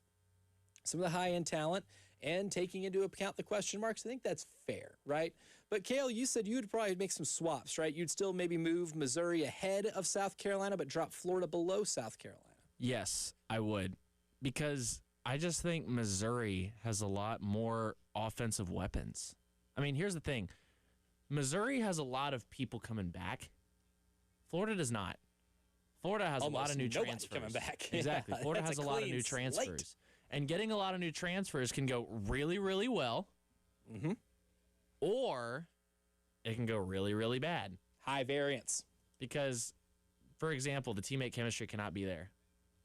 A: some of the high-end talent, and taking into account the question marks. I think that's fair, right? But, Cale, you said you'd probably make some swaps, right? You'd still maybe move Missouri ahead of South Carolina but drop Florida below South Carolina.
B: Yes, I would. Because I just think Missouri has a lot more offensive weapons. I mean, here's the thing. Missouri has a lot of people coming back. Florida does not. Florida has
A: Almost
B: a lot of new
A: nobody
B: transfers.
A: coming back.
B: Exactly.
A: Yeah,
B: Florida has
A: that's
B: a lot of new
A: clean
B: transfers.
A: slate.
B: And getting a lot of new transfers can go really, really well.
A: Mm-hmm.
B: Or it can go really, really bad.
A: High variance.
B: Because, for example, the teammate chemistry cannot be there.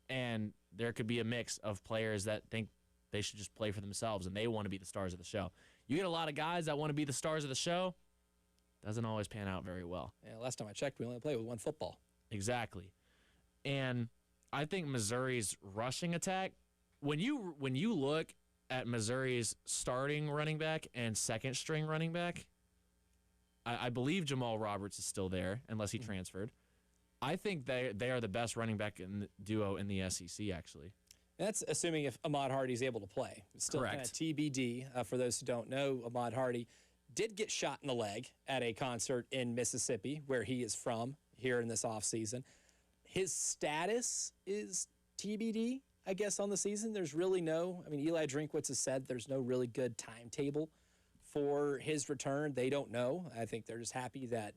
B: And there could be a mix of players that think they should just play for themselves and they want to be the stars of the show. You get a lot of guys that want to be the stars of the show. Doesn't always pan out very well.
A: Yeah, last time I checked, we only played with one football.
B: Exactly. And I think Missouri's rushing attack, when you look at Missouri's starting running back and second string running back, I believe Jamal Roberts is still there, unless he transferred. I think they are the best running back duo in the SEC, actually.
A: That's assuming if Ahmad Hardy's able to play. It's still kind of TBD. For those who don't know, Ahmad Hardy did get shot in the leg at a concert in Mississippi, where he is from, here in this offseason. His status is TBD, I guess, on the season. There's really Eli Drinkwitz has said there's no really good timetable for his return. They don't know. I think they're just happy that,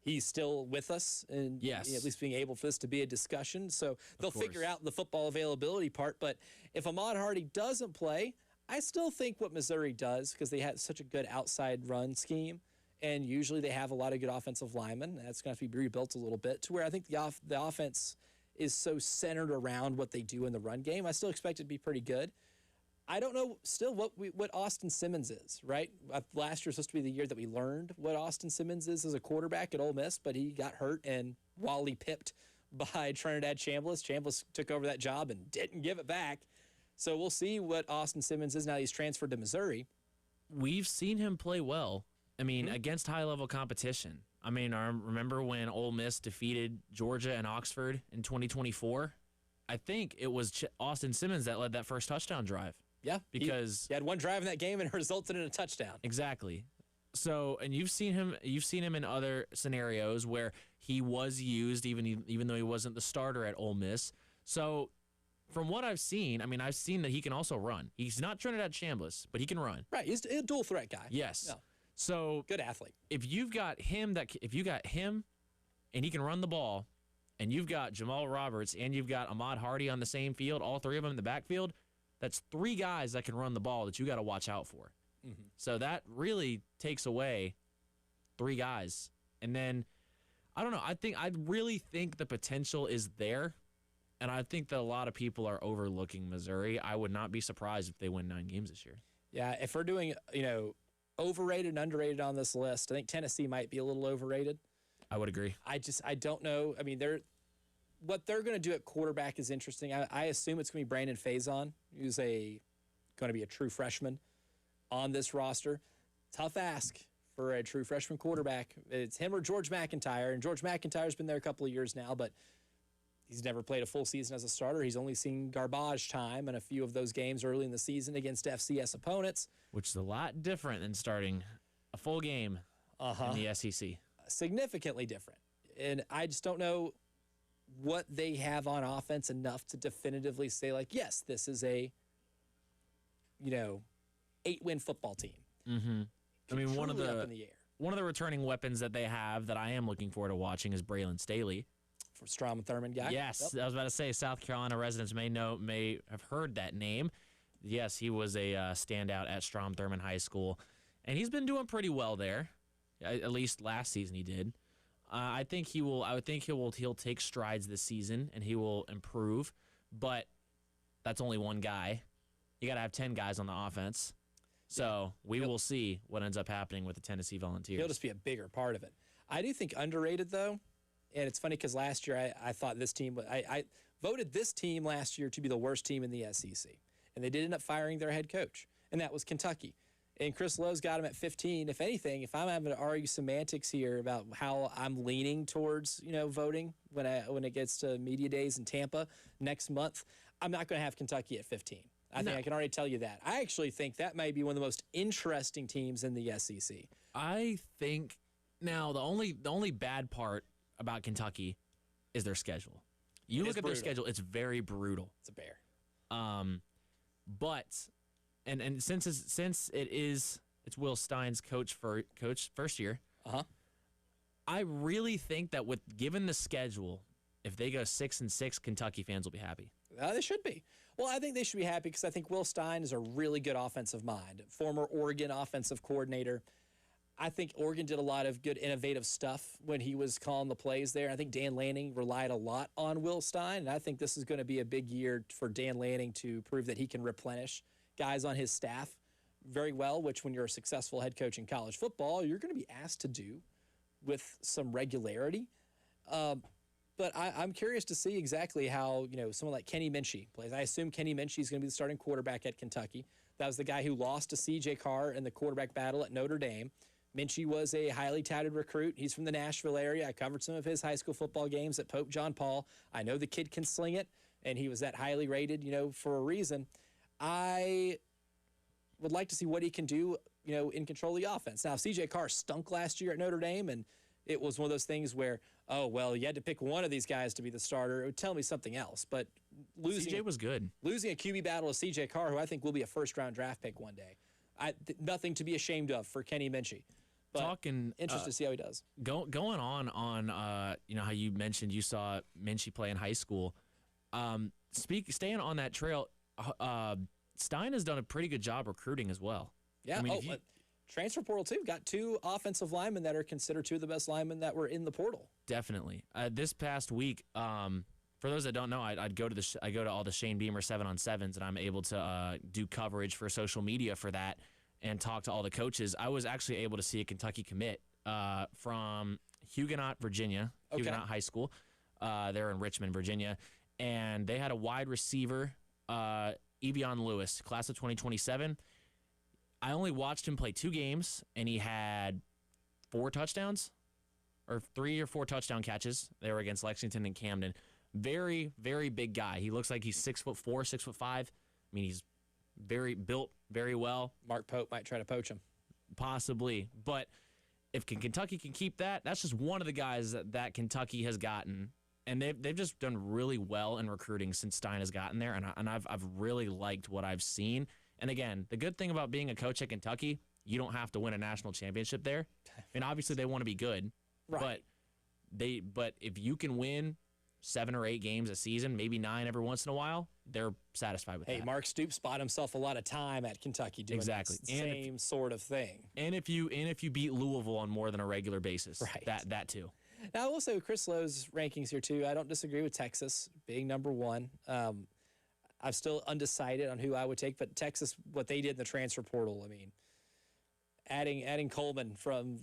A: he's still with us and
B: yes,
A: at least being able for this to be a discussion. So they'll figure out the football availability part. But if Ahmad Hardy doesn't play, I still think what Missouri does, because they have such a good outside run scheme, and usually they have a lot of good offensive linemen. That's going to have to be rebuilt a little bit to where I think the offense is so centered around what they do in the run game. I still expect it to be pretty good. I don't know still what Austin Simmons is, right? Last year was supposed to be the year that we learned what Austin Simmons is as a quarterback at Ole Miss, but he got hurt and Wally pipped by Trinidad Chambliss. Chambliss took over that job and didn't give it back. So we'll see what Austin Simmons is now he's transferred to Missouri.
B: We've seen him play well. I mean, against high-level competition. I mean, I remember when Ole Miss defeated Georgia and Oxford in 2024. I think it was Austin Simmons that led that first touchdown drive.
A: Yeah,
B: because
A: he had one drive in that game and it resulted in a touchdown.
B: Exactly. So, and you've seen him in other scenarios where he was used even though he wasn't the starter at Ole Miss. So, from what I've seen, I mean, I've seen that he can also run. He's not Trinidad Chambliss, but he can run.
A: Right, he's a dual threat guy.
B: Yes.
A: Yeah.
B: So,
A: good athlete.
B: If you got him and he can run the ball, and you've got Jamal Roberts and you've got Ahmad Hardy on the same field, all three of them in the backfield, that's 3 guys that can run the ball that you got to watch out for.
A: Mm-hmm.
B: So that really takes away 3 guys. And then, I don't know, I really think the potential is there, and I think that a lot of people are overlooking Missouri. I would not be surprised if they win 9 games this year.
A: Yeah, if we're doing, overrated and underrated on this list, I think Tennessee might be a little overrated.
B: I would agree.
A: I don't know. I mean, what they're going to do at quarterback is interesting. I assume it's going to be Brandon Faison, who's going to be a true freshman on this roster. Tough ask for a true freshman quarterback. It's him or George McIntyre, and George McIntyre's been there a couple of years now, but he's never played a full season as a starter. He's only seen garbage time in a few of those games early in the season against FCS opponents.
B: Which is a lot different than starting a full game in the SEC.
A: Significantly different. And I just don't know what they have on offense enough to definitively say, like, yes, this is a, 8-win football team.
B: Mm-hmm. I mean, one of
A: up in the air.
B: One of the returning weapons that they have that I am looking forward to watching is Braylon Staley.
A: For Strom and Thurmond guy?
B: Yes,
A: Yep.
B: I was about to say South Carolina residents may have heard that name. Yes, he was a standout at Strom Thurmond High School, and he's been doing pretty well there. At least last season he did. I think he will. I would think he'll take strides this season and he will improve. But that's only one guy. You got to have 10 guys on the offense. So we will see what ends up happening with the Tennessee Volunteers.
A: He'll just be a bigger part of it. I do think underrated though, and it's funny because last year I thought this team. I voted this team last year to be the worst team in the SEC, and they did end up firing their head coach, and that was Kentucky. And Chris Lowe's got him at 15. If anything, if I'm having to argue semantics here about how I'm leaning towards, voting when it gets to media days in Tampa next month, I'm not going to have Kentucky at 15. I think I can already tell you that. I actually think that might be one of the most interesting teams in the SEC.
B: I think now the only bad part about Kentucky is their schedule. You look at their schedule; it's very brutal.
A: It's a bear.
B: But. And since it's Will Stein's coach first year, I really think that given the schedule, if they go 6-6, Kentucky fans will be happy.
A: They should be. Well, I think they should be happy because I think Will Stein is a really good offensive mind, former Oregon offensive coordinator. I think Oregon did a lot of good innovative stuff when he was calling the plays there. I think Dan Lanning relied a lot on Will Stein, and I think this is going to be a big year for Dan Lanning to prove that he can replenish guys on his staff very well, which when you're a successful head coach in college football, you're going to be asked to do with some regularity. But I'm curious to see exactly how, someone like Kenny Minchey plays. I assume Kenny Minchey is going to be the starting quarterback at Kentucky. That was the guy who lost to C.J. Carr in the quarterback battle at Notre Dame. Minchey was a highly touted recruit. He's from the Nashville area. I covered some of his high school football games at Pope John Paul. I know the kid can sling it, and he was that highly rated, for a reason. I would like to see what he can do, in control of the offense. Now, C.J. Carr stunk last year at Notre Dame, and it was one of those things where, you had to pick one of these guys to be the starter. It would tell me something else. But
B: C.J. was good.
A: Losing a QB battle to C.J. Carr, who I think will be a first-round draft pick one day, nothing to be ashamed of for Kenny Minchey. But interested to see how he does.
B: Going on how you mentioned you saw Minchey play in high school. Staying on that trail. Stein has done a pretty good job recruiting as well.
A: Yeah. Transfer portal too. Got 2 offensive linemen that are considered 2 of the best linemen that were in the portal.
B: Definitely. This past week, for those that don't know, I go to all the Shane Beamer 7-on-7s, and I'm able to do coverage for social media for that and talk to all the coaches. I was actually able to see a Kentucky commit from Huguenot, Virginia, Huguenot High School. They're in Richmond, Virginia, and they had a wide receiver. Evion Lewis, class of 2027. I only watched him play 2 games, and he had 4 touchdowns, or 3 or 4 touchdown catches. They were against Lexington and Camden. Very, very big guy. He looks like he's 6'4", 6'5". I mean, he's built very well.
A: Mark Pope might try to poach him.
B: possibly. But if Kentucky can keep that, that's just one of the guys that Kentucky has gotten. And they've just done really well in recruiting since Stein has gotten there, and I've really liked what I've seen. And again, the good thing about being a coach at Kentucky, you don't have to win a national championship there. I mean, obviously they want to be good,
A: Right.
B: but if you can win 7 or 8 games a season, maybe 9 every once in a while, they're satisfied with that.
A: Hey, Mark Stoops bought himself a lot of time at Kentucky doing
B: Exactly.
A: the same sort of thing.
B: And if you beat Louisville on more than a regular basis,
A: Right.
B: that too.
A: Now, also Chris Lowe's rankings here too. I don't disagree with Texas being number 1. I'm still undecided on who I would take, but Texas, what they did in the transfer portal, I mean, adding Coleman from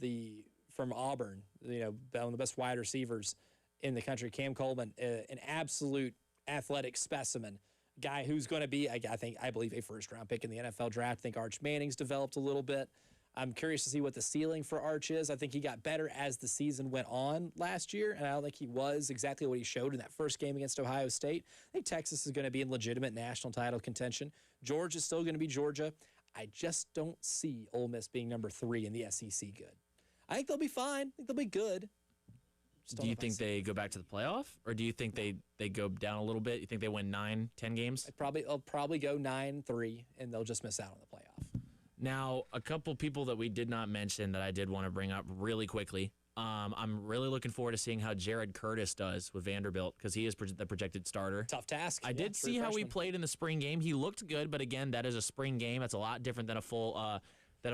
A: Auburn, one of the best wide receivers in the country, Cam Coleman, an absolute athletic specimen, guy who's going to be, I believe, a first-round pick in the NFL draft. I think Arch Manning's developed a little bit. I'm curious to see what the ceiling for Arch is. I think he got better as the season went on last year, and I don't think he was exactly what he showed in that first game against Ohio State. I think Texas is going to be in legitimate national title contention. Georgia's still going to be Georgia. I just don't see Ole Miss being number 3 in the SEC good. I think they'll be fine. I think they'll be good.
B: Do you think they go back to the playoff, or do you think they go down a little bit? You think they win 9, 10 games?
A: They'll probably go 9-3, and they'll just miss out on the playoff.
B: Now, a couple people that we did not mention that I did want to bring up really quickly. I'm really looking forward to seeing how Jared Curtis does with Vanderbilt because he is the projected starter.
A: Tough task.
B: I did see how he played in the spring game. He looked good, but again, that is a spring game. That's a lot different than a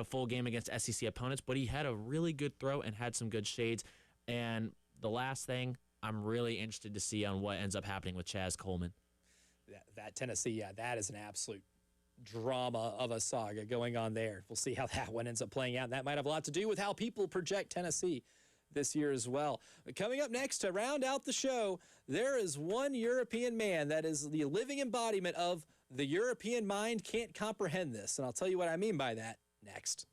B: full game against SEC opponents. But he had a really good throw and had some good shades. And the last thing, I'm really interested to see on what ends up happening with Chaz Coleman.
A: That Tennessee, that is an absolute drama of a saga going on there. We'll see how that one ends up playing out. And that might have a lot to do with how people project Tennessee this year as well. But coming up next to round out the show, there is one European man that is the living embodiment of the European mind can't comprehend this. And I'll tell you what I mean by that next.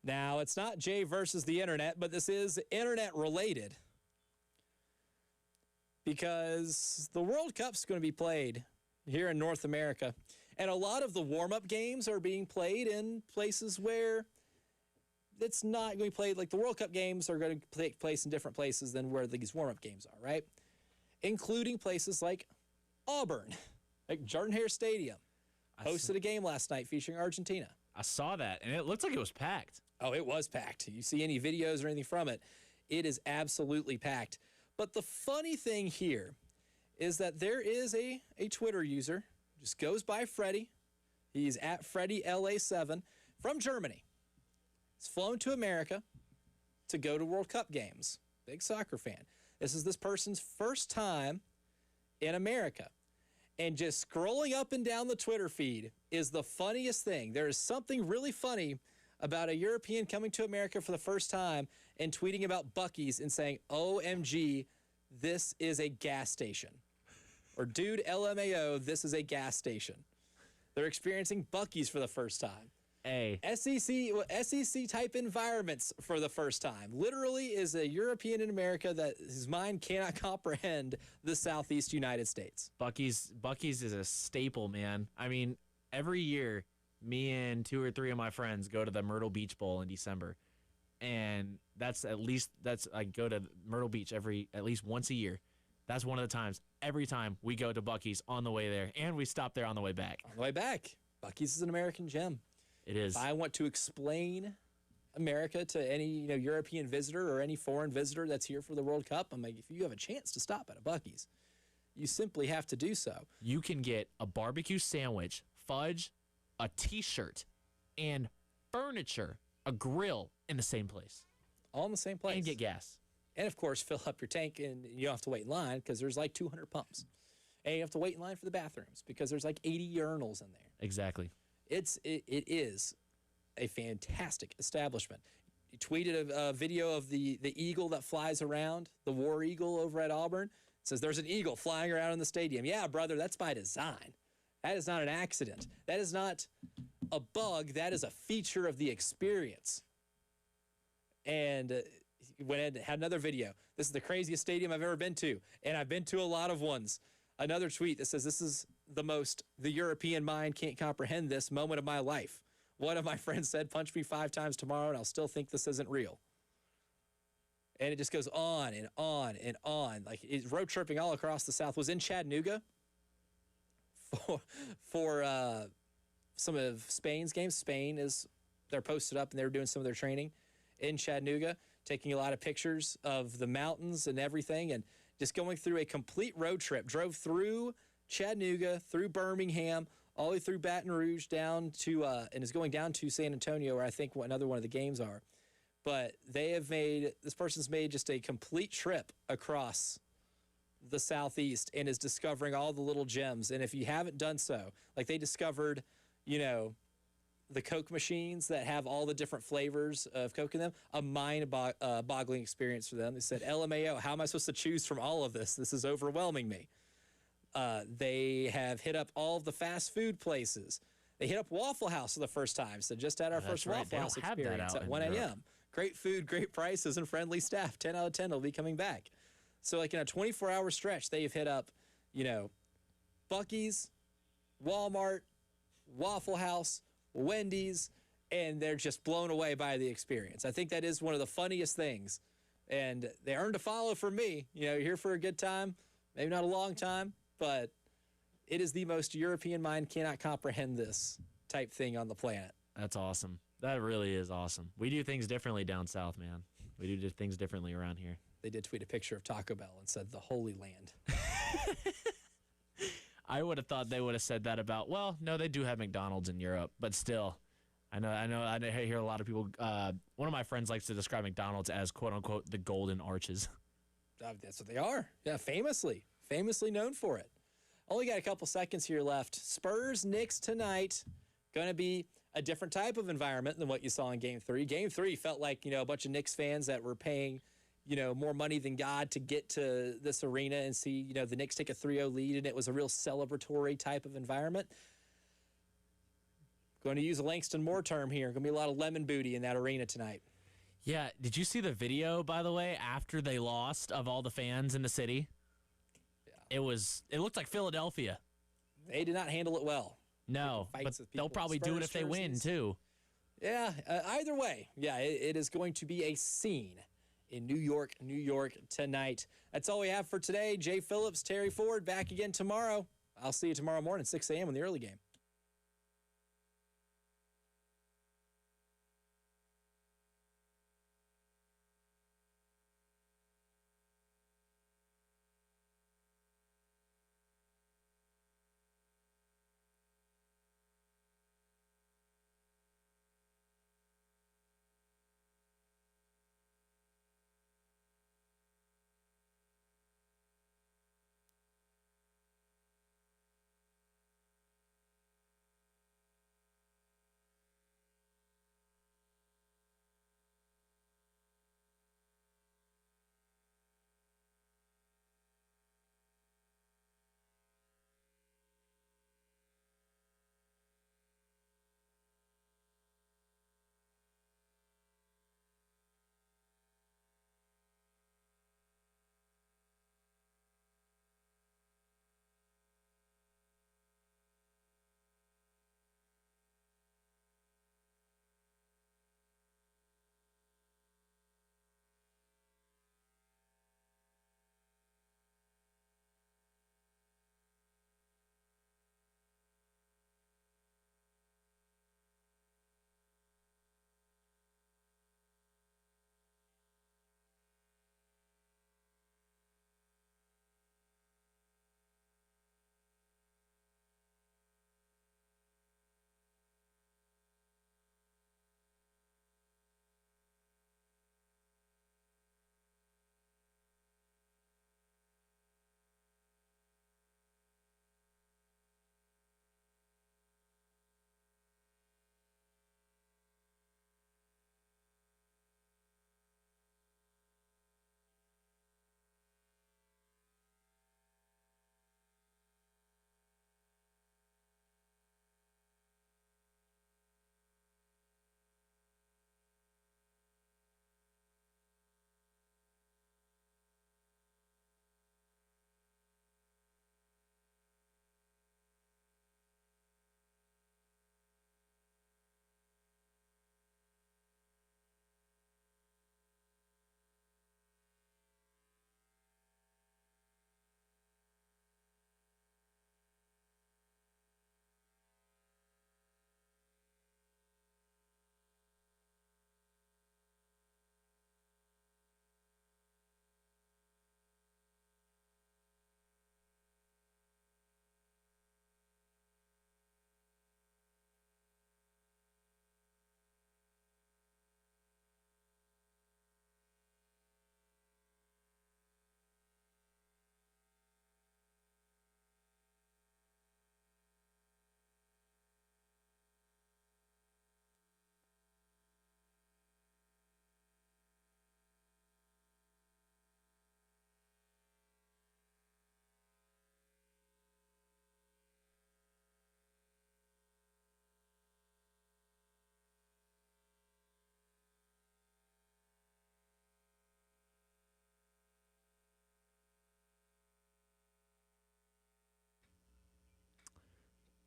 A: Now, it's not Jay versus the internet, but this is internet related because the World Cup's going to be played here in North America. And a lot of the warm-up games are being played in places where it's not going to be played. Like the World Cup games are going to take place in different places than where these warm-up games are, right? Including places like Auburn, like Jordan-Hare Stadium. Hosted a game last night featuring Argentina.
B: I saw that, and it looked like it was packed.
A: Oh, it was packed. You see any videos or anything from it, it is absolutely packed. But the funny thing here is that there is a Twitter user, just goes by Freddie. He's at FreddyLA7 from Germany. He's flown to America to go to World Cup games. Big soccer fan. This is this person's first time in America. And just scrolling up and down the Twitter feed is the funniest thing. There is something really funny about a European coming to America for the first time and tweeting about Buc-ee's and saying, OMG, this is a gas station. Or, dude, LMAO, this is a gas station. They're experiencing Buc-ee's for the first time.
B: Hey.
A: SEC-type environments for the first time. Literally is a European in America that his mind cannot comprehend the Southeast United States.
B: Buc-ee's is a staple, man. I mean, every year, me and 2 or 3 of my friends go to the Myrtle Beach Bowl in December. And I go to Myrtle Beach at least once a year. That's one of the times. Every time we go to Buc-ee's on the way there, and we stop there on the way back.
A: On the way back. Buc-ee's is an American gem.
B: It is.
A: If I want to explain America to any European visitor or any foreign visitor that's here for the World Cup, I'm like, if you have a chance to stop at a Buc-ee's, you simply have to do so.
B: You can get a barbecue sandwich, fudge, a T-shirt, and furniture, a grill in the same place.
A: All in the same place.
B: And get gas.
A: And, of course, fill up your tank, and you don't have to wait in line because there's like 200 pumps. And you have to wait in line for the bathrooms because there's like 80 urinals in there.
B: Exactly.
A: It is a fantastic establishment. He tweeted a video of the eagle that flies around, the war eagle over at Auburn. It says there's an eagle flying around in the stadium. Yeah, brother, that's by design. That is not an accident. That is not a bug. That is a feature of the experience. And he went ahead and had another video. This is the craziest stadium I've ever been to, and I've been to a lot of ones. Another tweet that says this is the European mind can't comprehend this moment of my life. One of my friends said, punch me 5 times tomorrow and I'll still think this isn't real. And it just goes on and on and on. Like it's road tripping all across the South. Was in Chattanooga for some of Spain's games. They're posted up and they're doing some of their training in Chattanooga, taking a lot of pictures of the mountains and everything, and just going through a complete road trip. Drove through Chattanooga, through Birmingham, all the way through Baton Rouge, down to, and is going down to San Antonio, where I think another one of the games are. But this person's made just a complete trip across the Southeast and is discovering all the little gems. And if you haven't done so, like they discovered, the Coke machines that have all the different flavors of Coke in them, a mind-boggling experience for them. They said, LMAO, how am I supposed to choose from all of this? This is overwhelming me. They have hit up all of the fast food places. They hit up Waffle House for the first time. So just had our first Waffle House experience at 1 a.m. Great food, great prices, and friendly staff. 10 out of 10 will be coming back. So like in a 24-hour stretch, they've hit up, Buc-ee's, Walmart, Waffle House, Wendy's, and they're just blown away by the experience. I think that is one of the funniest things. And they earned a follow from me. You're here for a good time, maybe not a long time, but it is the most European mind cannot comprehend this type thing on the planet.
B: That's awesome. That really is awesome. We do things differently down south, man. We do things differently around here.
A: They did tweet a picture of Taco Bell and said the Holy Land.
B: I would have thought they would have said that about, well, no, they do have McDonald's in Europe, but still, I hear a lot of people, one of my friends likes to describe McDonald's as, quote unquote, the Golden Arches.
A: That's what they are. Yeah, famously known for it. Only got a couple seconds here left. Spurs, Knicks tonight. Going to be a different type of environment than what you saw in Game 3. Game 3 felt like, a bunch of Knicks fans that were paying, more money than God to get to this arena and see, the Knicks take a 3-0 lead, and it was a real celebratory type of environment. Going to use a Langston Moore term here. Going to be a lot of lemon booty in that arena tonight.
B: Yeah, did you see the video, by the way, after they lost of all the fans in the city? Yeah. It looked like Philadelphia.
A: They did not handle it well.
B: No, but they'll probably do it if they win, too.
A: Yeah, either way, yeah, it is going to be a scene in New York tonight. That's all we have for today. Jay Phillips, Terry Ford, back again tomorrow. I'll see you tomorrow morning, 6 a.m. in the early game.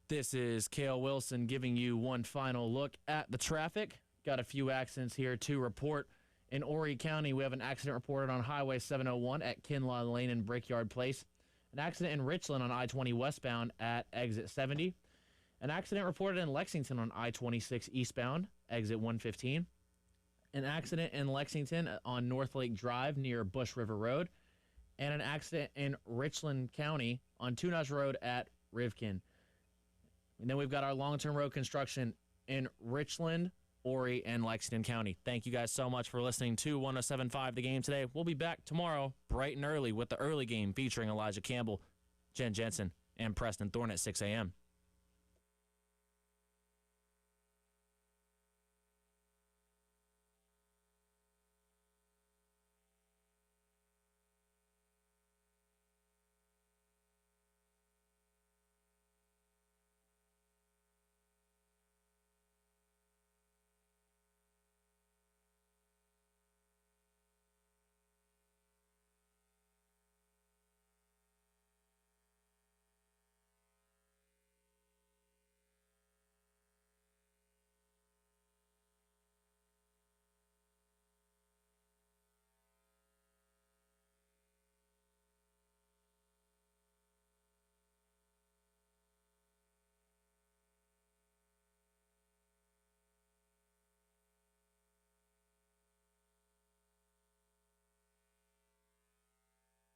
B: This is Cale Wilson giving you one final look at the traffic. Got a few accidents here to report. In Horry County, we have an accident reported on Highway 701 at Kinlaw Lane and Brickyard Place. An accident in Richland on I-20 westbound at exit 70. An accident reported in Lexington on I-26 eastbound, exit 115. An accident in Lexington on North Lake Drive near Bush River Road. And an accident in Richland County on Tunas Road at Rivkin. And then we've got our long-term road construction in Richland, Horry, and Lexington County. Thank you guys so much for listening to 107.5 The Game today. We'll be back tomorrow bright and early with the early game featuring Elijah Campbell, Jen Jensen, and Preston Thorne at 6 a.m.